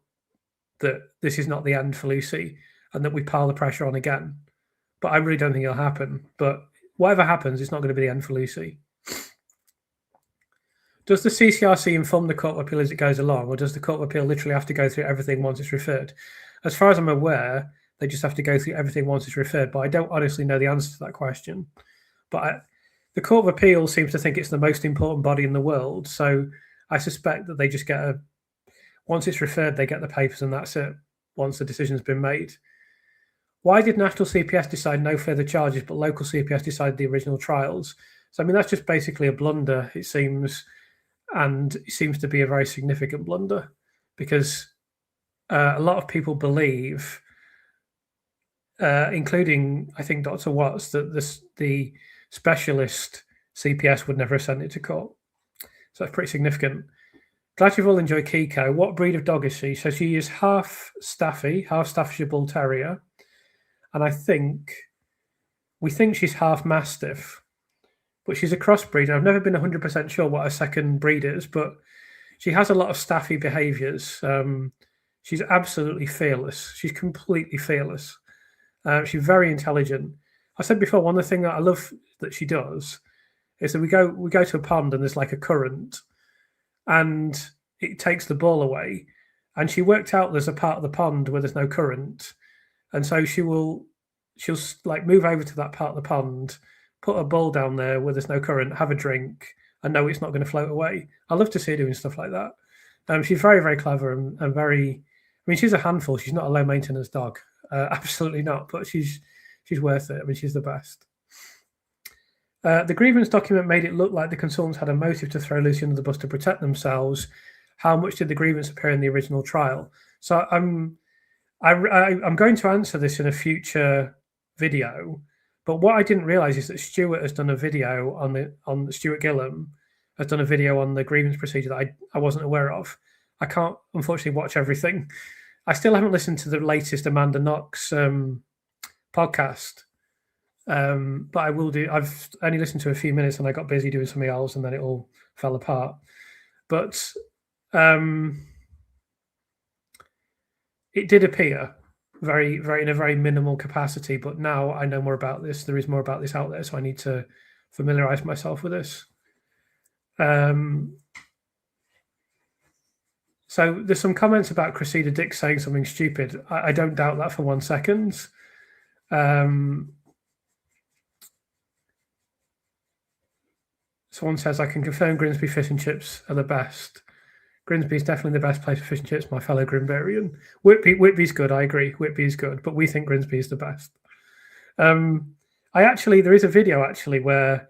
[SPEAKER 1] that this is not the end for Lucy, and that we pile the pressure on again. But I really don't think it'll happen. But whatever happens, it's not going to be the end for Lucy. Does the CCRC inform the Court of Appeal as it goes along, or does the Court of Appeal literally have to go through everything once it's referred? As far as I'm aware, They just have to go through everything once it's referred. But I don't honestly know the answer to that question. But the Court of Appeal seems to think it's the most important body in the world. So I suspect that they just get once it's referred, they get the papers and that's it, once the decision's been made. Why did national CPS decide no further charges, but local CPS decided the original trials? So, I mean, that's just basically a blunder, it seems, and it seems to be a very significant blunder because a lot of people believe, including, I think, Dr. Watts, that the specialist CPS would never have sent it to court. So that's pretty significant. Glad you've all enjoyed Kiko. What breed of dog is she? So she is half Staffy, half Staffordshire Bull Terrier. And we think she's half Mastiff. But she's a crossbreed. I've never been 100% sure what her second breed is, but she has a lot of Staffy behaviours. She's absolutely fearless. She's completely fearless. She's very intelligent. I said before, one of the things that I love that she does is that we go to a pond and there's like a current and it takes the ball away. And she worked out there's a part of the pond where there's no current. And so she'll like move over to that part of the pond, put a ball down there where there's no current, have a drink, and know it's not going to float away. I love to see her doing stuff like that. She's very, very clever and very, I mean, she's a handful. She's not a low maintenance dog. Absolutely not. But she's worth it. I mean, she's the best. The grievance document made it look like the consultants had a motive to throw Lucy under the bus to protect themselves. How much did the grievance appear in the original trial? So I'm going to answer this in a future video, but what I didn't realize is that Stuart has done a video on Stuart Gillam has done a video on the grievance procedure that I wasn't aware of. I can't unfortunately watch everything. I still haven't listened to the latest Amanda Knox podcast, but I will do. I've only listened to a few minutes and I got busy doing something else and then it all fell apart. But it did appear very, very in a very minimal capacity. But now I know more about this. There is more about this out there, so I need to familiarize myself with this. So there's some comments about Cressida Dick saying something stupid. I don't doubt that for 1 second. Someone says, I can confirm Grimsby fish and chips are the best. Grimsby is definitely the best place for fish and chips, my fellow Grimberrian. Whitby's good, I agree. Whitby's good, but we think Grimsby is the best. There is a video actually where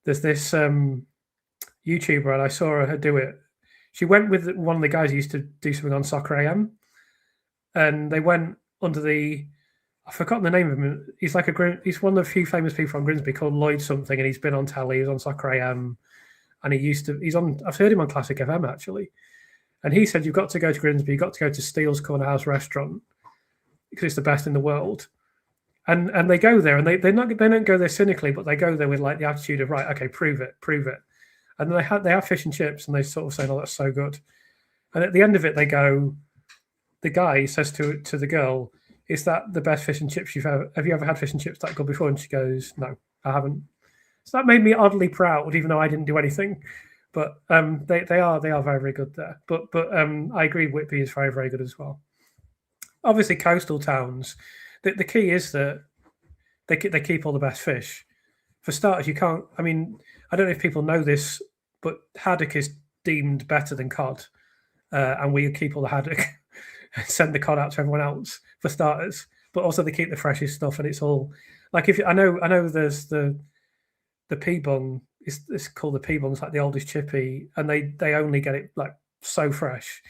[SPEAKER 1] there's this YouTuber and I saw her do it. She went with one of the guys who used to do something on Soccer AM, and they went under I've forgotten the name of him. He's he's one of the few famous people from Grimsby called Lloyd something, and he's been on telly. He's on Soccer AM, and I've heard him on Classic FM actually, and he said you've got to go to Grimsby, you've got to go to Steele's Corner House restaurant because it's the best in the world. And they go there, and they don't go there cynically, but they go there with like the attitude of right, okay, prove it. And then they have fish and chips, and they sort of say, "Oh, that's so good." And at the end of it, the guy says to the girl, "Is that the best fish and chips you've ever? Have you ever had fish and chips that good before?" And she goes, "No, I haven't." So that made me oddly proud, even though I didn't do anything. But they are very, very good there. But I agree, Whitby is very, very good as well. Obviously, coastal towns. The key is that they keep all the best fish. For starters, you can't. I mean, I don't know if people know this, but haddock is deemed better than cod, and we keep all the haddock and send the cod out to everyone else for starters. But also, they keep the freshest stuff, and it's all like if I know there's the P-bung. It's called the P-bung. It's like the oldest chippy, and they only get it like so fresh.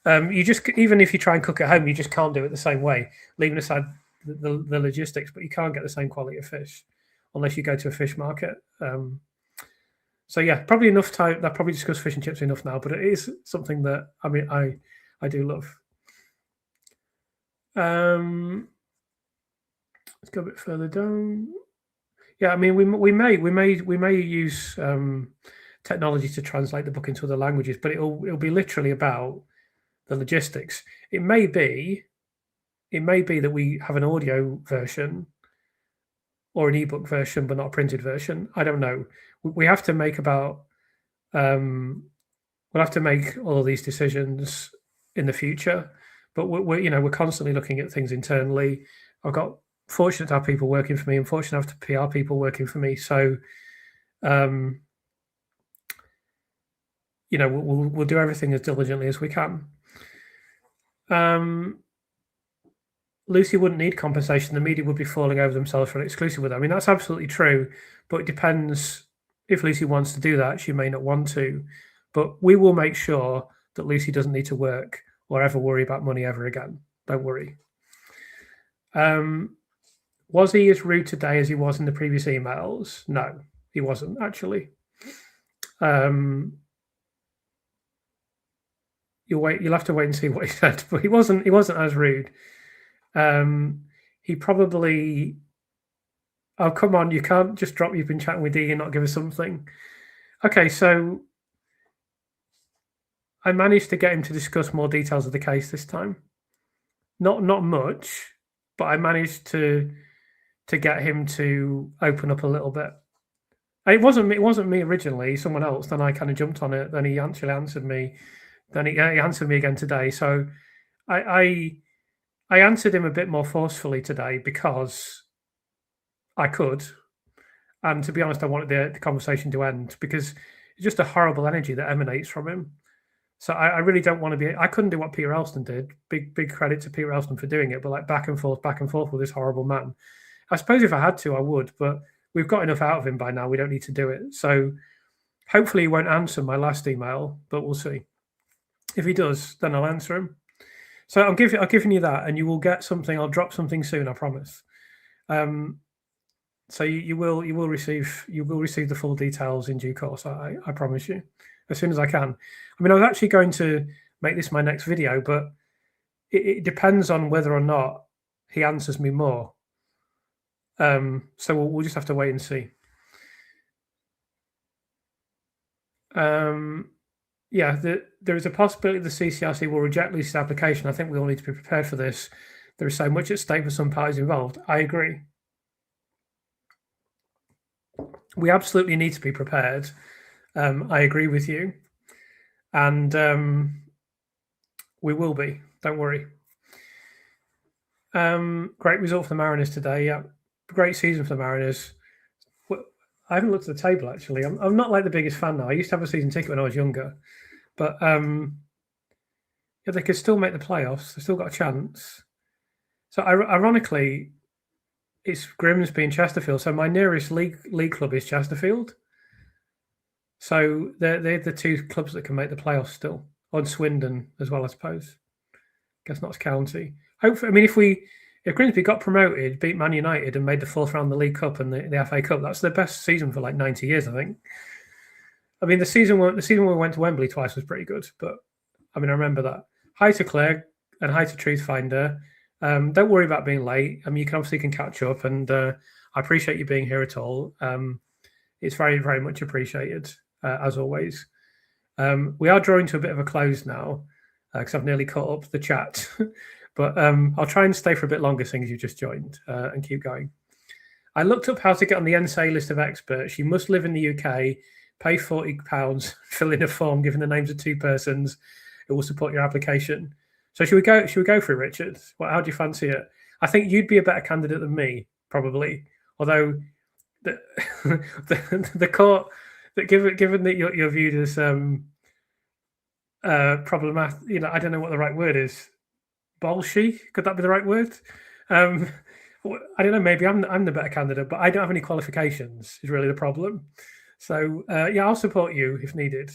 [SPEAKER 1] You just even if you try and cook at home, you just can't do it the same way. Leaving aside the logistics, but you can't get the same quality of fish unless you go to a fish market. So yeah, probably enough time. I probably discussed fish and chips enough now, but it is something that I do love. Let's go a bit further down. Yeah, I mean we may use technology to translate the book into other languages, but it'll be literally about the logistics. It may be that we have an audio version or an ebook version, but not a printed version. I don't know. We have to make we'll have to make all of these decisions in the future. But we're constantly looking at things internally. I've got fortunate to have people working for me and fortunate to have PR people working for me. So, we'll do everything as diligently as we can. Lucy wouldn't need compensation. The media would be falling over themselves for an exclusive with her. I mean, that's absolutely true, but it depends. If Lucy wants to do that, she may not want to. But we will make sure that Lucy doesn't need to work or ever worry about money ever again. Don't worry. Was he as rude today as he was in the previous emails? No, he wasn't, actually. You'll have to wait and see what he said, but he wasn't as rude. He probably, oh, come on, you can't just drop you've been chatting with Dee and not give us something. Okay, so I managed to get him to discuss more details of the case this time. Not much, but I managed to get him to open up a little bit. It wasn't me originally, someone else. Then I kind of jumped on it. Then he actually answered me. Then he answered me again today. So I answered him a bit more forcefully today because I could. And to be honest, I wanted the conversation to end because it's just a horrible energy that emanates from him. So I really don't want to be. I couldn't do what Peter Elston did. Big credit to Peter Elston for doing it. But like back and forth with this horrible man. I suppose if I had to, I would. But we've got enough out of him by now. We don't need to do it. So hopefully he won't answer my last email, but we'll see. If he does, then I'll answer him. So I'm giving you that, and you will get something. I'll drop something soon. I promise. So you will receive the full details in due course. I promise you, as soon as I can. I mean, I was actually going to make this my next video, but it depends on whether or not he answers me more. So we'll just have to wait and see. Yeah, there is a possibility the CCRC will reject Lucy's application. I think we all need to be prepared for this. There is so much at stake for some parties involved. I agree. We absolutely need to be prepared. I agree with you. And we will be. Don't worry. Great result for the Mariners today. Yeah, great season for the Mariners. I haven't looked at the table, actually. I'm not like the biggest fan now. I used to have a season ticket when I was younger. But yeah, they could still make the playoffs. They've still got a chance. So ironically, it's Grimsby and Chesterfield. So my nearest league club is Chesterfield. So they're the two clubs that can make the playoffs still. On Swindon as well, I suppose. Guess Notts County. Hopefully, I mean, if Grimsby got promoted, beat Man United, and made the fourth round of the League Cup and the FA Cup, that's their best season for like 90 years, I think. I mean, the season when we went to Wembley twice was pretty good, but I mean, I remember that. Hi to Claire and hi to Truthfinder. Don't worry about being late. I mean, you can catch up, and I appreciate you being here at all. It's very, very much appreciated, as always. We are drawing to a bit of a close now because I've nearly caught up the chat, but I'll try and stay for a bit longer, seeing as you just joined, and keep going. I looked up how to get on the NSA list of experts. You must live in the UK, pay £40, fill in a form, given the names of two persons who will support your application. So should we go for it, Richard? How do you fancy it? I think you'd be a better candidate than me, probably. Although the court, that given that you're viewed as problematic, I don't know what the right word is. Bolshy? Could that be the right word? I don't know. Maybe I'm the better candidate, but I don't have any qualifications. Is really the problem. So yeah, I'll support you if needed.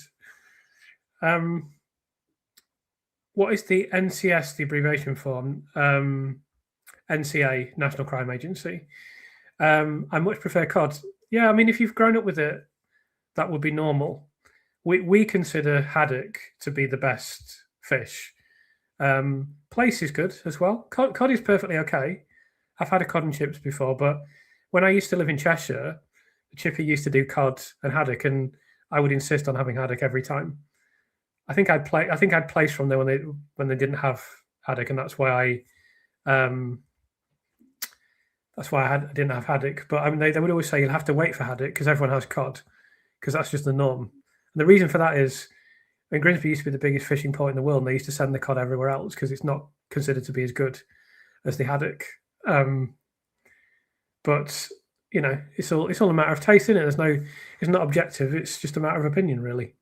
[SPEAKER 1] What is the NCS, the abbreviation for? NCA, National Crime Agency. I much prefer cod. Yeah, I mean, if you've grown up with it, that would be normal. We consider haddock to be the best fish. Plaice is good as well. Cod is perfectly okay. I've had a cod and chips before, but when I used to live in Cheshire, the chippy used to do cod and haddock, and I would insist on having haddock every time. I think I'd Plaice from there when they didn't have haddock, and that's why I didn't have haddock. But I mean, they would always say you'll have to wait for haddock because everyone has cod, because that's just the norm. And the reason for that is when Grimsby used to be the biggest fishing port in the world, and they used to send the cod everywhere else because it's not considered to be as good as the haddock. But it's all a matter of taste, isn't it? It's not objective. It's just a matter of opinion, really.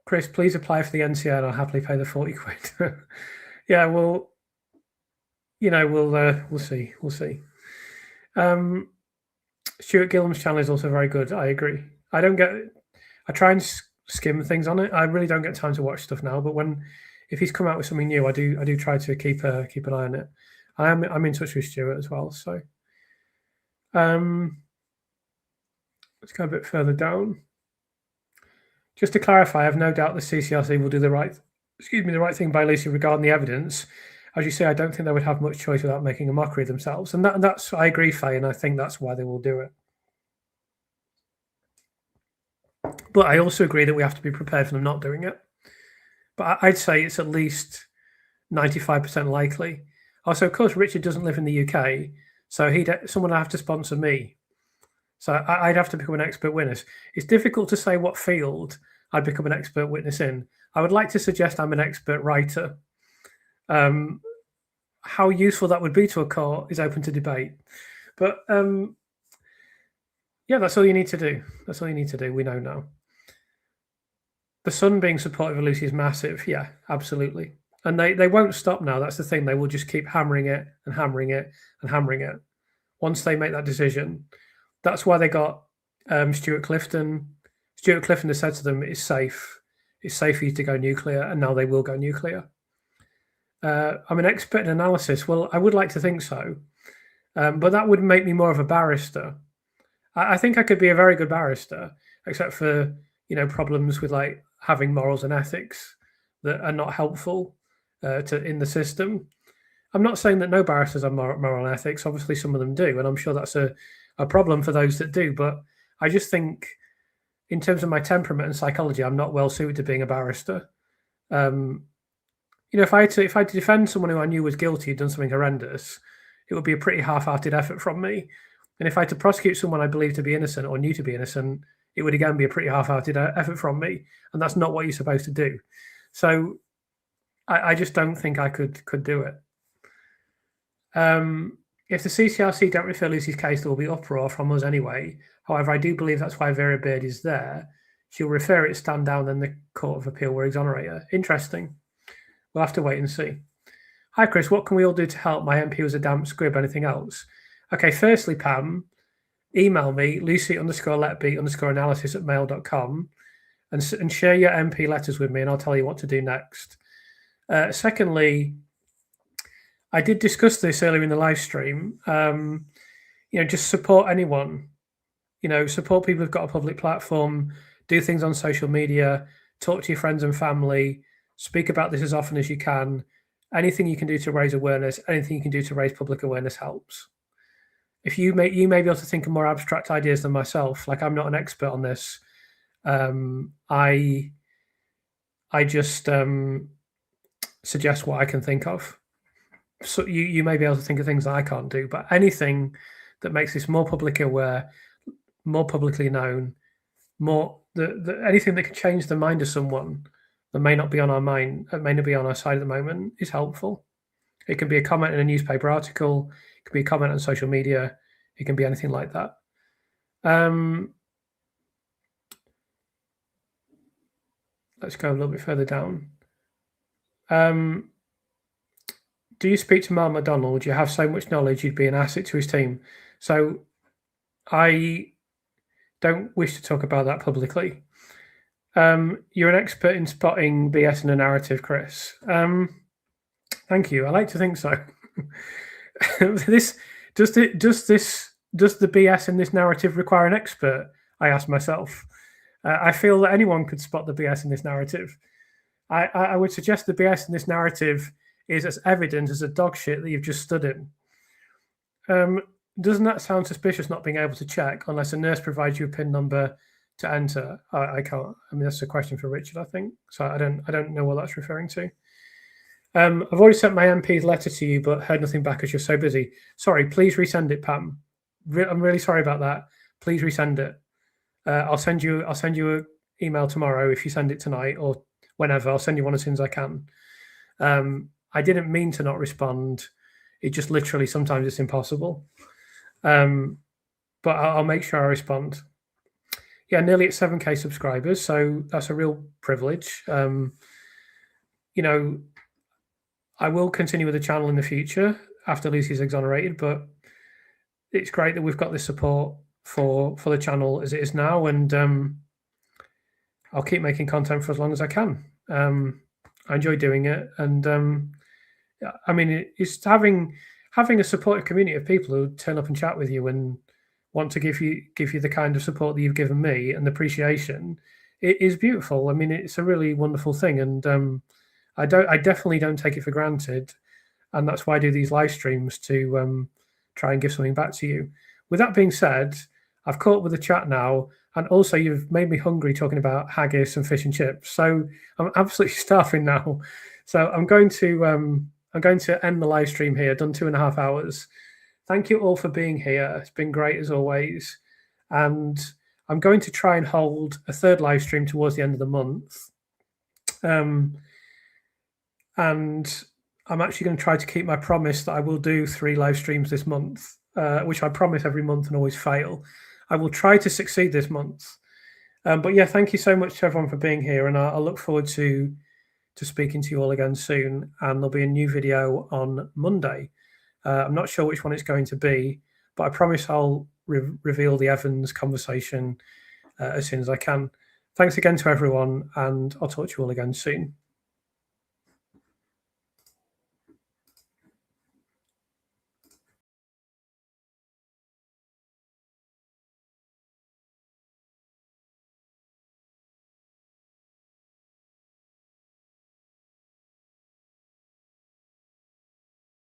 [SPEAKER 1] Chris, please apply for the NCA and I'll happily pay the 40 quid. Yeah, well, we'll see. We'll see. Stuart Gillham's channel is also very good. I agree. I try and skim things on it. I really don't get time to watch stuff now, but if he's come out with something new, I do try to keep an eye on it. I'm in touch with Stuart as well. So, let's go a bit further down. Just to clarify, I have no doubt the CCRC will do the right thing by Lucy regarding the evidence. As you say, I don't think they would have much choice without making a mockery of themselves. And that's, I agree, Faye, and I think that's why they will do it. But I also agree that we have to be prepared for them not doing it. But I'd say it's at least 95% likely. Also, of course, Richard doesn't live in the UK, so someone would have to sponsor me. So I'd have to become an expert witness. It's difficult to say what field I'd become an expert witness in. I would like to suggest I'm an expert writer. How useful that would be to a court is open to debate. But yeah, that's all you need to do. That's all you need to do. We know now. The Sun being supportive of Lucy is massive. Yeah, absolutely. And they won't stop now. That's the thing. They will just keep hammering it and hammering it and hammering it. Once they make that decision, that's why they got Stuart Clifton. Stuart Clifton has said to them, it's safe. It's safe for you to go nuclear. And now they will go nuclear. I'm an expert in analysis. Well, I would like to think so. But that would make me more of a barrister. I think I could be a very good barrister, except for, problems with like having morals and ethics that are not helpful in the system. I'm not saying that no barristers have moral and ethics. Obviously, some of them do, and I'm sure that's a problem for those that do. But I just think, in terms of my temperament and psychology, I'm not well suited to being a barrister. If I had to defend someone who I knew was guilty, done something horrendous, it would be a pretty half-hearted effort from me. And if I had to prosecute someone I believe to be innocent or knew to be innocent, it would again be a pretty half-hearted effort from me. And that's not what you're supposed to do. So I just don't think I could do it. If the CCRC don't refer Lucy's case, there will be uproar from us anyway. However, I do believe that's why Vera Beard is there. She'll refer it, stand down, then the Court of Appeal will exonerate her. Interesting. We'll have to wait and see. Hi, Chris. What can we all do to help? My MP was a damp squib. Anything else? Okay, firstly, Pam, email me, lucy_letby_analysis@mail.com and share your MP letters with me, and I'll tell you what to do next. Secondly, I did discuss this earlier in the live stream. Just support anyone. Support people who've got a public platform, do things on social media, talk to your friends and family, speak about this as often as you can. Anything you can do to raise awareness, anything you can do to raise public awareness helps. If you may be able to think of more abstract ideas than myself, like I'm not an expert on this. I just suggest what I can think of. So you may be able to think of things that I can't do, but anything that makes this more publicly aware, more publicly known, anything that can change the mind of someone that may not be on our mind, may not be on our side at the moment, is helpful. It can be a comment in a newspaper article, it can be a comment on social media, it can be anything like that. Let's go a little bit further down. Do you speak to Mark McDonald? You have so much knowledge, you'd be an asset to his team. So I don't wish to talk about that publicly. You're an expert in spotting BS in a narrative, Chris. Thank you. I like to think so. Does the BS in this narrative require an expert? I ask myself. I feel that anyone could spot the BS in this narrative. I would suggest the BS in this narrative is as evident as a dog shit that you've just stood in. Doesn't that sound suspicious, not being able to check unless a nurse provides you a PIN number to enter? I can't. I mean, that's a question for Richard, I think. So I don't know what that's referring to. I've already sent my MP's letter to you, but heard nothing back as you're so busy. Sorry, please resend it, Pam. I'm really sorry about that. Please resend it. I'll send you an email tomorrow if you send it tonight or whenever. I'll send you one as soon as I can. I didn't mean to not respond. It just literally sometimes it's impossible. But I'll make sure I respond. Yeah, nearly at 7K subscribers, so that's a real privilege. You know, I will continue with the channel in the future after Lucy's exonerated, but it's great that we've got this support for the channel as it is now, and I'll keep making content for as long as I can. I enjoy doing it, and I mean, it's having a supportive community of people who turn up and chat with you and want to give you the kind of support that you've given me and the appreciation. It is beautiful. I mean, it's a really wonderful thing, and I definitely don't take it for granted, and that's why I do these live streams to try and give something back to you. With that being said, I've caught up with the chat now, and also you've made me hungry talking about haggis and fish and chips. So I'm absolutely starving now. So I'm going to end the live stream here. Done 2.5 hours. Thank you all for being here. It's been great as always, and I'm going to try and hold a third live stream towards the end of the month. And I'm actually going to try to keep my promise that I will do 3 live streams this month, which I promise every month and always fail. I will try to succeed this month. But yeah, thank you so much to everyone for being here, and I'll look forward to speaking to you all again soon. And there'll be a new video on Monday. I'm not sure which one it's going to be, but I promise I'll reveal the Evans conversation as soon as I can. Thanks again to everyone, and I'll talk to you all again soon.